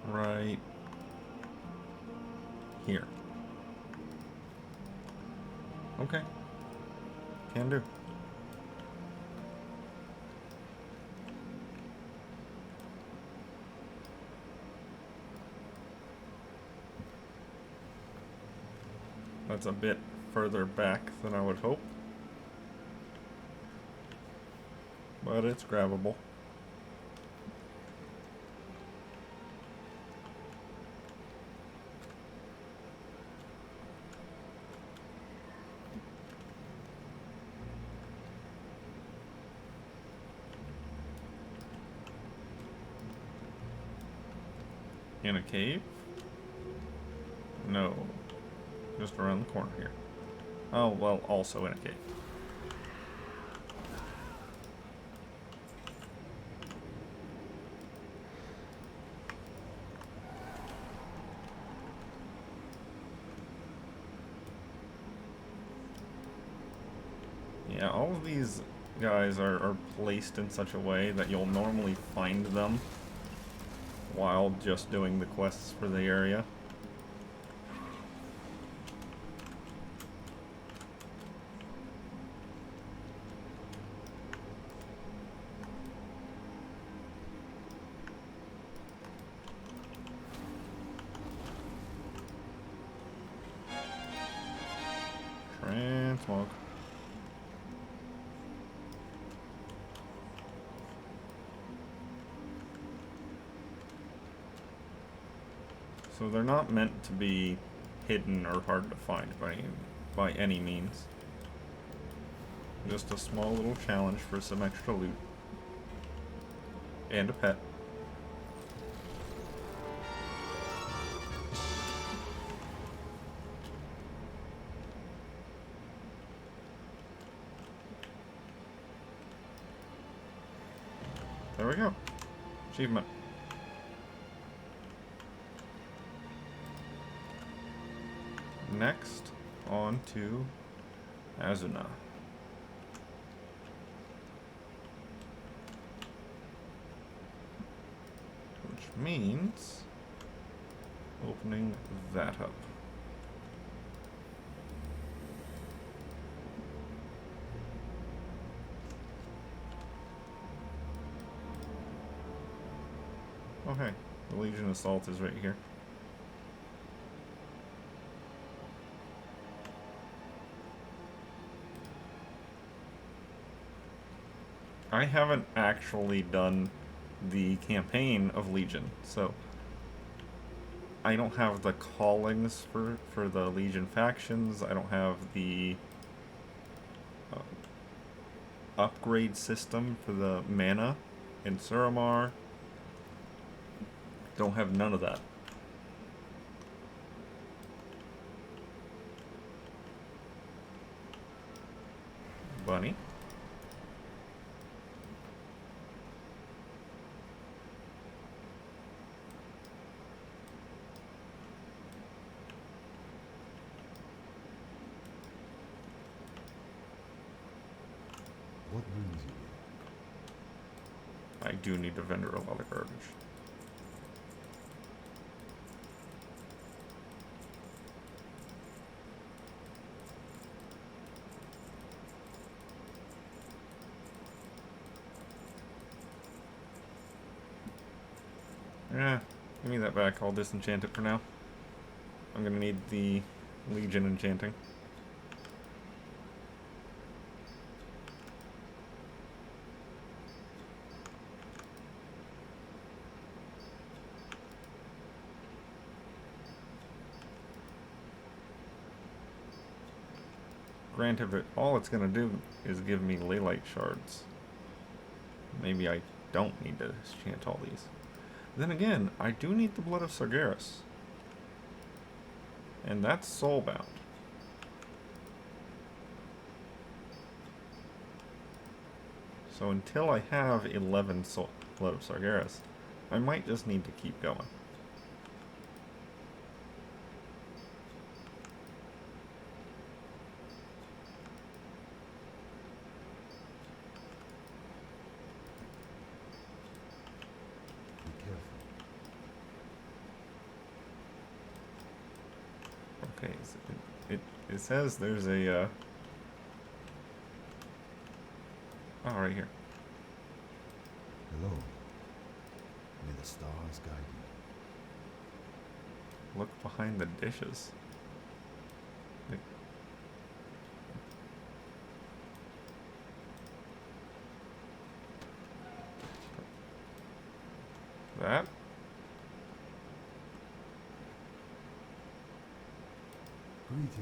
Right here. Okay. Can do. That's a bit further back than I would hope. But it's grabbable. In a cave? No. Just around the corner here. Oh, well, also in a cave. Yeah, all of these guys are placed in such a way that you'll normally find them while just doing the quests for the area. Transmog. So they're not meant to be hidden or hard to find by any means. Just a small little challenge for some extra loot. And a pet. There we go. Achievement. Next, on to Azuna. Which means opening that up. Okay, the Legion Assault is right here. I haven't actually done the campaign of Legion, so I don't have the callings for the Legion factions. I don't have the upgrade system for the mana in Suramar. Don't have none of that. Bunny. What brings you here? I do need to vendor a lot of garbage. Yeah, give me that back. I'll disenchant it for now. I'm gonna need the Legion enchanting. Granted, all it's gonna do is give me Leylight shards. Maybe I don't need to enchant all these. Then again, I do need the Blood of Sargeras. And that's soulbound. So until I have 11 Blood of Sargeras, I might just need to keep going. Okay, so it says there's a oh, right here. Hello. May the stars guide you. Look behind the dishes. That? Greetings.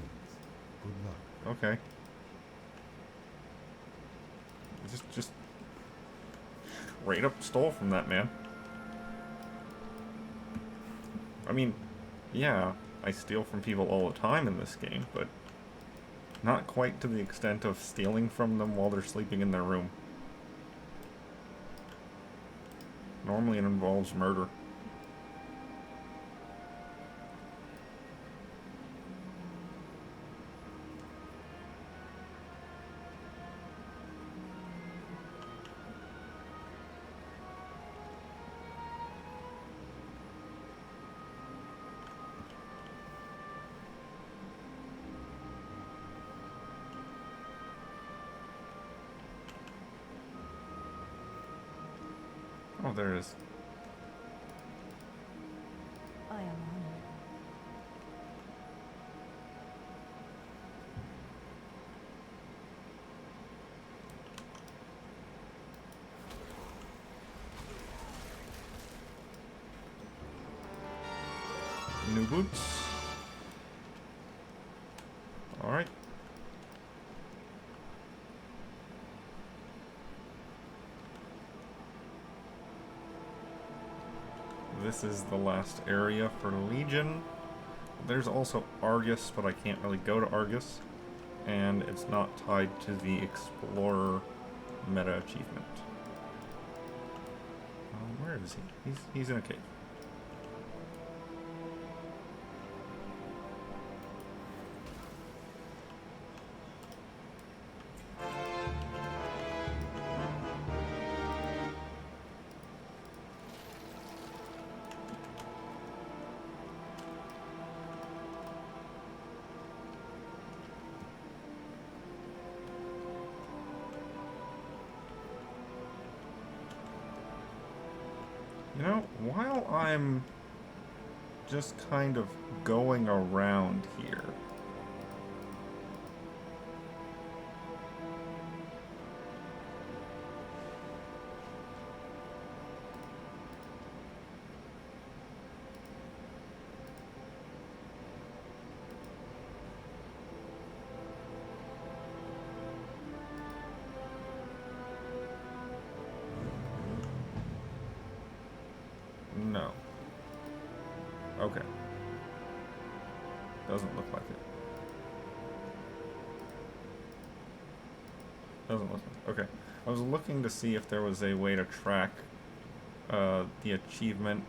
Good luck. Okay. Just straight up stole from that man. I mean, yeah, I steal from people all the time in this game, but not quite to the extent of stealing from them while they're sleeping in their room. Normally it involves murder. Oh, there it is. I am honored. New boots. Alright. This is the last area for Legion. There's also Argus, but I can't really go to Argus. And it's not tied to the Explorer meta achievement. Where is he? He's in a cave. You know, while I'm just kind of going around here, no. Okay. Doesn't look like it. Doesn't look like it. Okay. I was looking to see if there was a way to track the achievement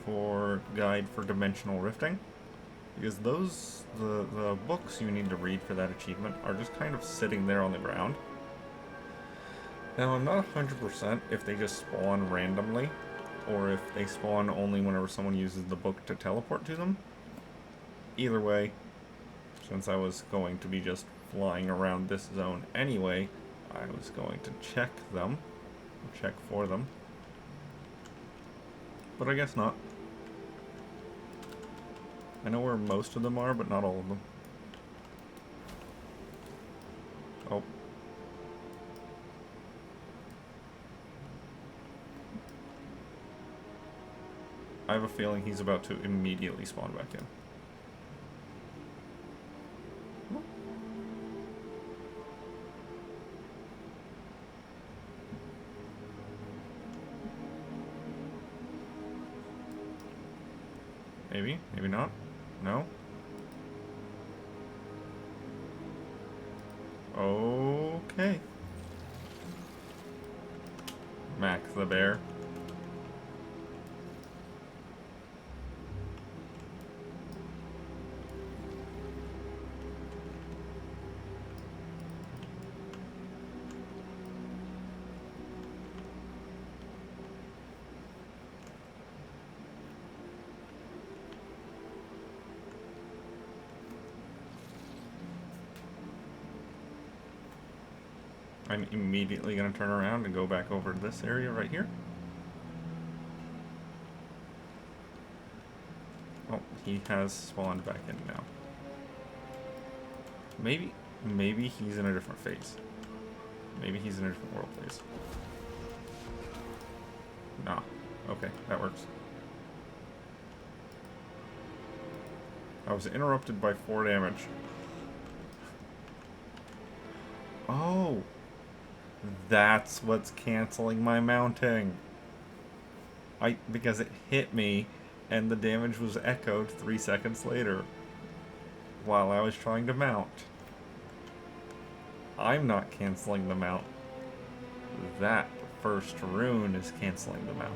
for Guide for Dimensional Rifting. Because the books you need to read for that achievement are just kind of sitting there on the ground. Now, I'm not 100% if they just spawn randomly, or if they spawn only whenever someone uses the book to teleport to them. Either way, since I was going to be just flying around this zone anyway, I was going to check them, check for them. But I guess not. I know where most of them are, but not all of them. Oh. I have a feeling he's about to immediately spawn back in. Maybe, maybe not. No? Okay. Mac the bear. I'm immediately going to turn around and go back over to this area right here. Oh, he has spawned back in now. Maybe he's in a different phase. Maybe he's in a different world phase. Nah. Okay, that works. I was interrupted by 4 damage. Oh! That's what's canceling my mounting. Because it hit me, and the damage was echoed 3 seconds later while I was trying to mount. I'm not canceling the mount. That first rune is canceling the mount.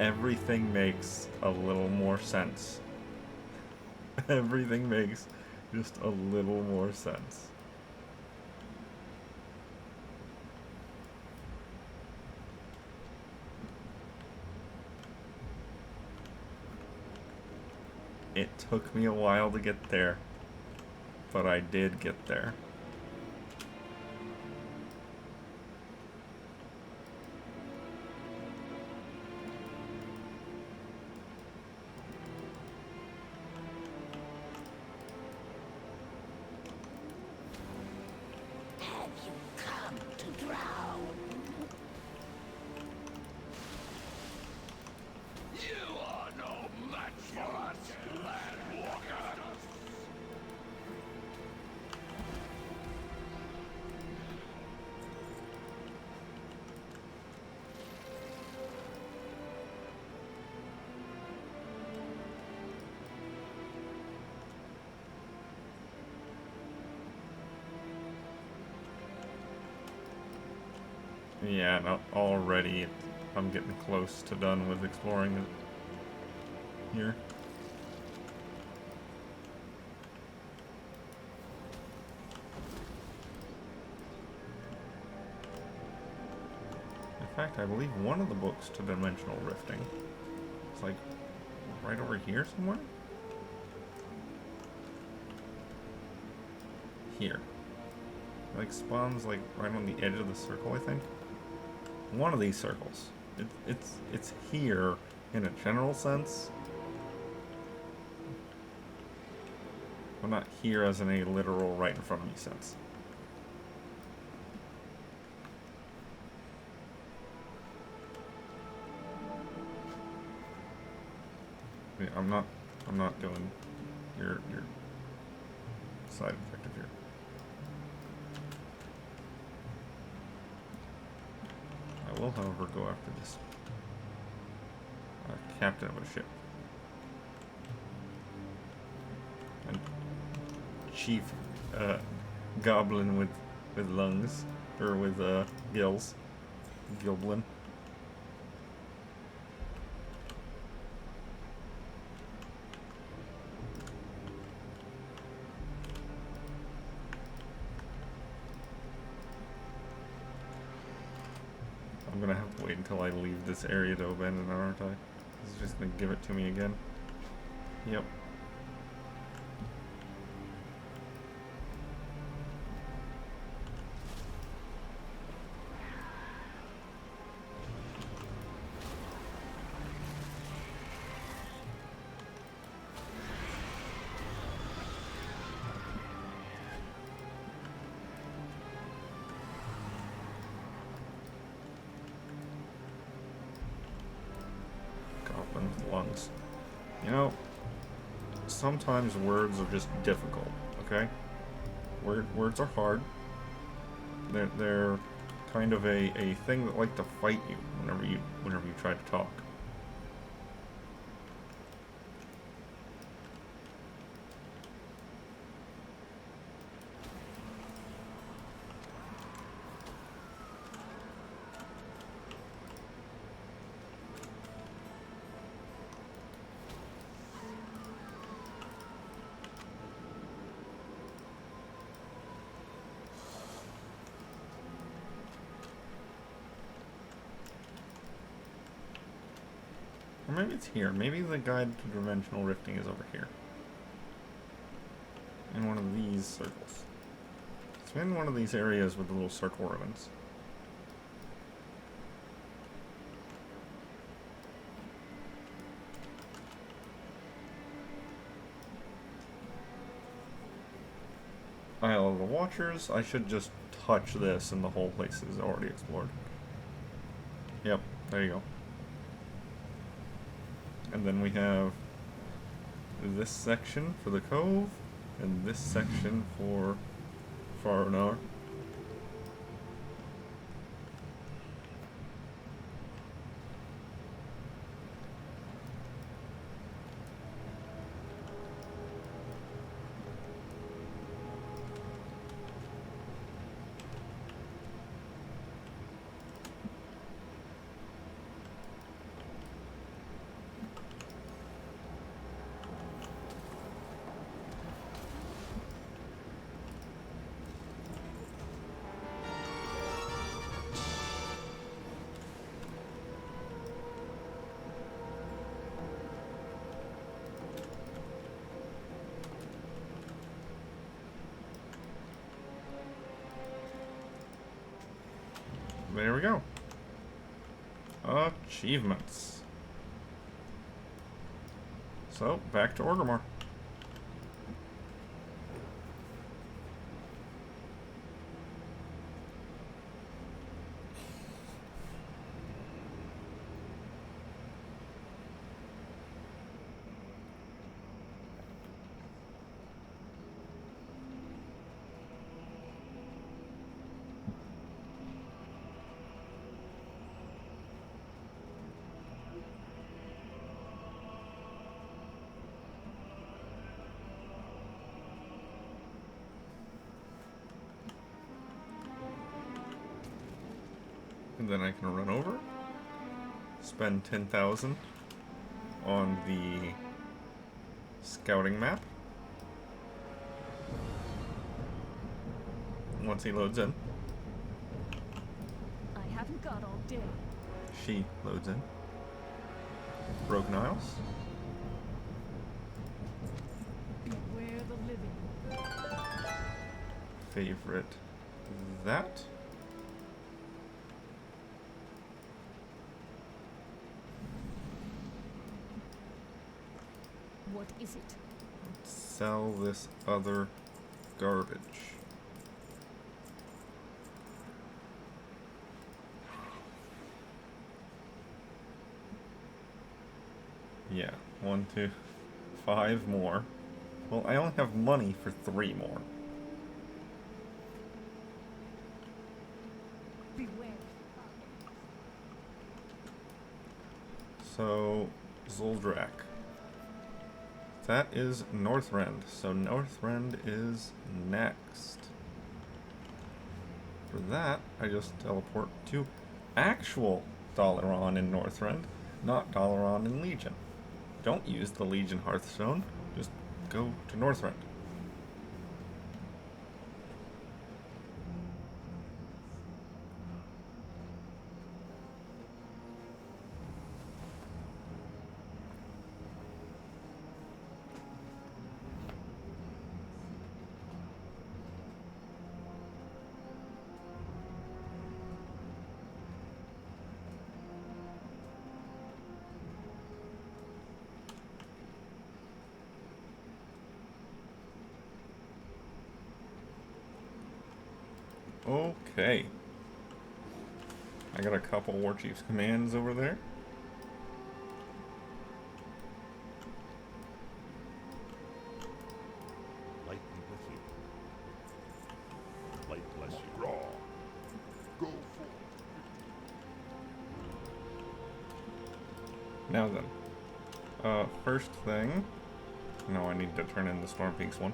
Everything makes a little more sense. Everything makes just a little more sense. It took me a while to get there, but I did get there. Have you come to drown? You are no match for us, Landwalker! Yeah, no, already I'm getting close to done with exploring it here. In fact, I believe one of the books to dimensional rifting is like right over here somewhere? Here. It like spawns like right on the edge of the circle, I think. One of these circles. It's here in a general sense. But not here as in a literal right in front of me sense. Yeah, I'm not doing your side effective here. I will, however, go after this captain of a ship and chief goblin with lungs or with gills, Gilblin. I'm gonna have to wait until I leave this area to abandon it, aren't I? It's just gonna give it to me again. Yep. Goblin with lungs. You know, sometimes words are just difficult, okay? Words are hard. They're kind of a thing that like to fight you whenever you try to talk. Or maybe it's here. Maybe the guide to dimensional rifting is over here. In one of these circles. It's in one of these areas with the little circle ribbons. Isle of the Watchers. I should just touch this and the whole place is already explored. Yep, there you go. And then we have this section for the cove, and this section for Faranar. there we go. Achievements. So, back to Orgrimmar. And then I can run over, spend 10,000 on the scouting map. Once he loads in, I haven't got all day. she loads in. Broken Isles. Beware the living. Favorite that. What is it? Sell this other garbage. Yeah, 1, 2, 5 more. Well, I only have money for 3 more. Beware. So, Zoldrak. That is Northrend. So Northrend is next. For that, I just teleport to actual Dalaran in Northrend, not Dalaran in Legion. Don't use the Legion Hearthstone. Just go to Northrend. Okay. I got a couple War Chief's commands over there. Light be with you. Light bless you. Raw. Go forth. Now then. First thing. No, I need to turn in the Storm Peaks one.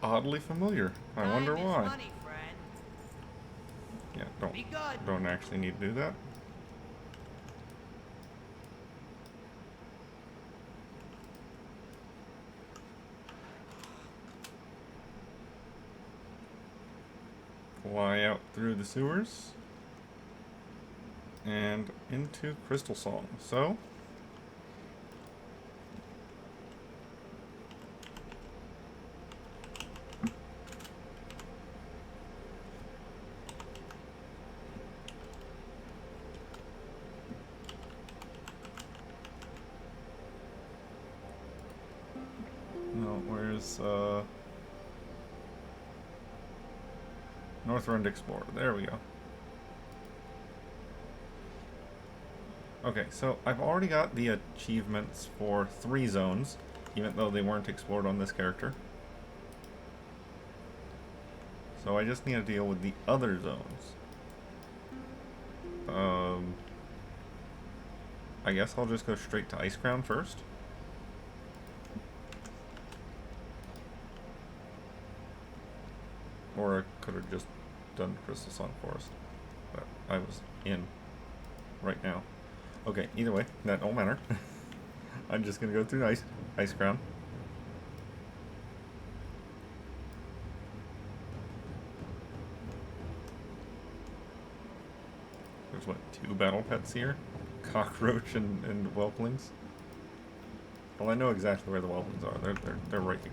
Oddly familiar. I wonder Time is why. money, friend. Yeah, Be good. don't actually need to do that. Fly out through the sewers and into Crystal Song. So no, where's Northrend Explorer? There we go. Okay, so I've already got the achievements for 3 zones, even though they weren't explored on this character. So I just need to deal with the other zones. I guess I'll just go straight to Ice Crown first. Or I could have just done Crystal Sun Forest. But I was in right now. Okay, either way, that don't matter. I'm just gonna go through Ice Crown. There's what, 2 battle pets here? Cockroach and whelplings. Well, I know exactly where the whelplings are. They're right here.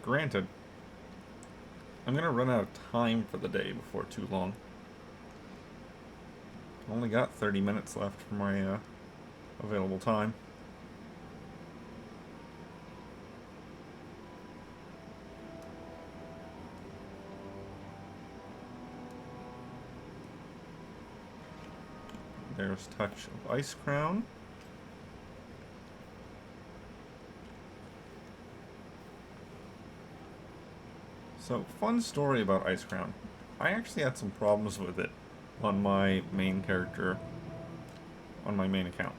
Granted, I'm gonna run out of time for the day before too long. Only got 30 minutes left for my available time. There's Touch of Ice Crown. So, fun story about Ice Crown. I actually had some problems with it on my main character, on my main account.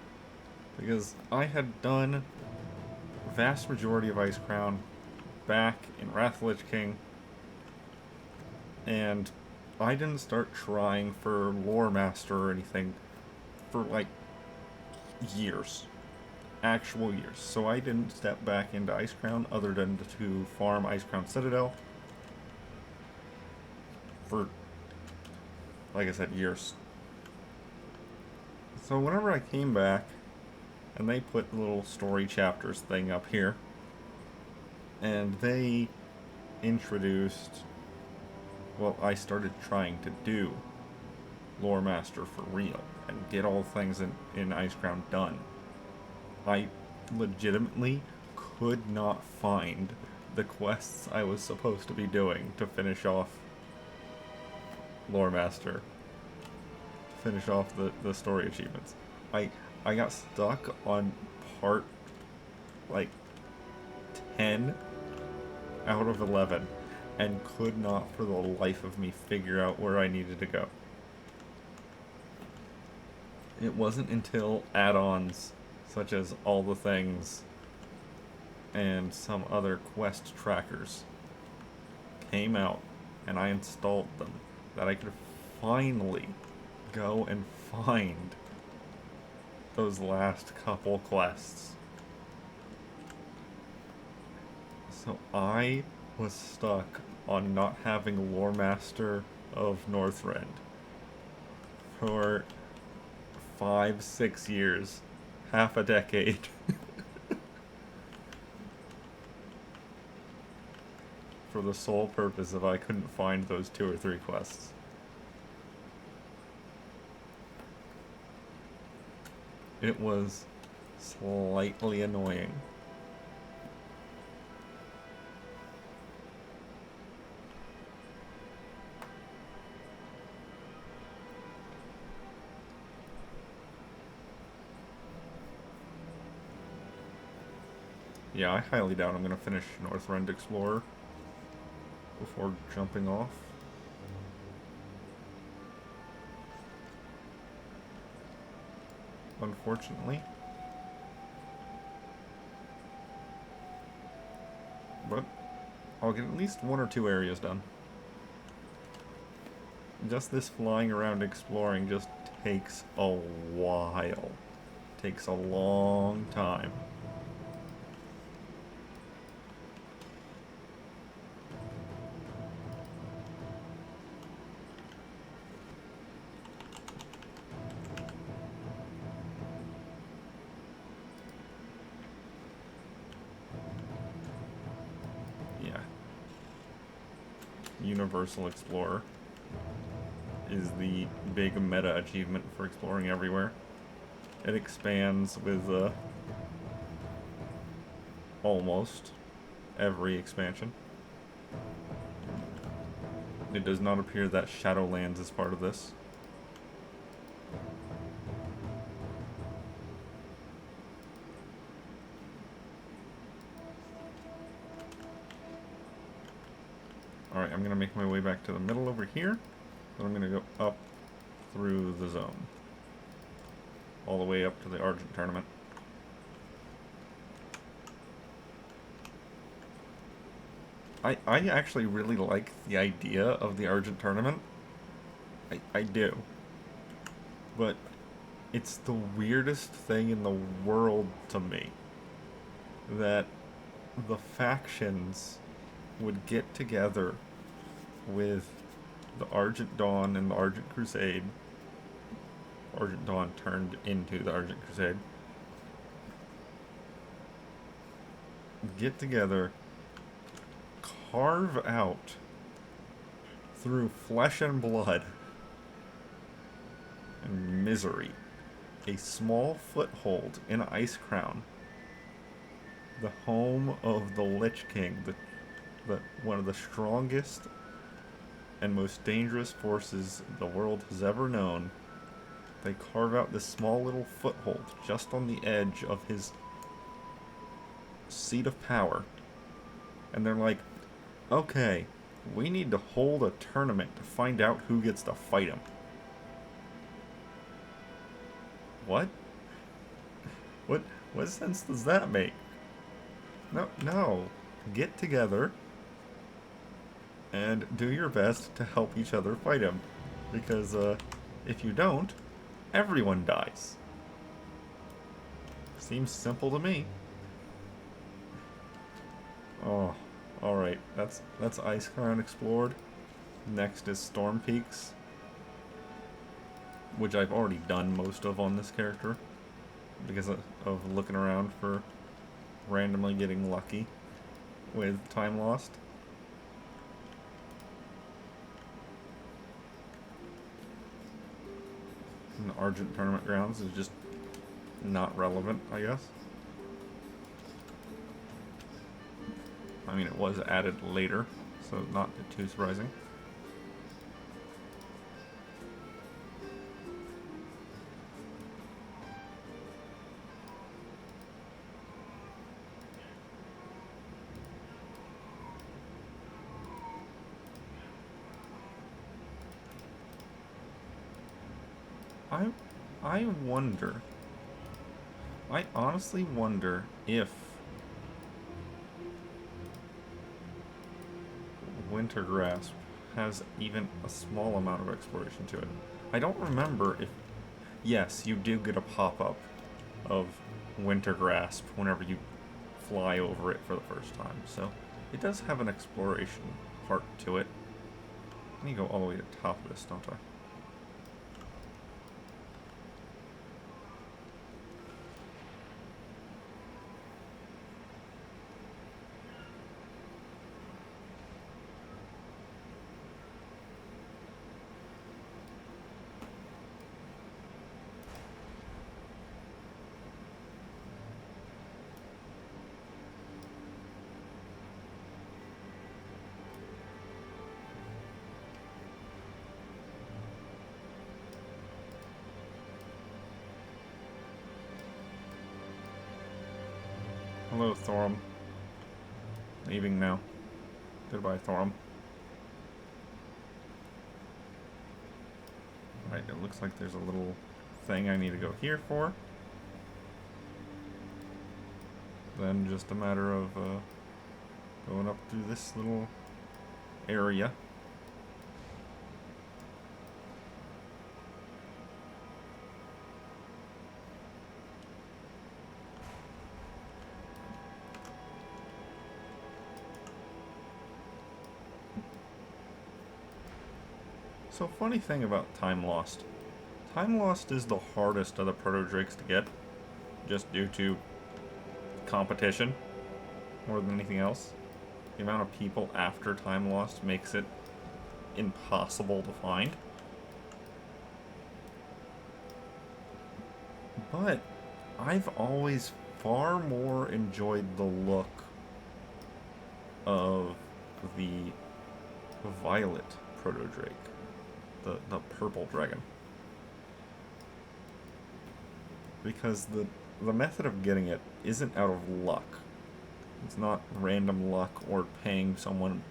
Because I had done the vast majority of Ice Crown back in Wrath of the Lich King, and I didn't start trying for Lore Master or anything for like years. Actual years. So I didn't step back into Ice Crown other than to farm Ice Crown Citadel for, like I said, years. So whenever I came back, and they put the little story chapters thing up here, and they introduced, well, I started trying to do Lore Master for real, and get all things in Ice Crown done. I legitimately could not find the quests I was supposed to be doing to finish off Lore Master. Finish off the story achievements. I got stuck on part, like, 10 out of 11, and could not for the life of me figure out where I needed to go. It wasn't until add-ons such as All the Things and some other quest trackers came out and I installed them that I could finally go and find those last couple quests. So I was stuck on not having Lore Master of Northrend for 5-6 years, half a decade. For the sole purpose of I couldn't find those 2 or 3 quests. It was slightly annoying. Yeah, I highly doubt I'm gonna finish Northrend Explorer before jumping off. Unfortunately. But I'll get at least 1 or 2 areas done. Just this flying around exploring just takes a while. Takes a long time. Universal Explorer is the big meta achievement for exploring everywhere. It expands with almost every expansion. It does not appear that Shadowlands is part of this. I'm going to make my way back to the middle over here. Then I'm going to go up through the zone. All the way up to the Argent tournament. I actually really like the idea of the Argent tournament. I do. But it's the weirdest thing in the world to me that the factions would get together with the Argent Dawn and the Argent Crusade. Argent Dawn turned into the Argent Crusade. Get together, carve out through flesh and blood and misery a small foothold in Icecrown, the home of the Lich King, the one of the strongest and most dangerous forces the world has ever known. They carve out this small little foothold just on the edge of his seat of power. And they're like, okay, we need to hold a tournament to find out who gets to fight him. What? What sense does that make? No. Get together and do your best to help each other fight him. Because, if you don't, everyone dies. Seems simple to me. Oh, alright. That's Icecrown explored. Next is Storm Peaks, which I've already done most of on this character because of looking around for randomly getting lucky with time lost. And the Argent Tournament Grounds is just not relevant, I guess. I mean, it was added later, so not too surprising. I wonder. I honestly wonder if Wintergrasp has even a small amount of exploration to it. I don't remember if... Yes, you do get a pop-up of Wintergrasp whenever you fly over it for the first time, so it does have an exploration part to it. I need to go all the way to the top of this, don't I? Hello, Thorum. Leaving now. Goodbye, Thorum. Right, it looks like there's a little thing I need to go here for. Then just a matter of going up through this little area. So, funny thing about Time Lost. Time Lost is the hardest of the Proto-Drakes to get, just due to competition, more than anything else. The amount of people after Time Lost makes it impossible to find. But I've always far more enjoyed the look of the Violet Proto-Drake. The purple dragon. Because the method of getting it isn't out of luck. It's not random luck or paying someone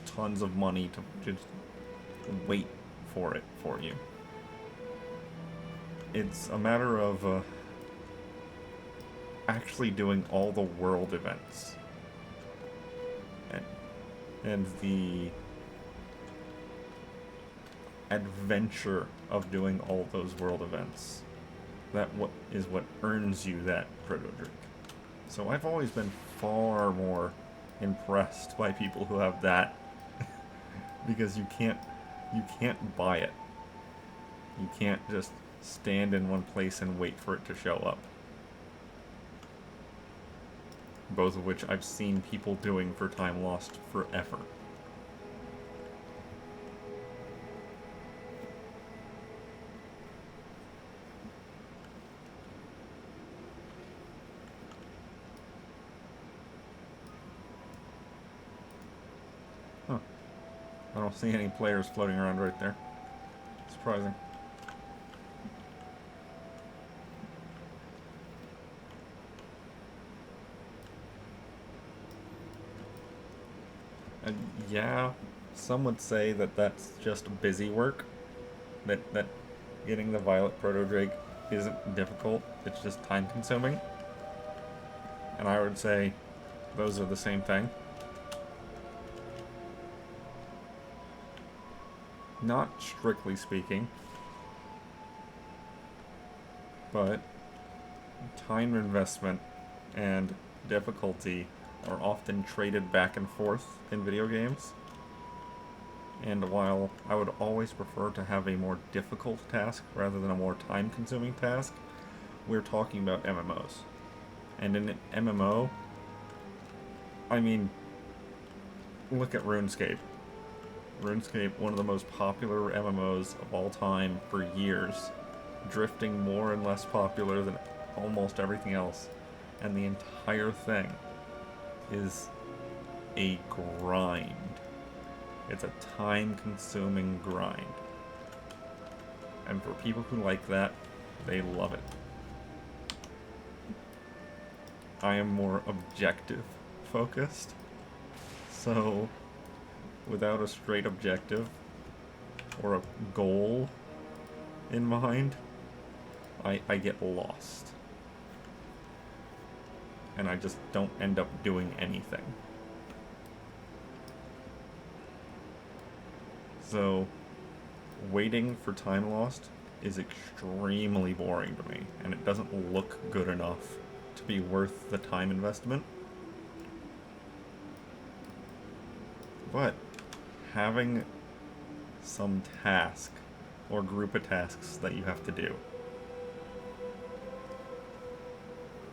tons of money to just wait for it for you. It's a matter of actually doing all the world events. And the adventure of doing all those world events. That is what earns you that proto drink. So I've always been far more impressed by people who have that because you can't buy it. You can't just stand in one place and wait for it to show up. Both of which I've seen people doing for time lost forever. Huh. I don't see any players floating around right there. Surprising. And yeah, some would say that that's just busy work. That getting the Violet Proto-Drake isn't difficult, it's just time consuming. And I would say those are the same thing. Not strictly speaking, but time investment and difficulty are often traded back and forth in video games. And while I would always prefer to have a more difficult task rather than a more time-consuming task, we're talking about MMOs. And in an MMO, I mean, look at RuneScape. RuneScape, one of the most popular MMOs of all time for years, drifting more and less popular than almost everything else. And the entire thing is a grind. It's a time-consuming grind. And for people who like that, they love it. I am more objective focused. So, without a straight objective or a goal in mind, I get lost. And I just don't end up doing anything. So, waiting for time lost is extremely boring to me, and it doesn't look good enough to be worth the time investment. But having some task or group of tasks that you have to do,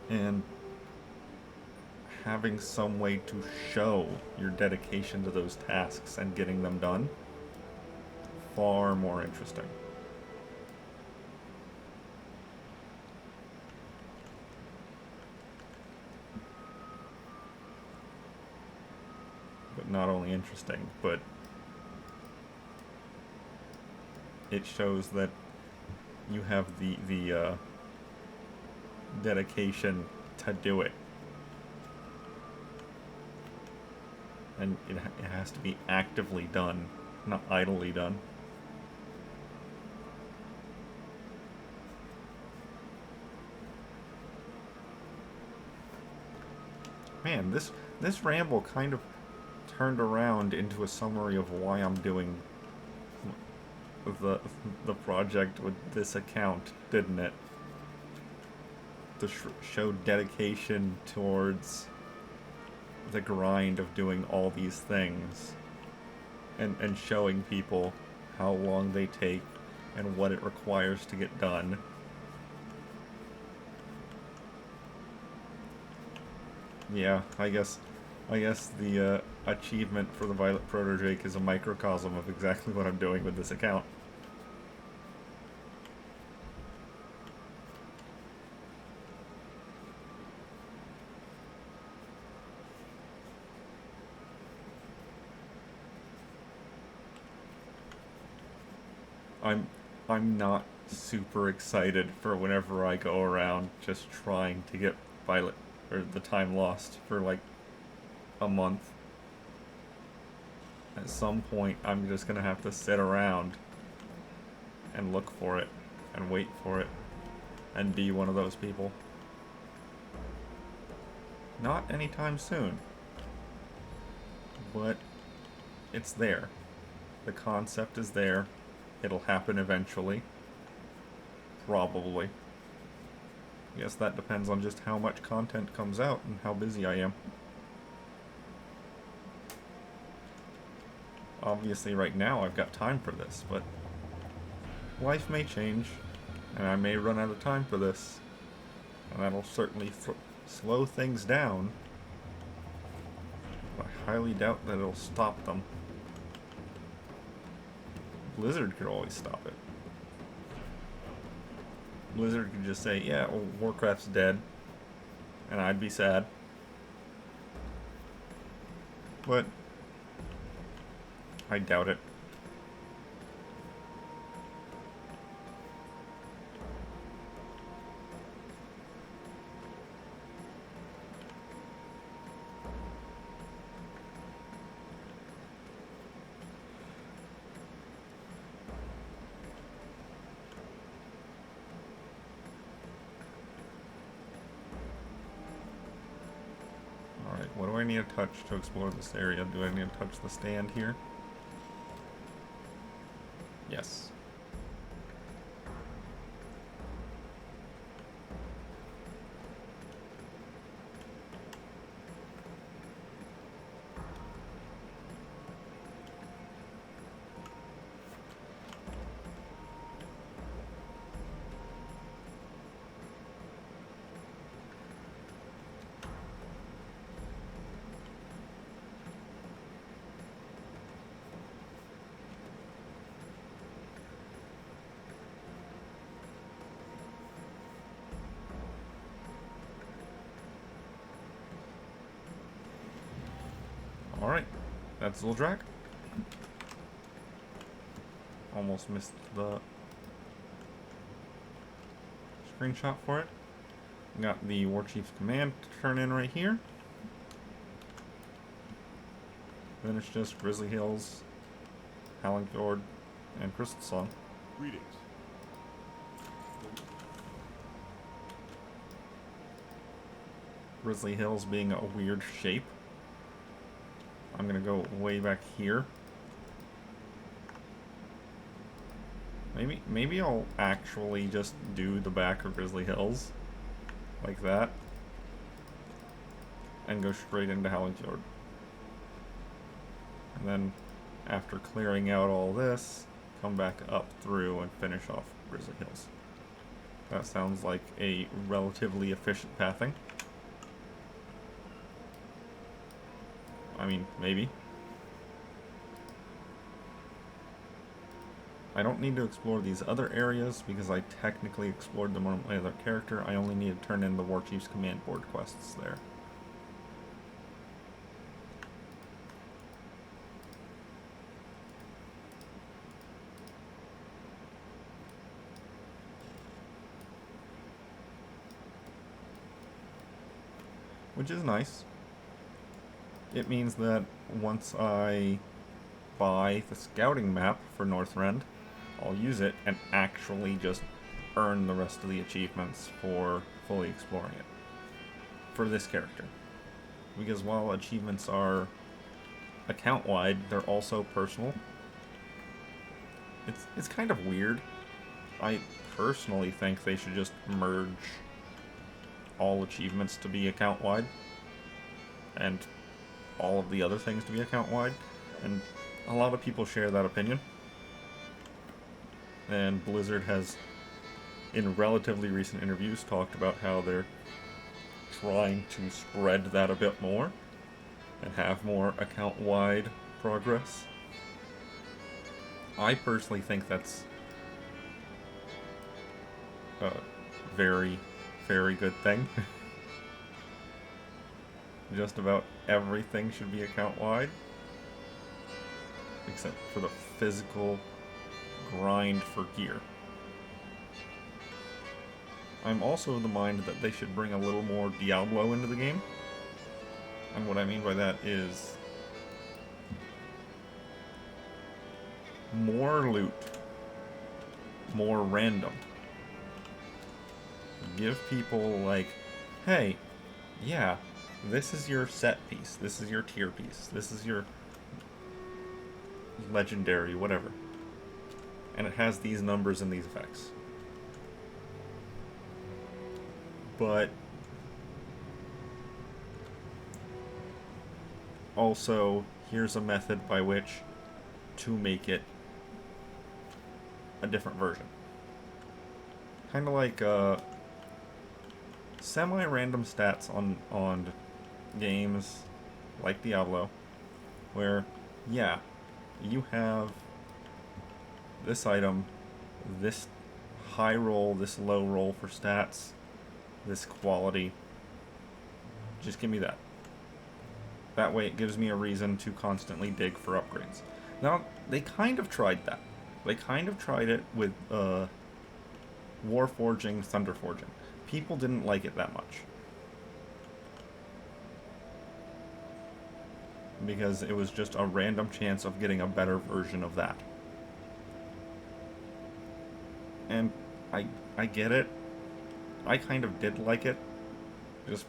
and having some way to show your dedication to those tasks and getting them done, far more interesting. But not only interesting, but it shows that you have the dedication to do it. And it has to be actively done, not idly done. Man, this ramble kind of turned around into a summary of why I'm doing the project with this account, didn't it? To show dedication towards the grind of doing all these things, and showing people how long they take and what it requires to get done. Yeah, I guess the achievement for the Violet Proto-Drake is a microcosm of exactly what I'm doing with this account. I'm not super excited for whenever I go around just trying to get Violet, or the time lost, for like a month. At some point, I'm just gonna have to sit around and look for it and wait for it and be one of those people. Not anytime soon, but it's there. The concept is there. It'll happen eventually. Probably. I guess that depends on just how much content comes out and how busy I am. Obviously right now I've got time for this, but life may change, and I may run out of time for this, and that'll certainly slow things down. I highly doubt that it'll stop them. Blizzard could always stop it. Blizzard could just say, yeah, well, Warcraft's dead, and I'd be sad. But I doubt it. Alright, what do I need to touch to explore this area? Do I need to touch the stand here? Yes. Alright, that's Zuldrak. Almost missed the screenshot for it. Got the Warchief's command to turn in right here. Then it's just Grizzly Hills, Howling Fjord, and Crystal Song. Greetings. Grizzly Hills being a weird shape. I'm gonna go way back here. Maybe I'll actually just do the back of Grizzly Hills like that and go straight into Howling Fjord. And then after clearing out all this, come back up through and finish off Grizzly Hills. That sounds like a relatively efficient pathing. I mean, maybe. I don't need to explore these other areas because I technically explored them on my other character. I only need to turn in the Warchief's command board quests there. Which is nice. It means that once I buy the scouting map for Northrend, I'll use it and actually just earn the rest of the achievements for fully exploring it. For this character. Because while achievements are account-wide, they're also personal. It's kind of weird. I personally think they should just merge all achievements to be account-wide. And all of the other things to be account-wide, and a lot of people share that opinion. And Blizzard has, in relatively recent interviews, talked about how they're trying to spread that a bit more and have more account-wide progress. I personally think that's a very, very good thing. Just about everything should be account-wide, except for the physical grind for gear. I'm also of the mind that they should bring a little more Diablo into the game. And what I mean by that is more loot, more random. Give people, like, hey, yeah, this is your set piece, this is your tier piece, this is your legendary, whatever. And it has these numbers and these effects. But also, here's a method by which to make it a different version. Kind of like semi-random stats on games like Diablo, where, yeah, you have this item, this high roll, this low roll for stats, this quality. Just give me that. That way it gives me a reason to constantly dig for upgrades. Now, they kind of tried that. They kind of tried it with Warforging, Thunderforging. People didn't like it that much. Because it was just a random chance of getting a better version of that. And I get it. I kind of did like it. Just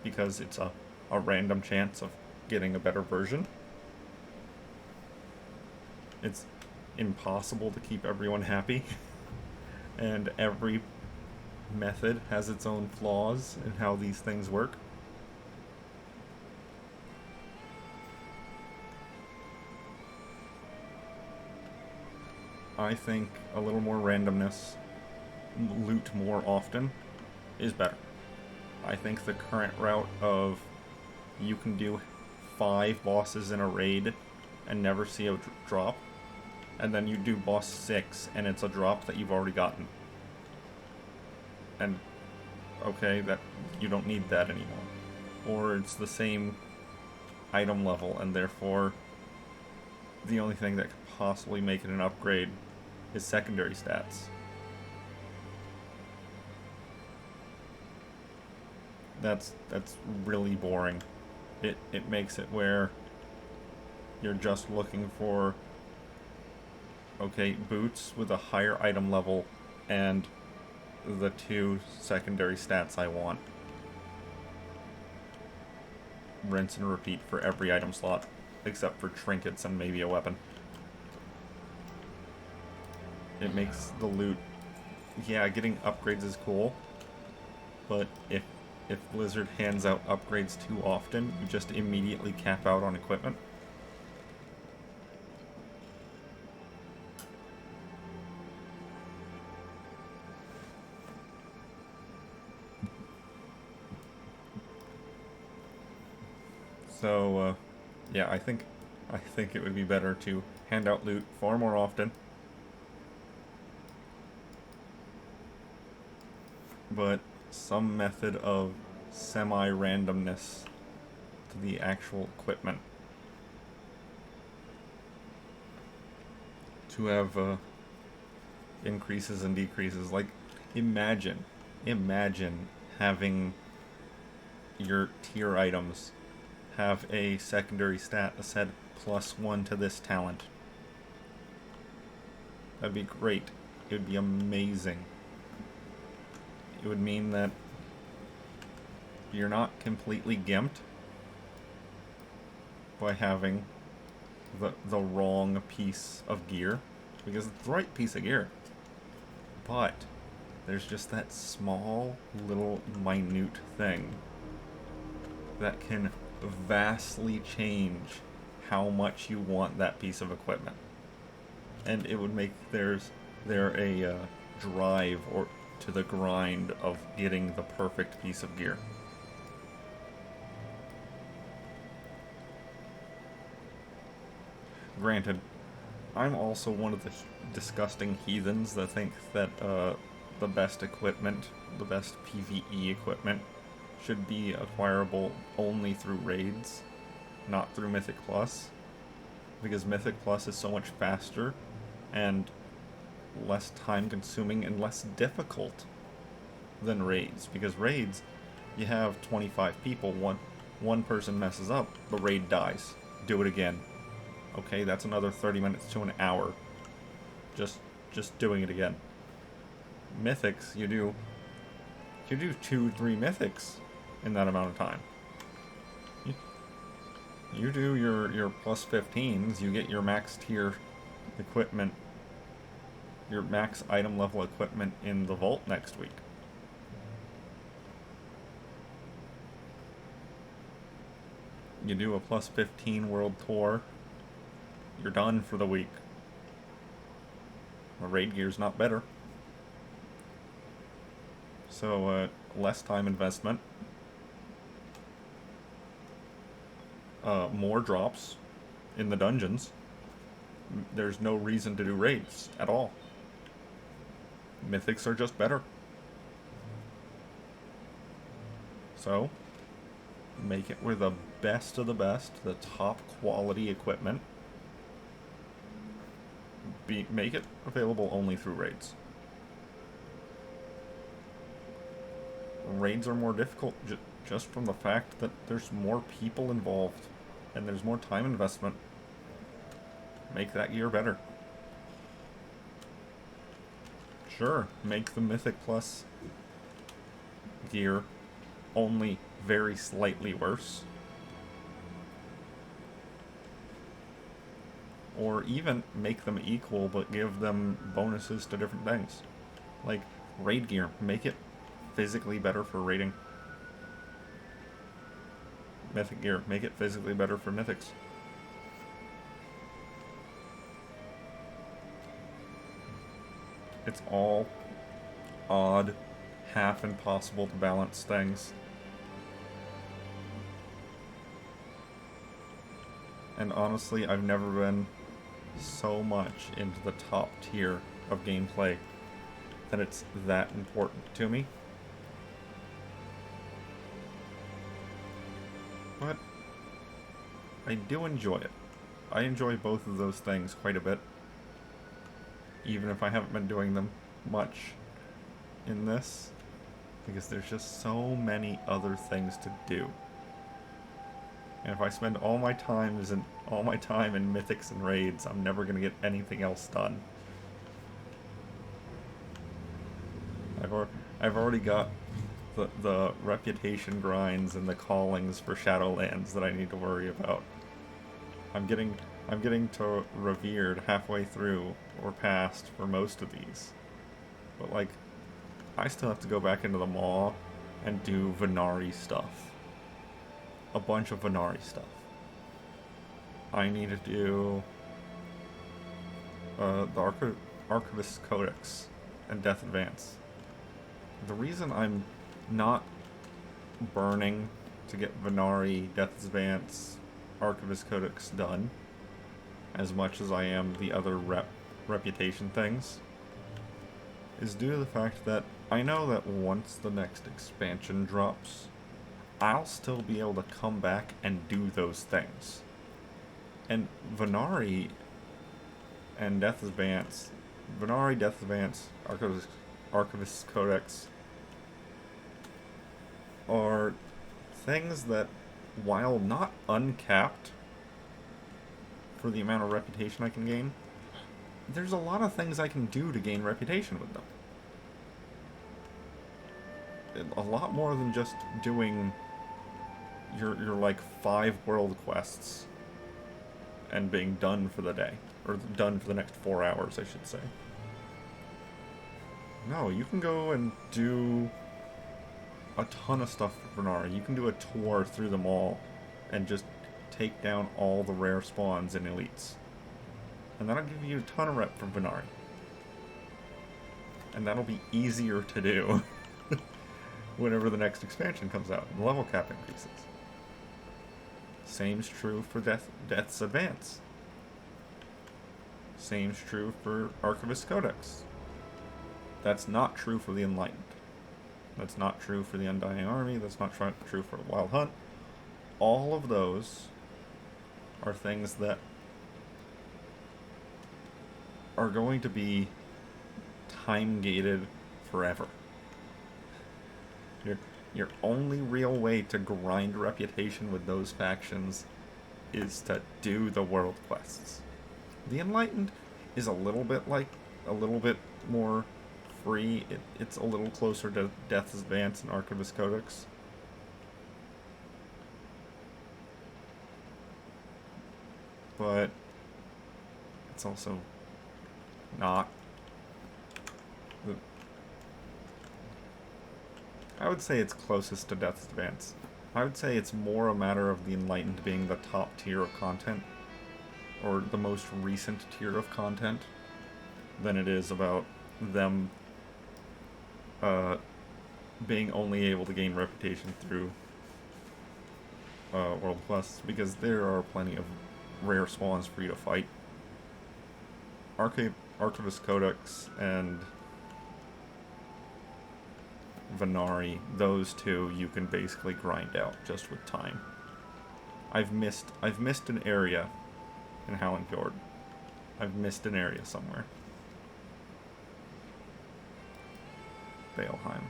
because it's a random chance of getting a better version. It's impossible to keep everyone happy. And every method has its own flaws in how these things work. I think a little more randomness, loot more often, is better. I think the current route of you can do 5 bosses in a raid and never see a drop, and then you do boss 6 and it's a drop that you've already gotten. And okay, that you don't need that anymore. Or it's the same item level and therefore the only thing that could possibly make it an upgrade is secondary stats. That's really boring. It makes it where you're just looking for, okay, boots with a higher item level and the 2 secondary stats I want. Rinse and repeat for every item slot, except for trinkets and maybe a weapon. It makes the loot, yeah, getting upgrades is cool, but if Blizzard hands out upgrades too often, you just immediately cap out on equipment. So, yeah, I think it would be better to hand out loot far more often. But some method of semi-randomness to the actual equipment. To have increases and decreases. Like, imagine having your tier items have a secondary stat that said +1 to this talent. That'd be great. It would be amazing. It would mean that you're not completely gimped by having the wrong piece of gear, because it's the right piece of gear. But there's just that small little minute thing that can vastly change how much you want that piece of equipment, and it would make there a drive or to the grind of getting the perfect piece of gear. Granted, I'm also one of the disgusting heathens that think that the best equipment, the best PvE equipment, should be acquirable only through raids, not through Mythic Plus, because Mythic Plus is so much faster and less time consuming and less difficult than raids, because raids, you have 25 people, one person messes up, the raid dies, do it again. Okay, that's another 30 minutes to an hour just doing it again. Mythics, you do 2-3 mythics in that amount of time. You do your plus 15s, you get your max tier equipment, your max item level equipment in the vault next week. You do a plus 15 world tour, you're done for the week. Well, raid gear's not better. So, less time investment. More drops in the dungeons. There's no reason to do raids at all. Mythics are just better. So, make it with the best of the best, the top quality equipment. Make it available only through raids. Raids are more difficult just from the fact that there's more people involved and there's more time investment. Make that gear better. Sure, make the Mythic Plus gear only very slightly worse. Or even make them equal but give them bonuses to different things. Like raid gear, make it physically better for raiding. Mythic gear, make it physically better for mythics. It's all odd, half impossible to balance things. And honestly, I've never been so much into the top tier of gameplay that it's that important to me. But I do enjoy it. I enjoy both of those things quite a bit, even if I haven't been doing them much in this, because there's just so many other things to do. And if I spend all my time in mythics and raids, I'm never gonna get anything else done. I've already got the reputation grinds and the callings for Shadowlands that I need to worry about. I'm getting to revered halfway through or past for most of these, but like I still have to go back into the Maw and do Venari stuff. A bunch of Venari stuff. I need to do the Archivist Codex and Death Advance. The reason I'm not burning to get Venari, Death Advance, Archivist Codex done as much as I am the other reputation things is due to the fact that I know that once the next expansion drops, I'll still be able to come back and do those things. And Venari and Death Advance, Archivist Codex are things that, while not uncapped for the amount of reputation I can gain, there's a lot of things I can do to gain reputation with them. A lot more than just doing your like 5 world quests and being done for the day. Or done for the next 4 hours, I should say. No, you can go and do a ton of stuff for Venari. You can do a tour through them all and just take down all the rare spawns and elites. And that'll give you a ton of rep from Venari. And that'll be easier to do whenever the next expansion comes out and the level cap increases. Same's true for Death's Advance. Same's true for Archivist Codex. That's not true for the Enlightened. That's not true for the Undying Army. That's not true for Wild Hunt. All of those are things that are going to be time-gated forever. Your only real way to grind reputation with those factions is to do the world quests. The Enlightened is a little bit like a little bit more free. It's a little closer to Death's Advance and Archivist Codex. But it's also not. I would say it's closest to Death's Advance. I would say it's more a matter of the Enlightened being the top tier of content, or the most recent tier of content, than it is about them being only able to gain reputation through World Quests, because there are plenty of rare spawns for you to fight. Archivist Codex and Venari, those two you can basically grind out just with time. I've missed an area in Howling Fjord. I've missed an area somewhere. Valheim.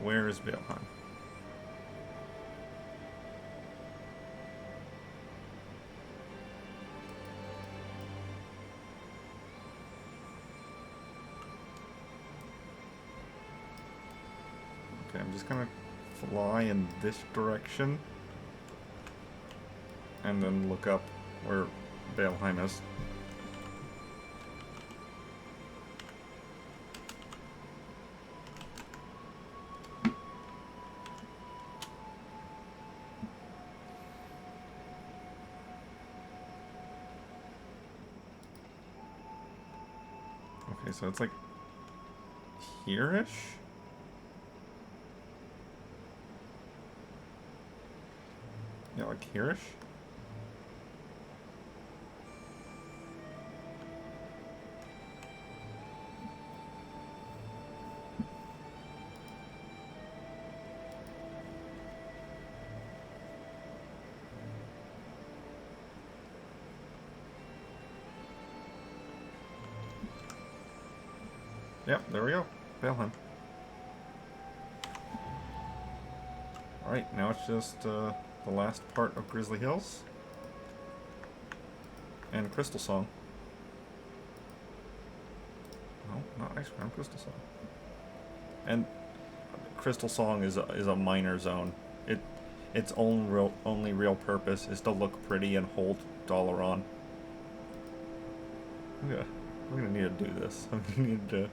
Where is Valheim? Okay, I'm just gonna fly in this direction and then look up where Valheim is. Okay, so it's like here-ish? Yeah, like here-ish? Yep, there we go. Valheim. Alright, now it's just the last part of Grizzly Hills. And Crystal Song. No, not Ice Crown, Crystal Song. And Crystal Song is a minor zone. Its only real purpose is to look pretty and hold Dalaran. I'm gonna need to do this. I'm gonna need to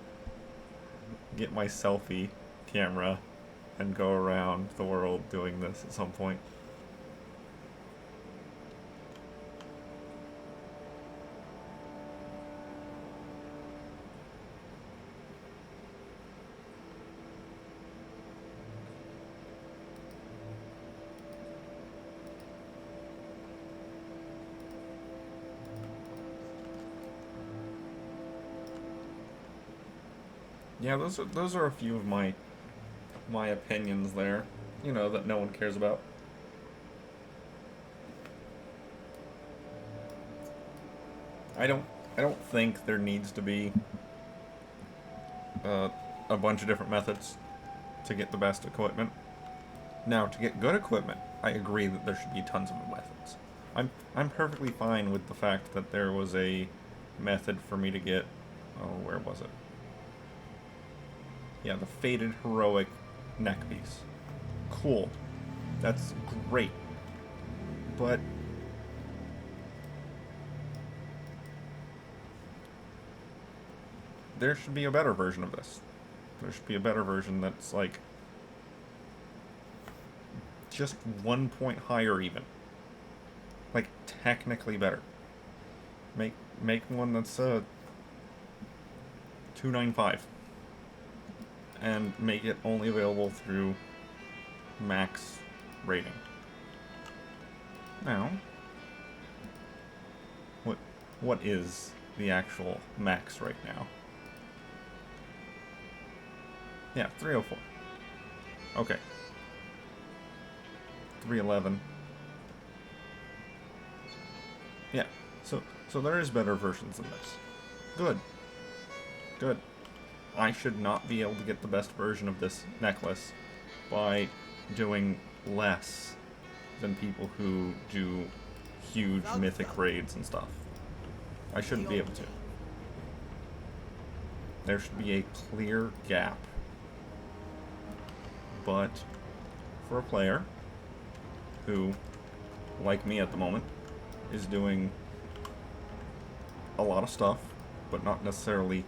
get my selfie camera and go around the world doing this at some point. Yeah, those are a few of my opinions there, you know, that no one cares about. I don't think there needs to be a bunch of different methods to get the best equipment. Now, to get good equipment, I agree that there should be tons of methods. I'm perfectly fine with the fact that there was a method for me to get, oh, where was it? Yeah, the Fated Heroic neckpiece. Cool. That's great. But there should be a better version of this. There should be a better version that's like just 1 point higher even. Like technically better. Make one that's 295. And make it only available through max rating. Now, what is the actual max right now? Yeah, 304. Okay. 311. Yeah, so there is better versions than this. Good. Good. I should not be able to get the best version of this necklace by doing less than people who do huge mythic raids and stuff. I shouldn't be able to. There should be a clear gap. But for a player who, like me at the moment, is doing a lot of stuff, but not necessarily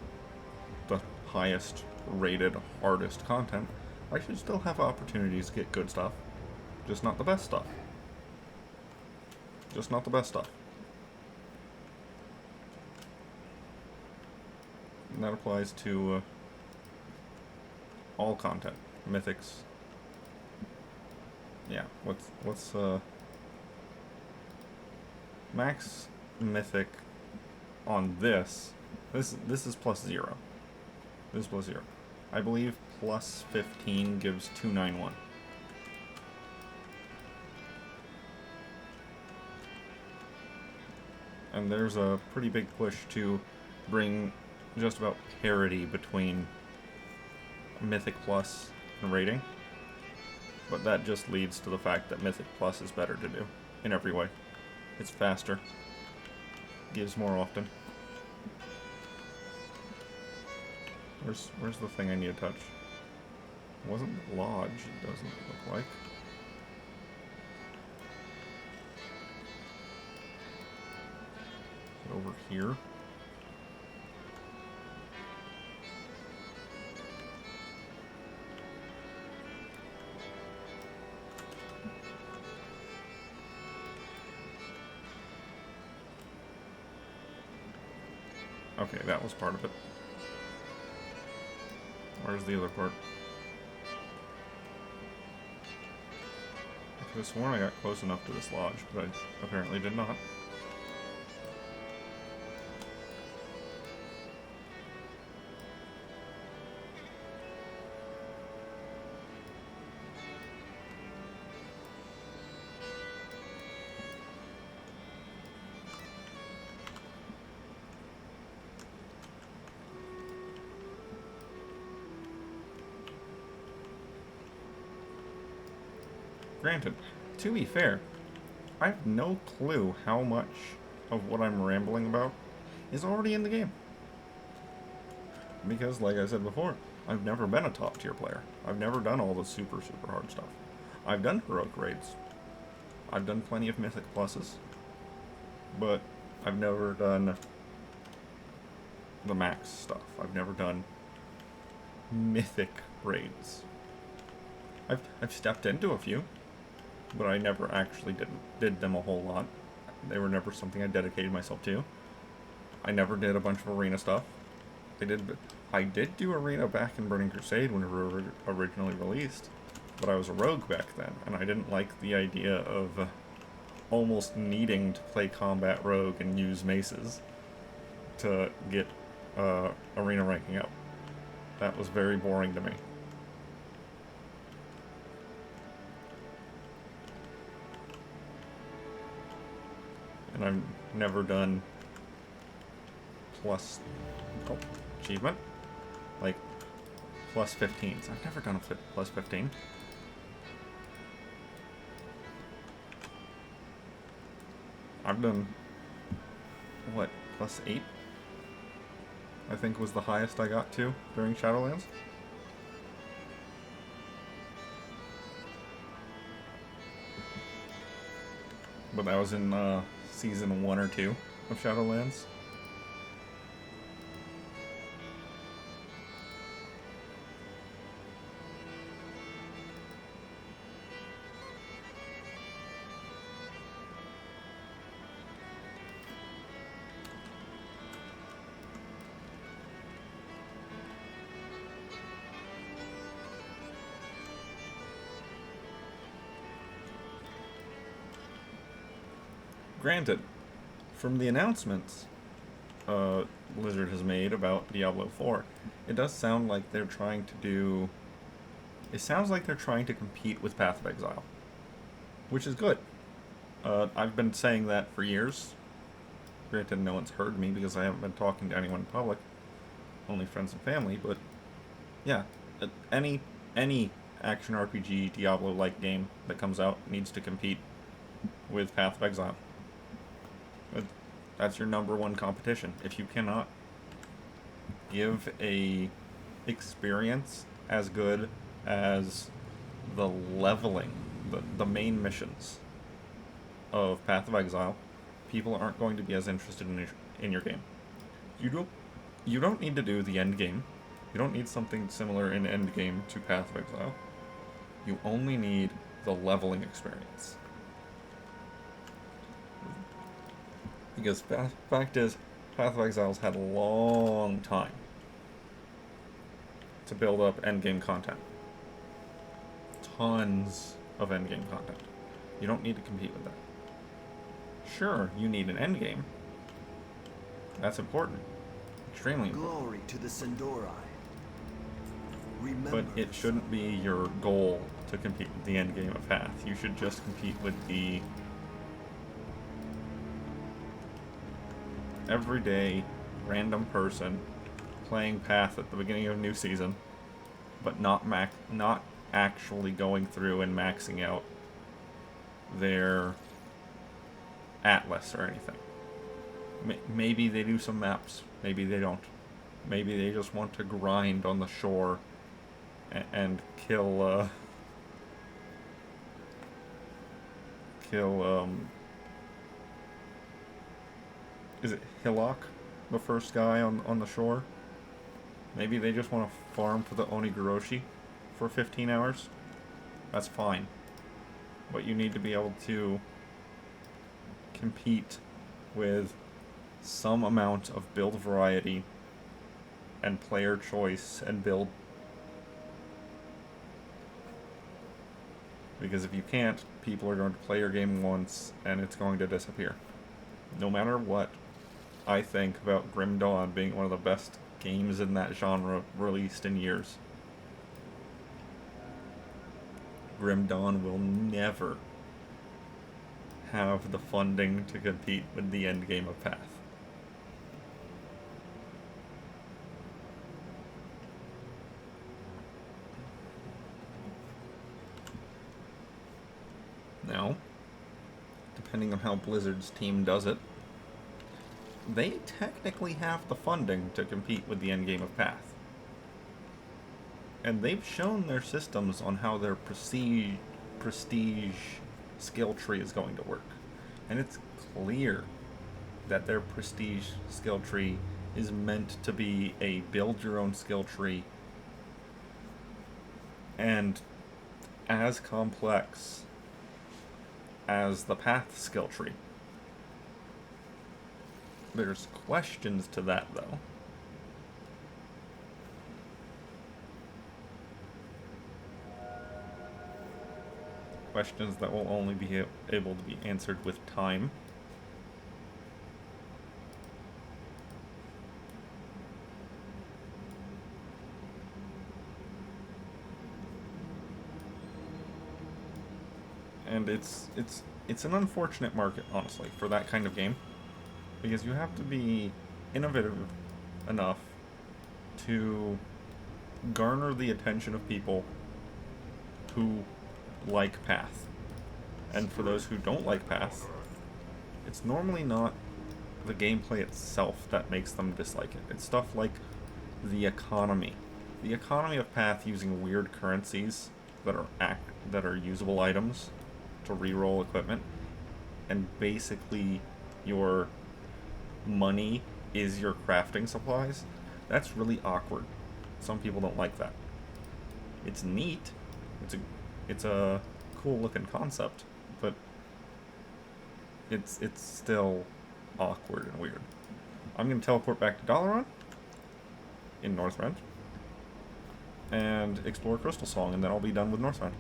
the highest rated, hardest content, I should still have opportunities to get good stuff. Just not the best stuff. Just not the best stuff. And that applies to all content. Mythics. Yeah, what's max mythic on this is +0. This is +0. I believe +15 gives 291. And there's a pretty big push to bring just about parity between Mythic Plus and rating. But that just leads to the fact that Mythic Plus is better to do in every way. It's faster. Gives more often. Where's the thing I need to touch? It wasn't the lodge, it doesn't look like. Is it over here? Okay, that was part of it. Where's the other part? I could have sworn I got close enough to this lodge, but I apparently did not. Granted, to be fair, I have no clue how much of what I'm rambling about is already in the game. Because, like I said before, I've never been a top tier player. I've never done all the super hard stuff. I've done heroic raids. I've done plenty of mythic pluses. But I've never done the max stuff. I've never done mythic raids. I've stepped into a few, but I never actually did them a whole lot. They were never something I dedicated myself to. I never did a bunch of arena stuff. I did do arena back in Burning Crusade when it were originally released, but I was a rogue back then, and I didn't like the idea of almost needing to play combat rogue and use maces to get arena ranking up. That was very boring to me. And I've never done achievement, like +15s. I've never done a +15. I've done, what, +8? I think was the highest I got to during Shadowlands. But that was in Season 1 or 2 of Shadowlands. Granted, from the announcements Blizzard has made about Diablo 4, it does sound like they're trying to do... It sounds like they're trying to compete with Path of Exile, which is good. I've been saying that for years. Granted, no one's heard me because I haven't been talking to anyone in public. Only friends and family, but... Yeah, any action RPG Diablo-like game that comes out needs to compete with Path of Exile. That's your number one competition. If you cannot give a experience as good as the leveling, the main missions of Path of Exile, people aren't going to be as interested in your game. You don't need to do the end game. You don't need something similar in end game to Path of Exile. You only need the leveling experience. Because fact is, Path of Exile's had a long time to build up endgame content. Tons of endgame content. You don't need to compete with that. Sure, you need an endgame. That's important. Extremely important. Glory to the Sindori. Remember But it shouldn't be your goal to compete with the endgame of Path. You should just compete with the everyday random person playing Path at the beginning of a new season, but not actually going through and maxing out their atlas or anything. Maybe they do some maps, maybe they don't. Maybe they just want to grind on the shore and kill is it Hillock, the first guy on the shore? Maybe they just want to farm for the Onigoroshi for 15 hours. That's fine. But you need to be able to compete with some amount of build variety and player choice and build. Because if you can't, people are going to play your game once and it's going to disappear. No matter what I think about Grim Dawn being one of the best games in that genre released in years, Grim Dawn will never have the funding to compete with the endgame of Path. Now, depending on how Blizzard's team does it, they technically have the funding to compete with the endgame of Path. And they've shown their systems on how their prestige skill tree is going to work. And it's clear that their prestige skill tree is meant to be a build your own skill tree and as complex as the Path skill tree. There's questions to that, though. Questions that will only be able to be answered with time. And it's an unfortunate market, honestly, for that kind of game. Because you have to be innovative enough to garner the attention of people who like Path. And for those who don't like Path, it's normally not the gameplay itself that makes them dislike it. It's stuff like the economy. The economy of Path using weird currencies that are usable items to reroll equipment, and basically your money is your crafting supplies. That's really awkward. Some people don't like that. It's neat. It's a cool looking concept, but it's still awkward and weird. I'm gonna teleport back to Dalaran in Northrend and explore Crystal Song, and then I'll be done with Northrend.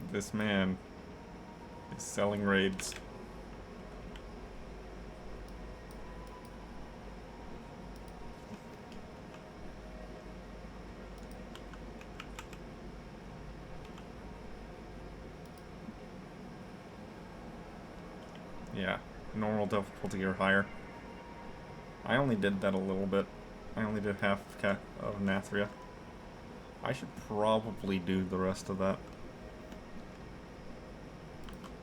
This man is selling raids. Yeah, normal difficulty or higher. I only did that a little bit. I only did half of Nathria. I should probably do the rest of that.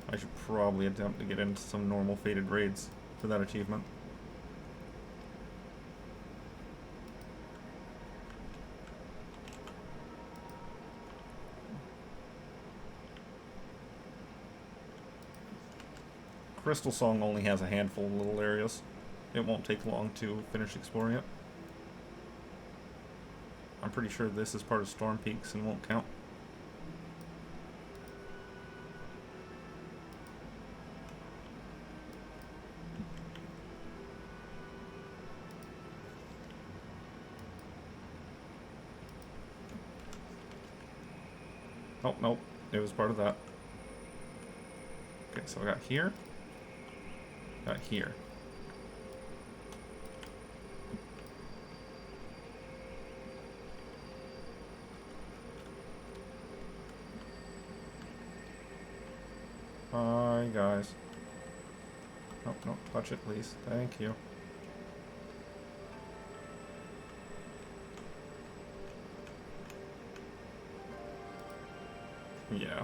I should probably attempt to get into some normal fated raids for that achievement. Crystal Song only has a handful of little areas. It won't take long to finish exploring it. I'm pretty sure this is part of Storm Peaks and won't count. Oh, nope. It was part of that. Okay, so I got here. Got here. Hi, guys. Nope, don't touch it, please. Thank you. Yeah.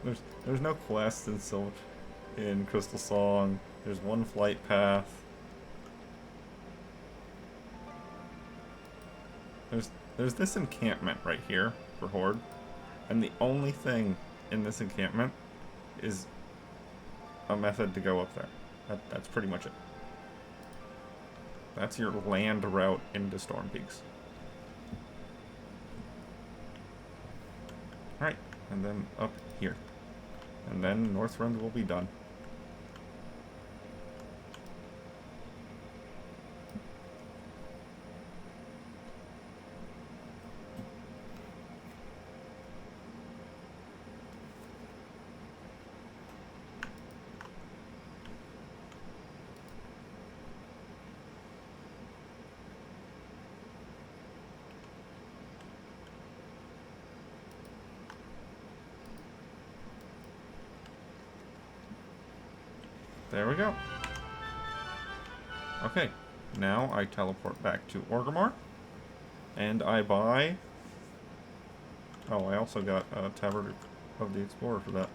There's no quest in Crystal Song. There's one flight path. There's this encampment right here for Horde, and the only thing in this encampment is a method to go up there. That's pretty much it. That's your land route into Storm Peaks. Alright, and then up here. And then Northrend will be done. There we go. Okay, now I teleport back to Orgrimmar, and I buy... Oh, I also got a Tavern of the Explorer for that.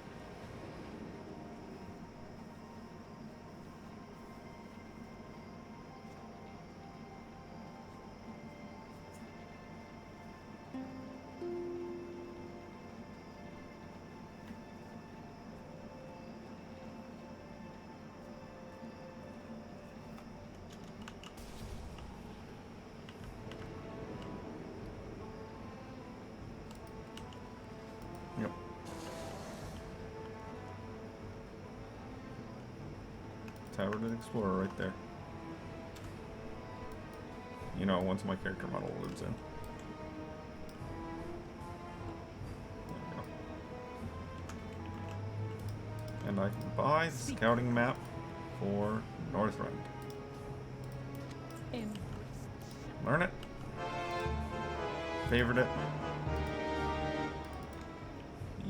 Yep. Tavern of the Explorer right there. You know, once my character model loads in. There we go. And I can buy the scouting map for Northrend. Learn it. Favorite it.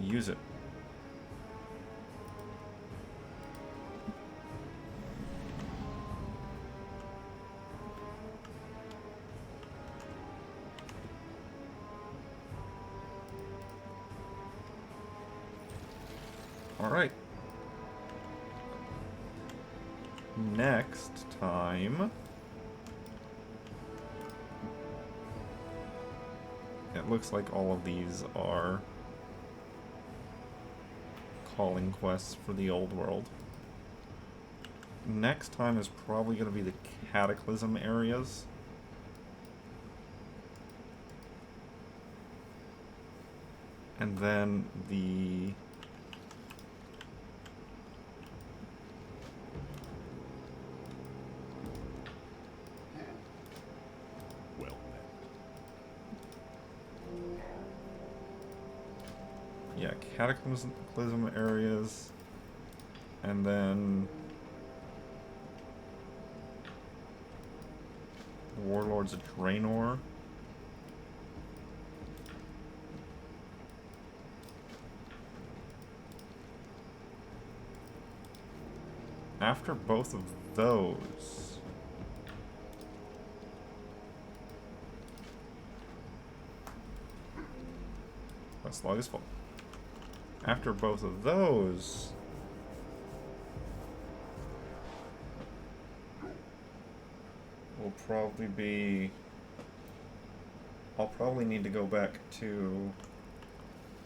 Use it. All right. Next time, it looks like all of these are calling quests for the old world. Next time is probably going to be the Cataclysm areas. And then the... Well met. Yeah, Cataclysm areas. And then... Warlords of Draenor. after both of those... Quest log is full. After both of those... will probably be... I'll probably need to go back to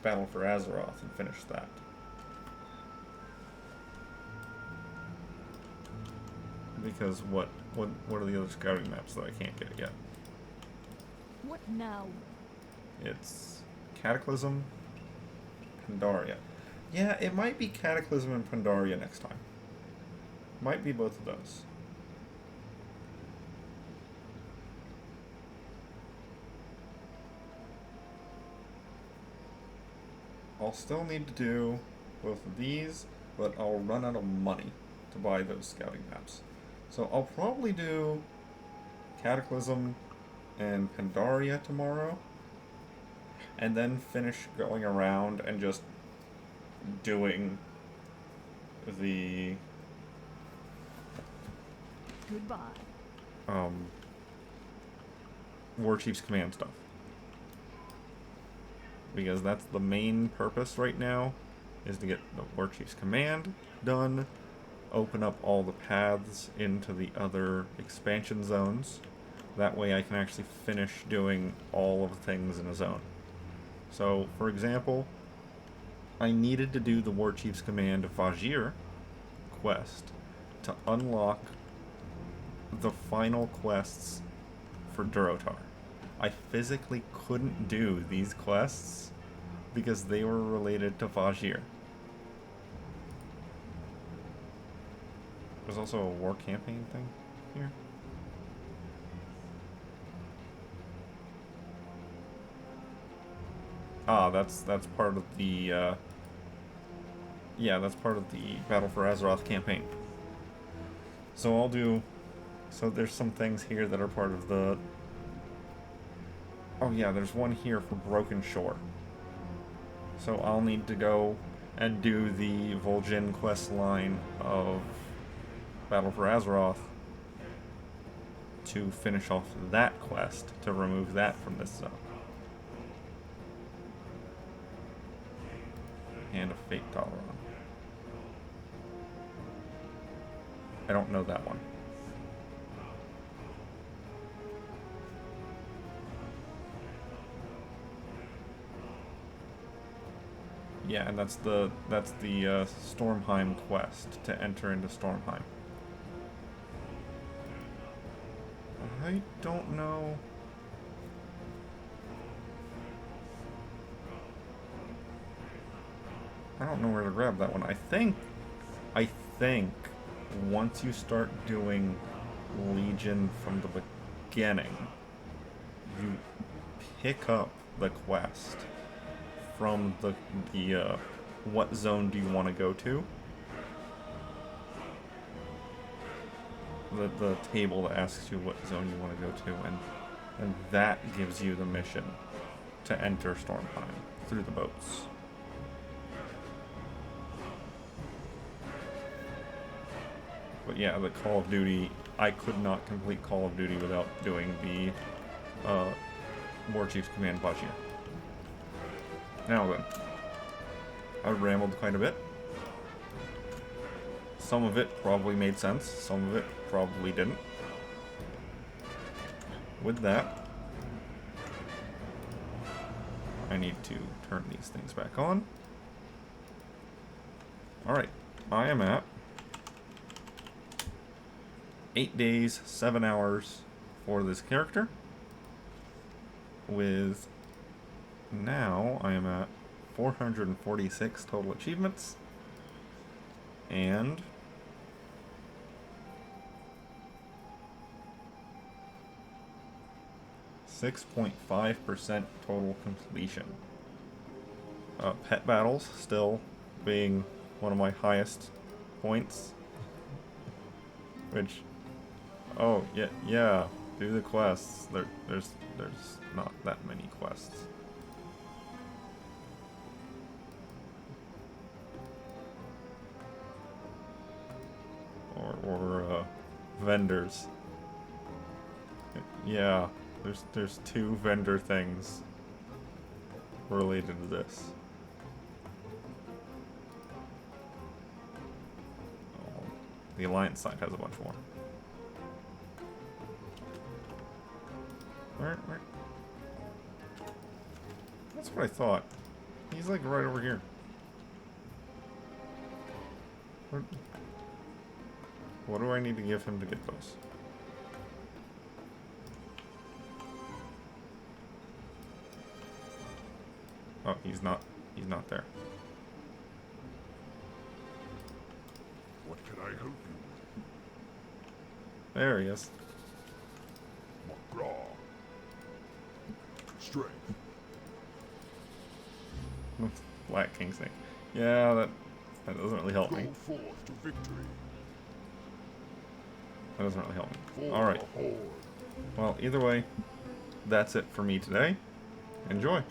Battle for Azeroth and finish that. Because what are the other scouting maps that I can't get yet? What now? It's Cataclysm, Pandaria. Yeah, it might be Cataclysm and Pandaria next time. Might be both of those. I'll still need to do both of these, but I'll run out of money to buy those scouting maps. So I'll probably do Cataclysm and Pandaria tomorrow, and then finish going around and just doing the Goodbye. War Chief's command stuff. Because that's the main purpose right now, is to get the War Chief's command done, open up all the paths into the other expansion zones. That way I can actually finish doing all of the things in a zone. So, for example, I needed to do the War Chief's command Vajir quest to unlock the final quests for Durotar. I physically couldn't do these quests because they were related to Vajir. There's also a war campaign thing here. Ah, that's part of the yeah, that's part of the Battle for Azeroth campaign. So I'll do... So there's some things here that are part of the... Oh yeah, there's one here for Broken Shore. So I'll need to go and do the Vol'jin quest line of Battle for Azeroth to finish off that quest, to remove that from this zone. Hand of Fate Toleron. I don't know that one. Yeah, and that's the Stormheim quest, to enter into Stormheim. I don't know. I don't know where to grab that one. I think once you start doing Legion from the beginning, you pick up the quest from the what zone do you want to go to? The table that asks you what zone you want to go to, and that gives you the mission to enter Stormheim through the boats. But yeah, the Call of Duty, I could not complete Call of Duty without doing the War Chief's Command Vajir. Now then, I rambled quite a bit. Some of it probably made sense, some of it probably didn't. With that, I need to turn these things back on. Alright, I am at 8 days, 7 hours for this character. With now I am at 446 total achievements. And .5% total completion. Pet battles still being one of my highest points. Which, oh yeah, do the quests. There's not that many quests. or vendors. Yeah, there's 2 vendor things related to this. Oh, the Alliance side has a bunch more. Where? That's what I thought. He's like right over here. What do I need to give him to get those? Oh, he's not there. What can I help you There he is. with? McGraw. Strength. Black King's thing. Yeah, that doesn't really help Go me. forth to victory. That doesn't really help me. For Alright. the Horde. Well, either way, that's it for me today. Enjoy.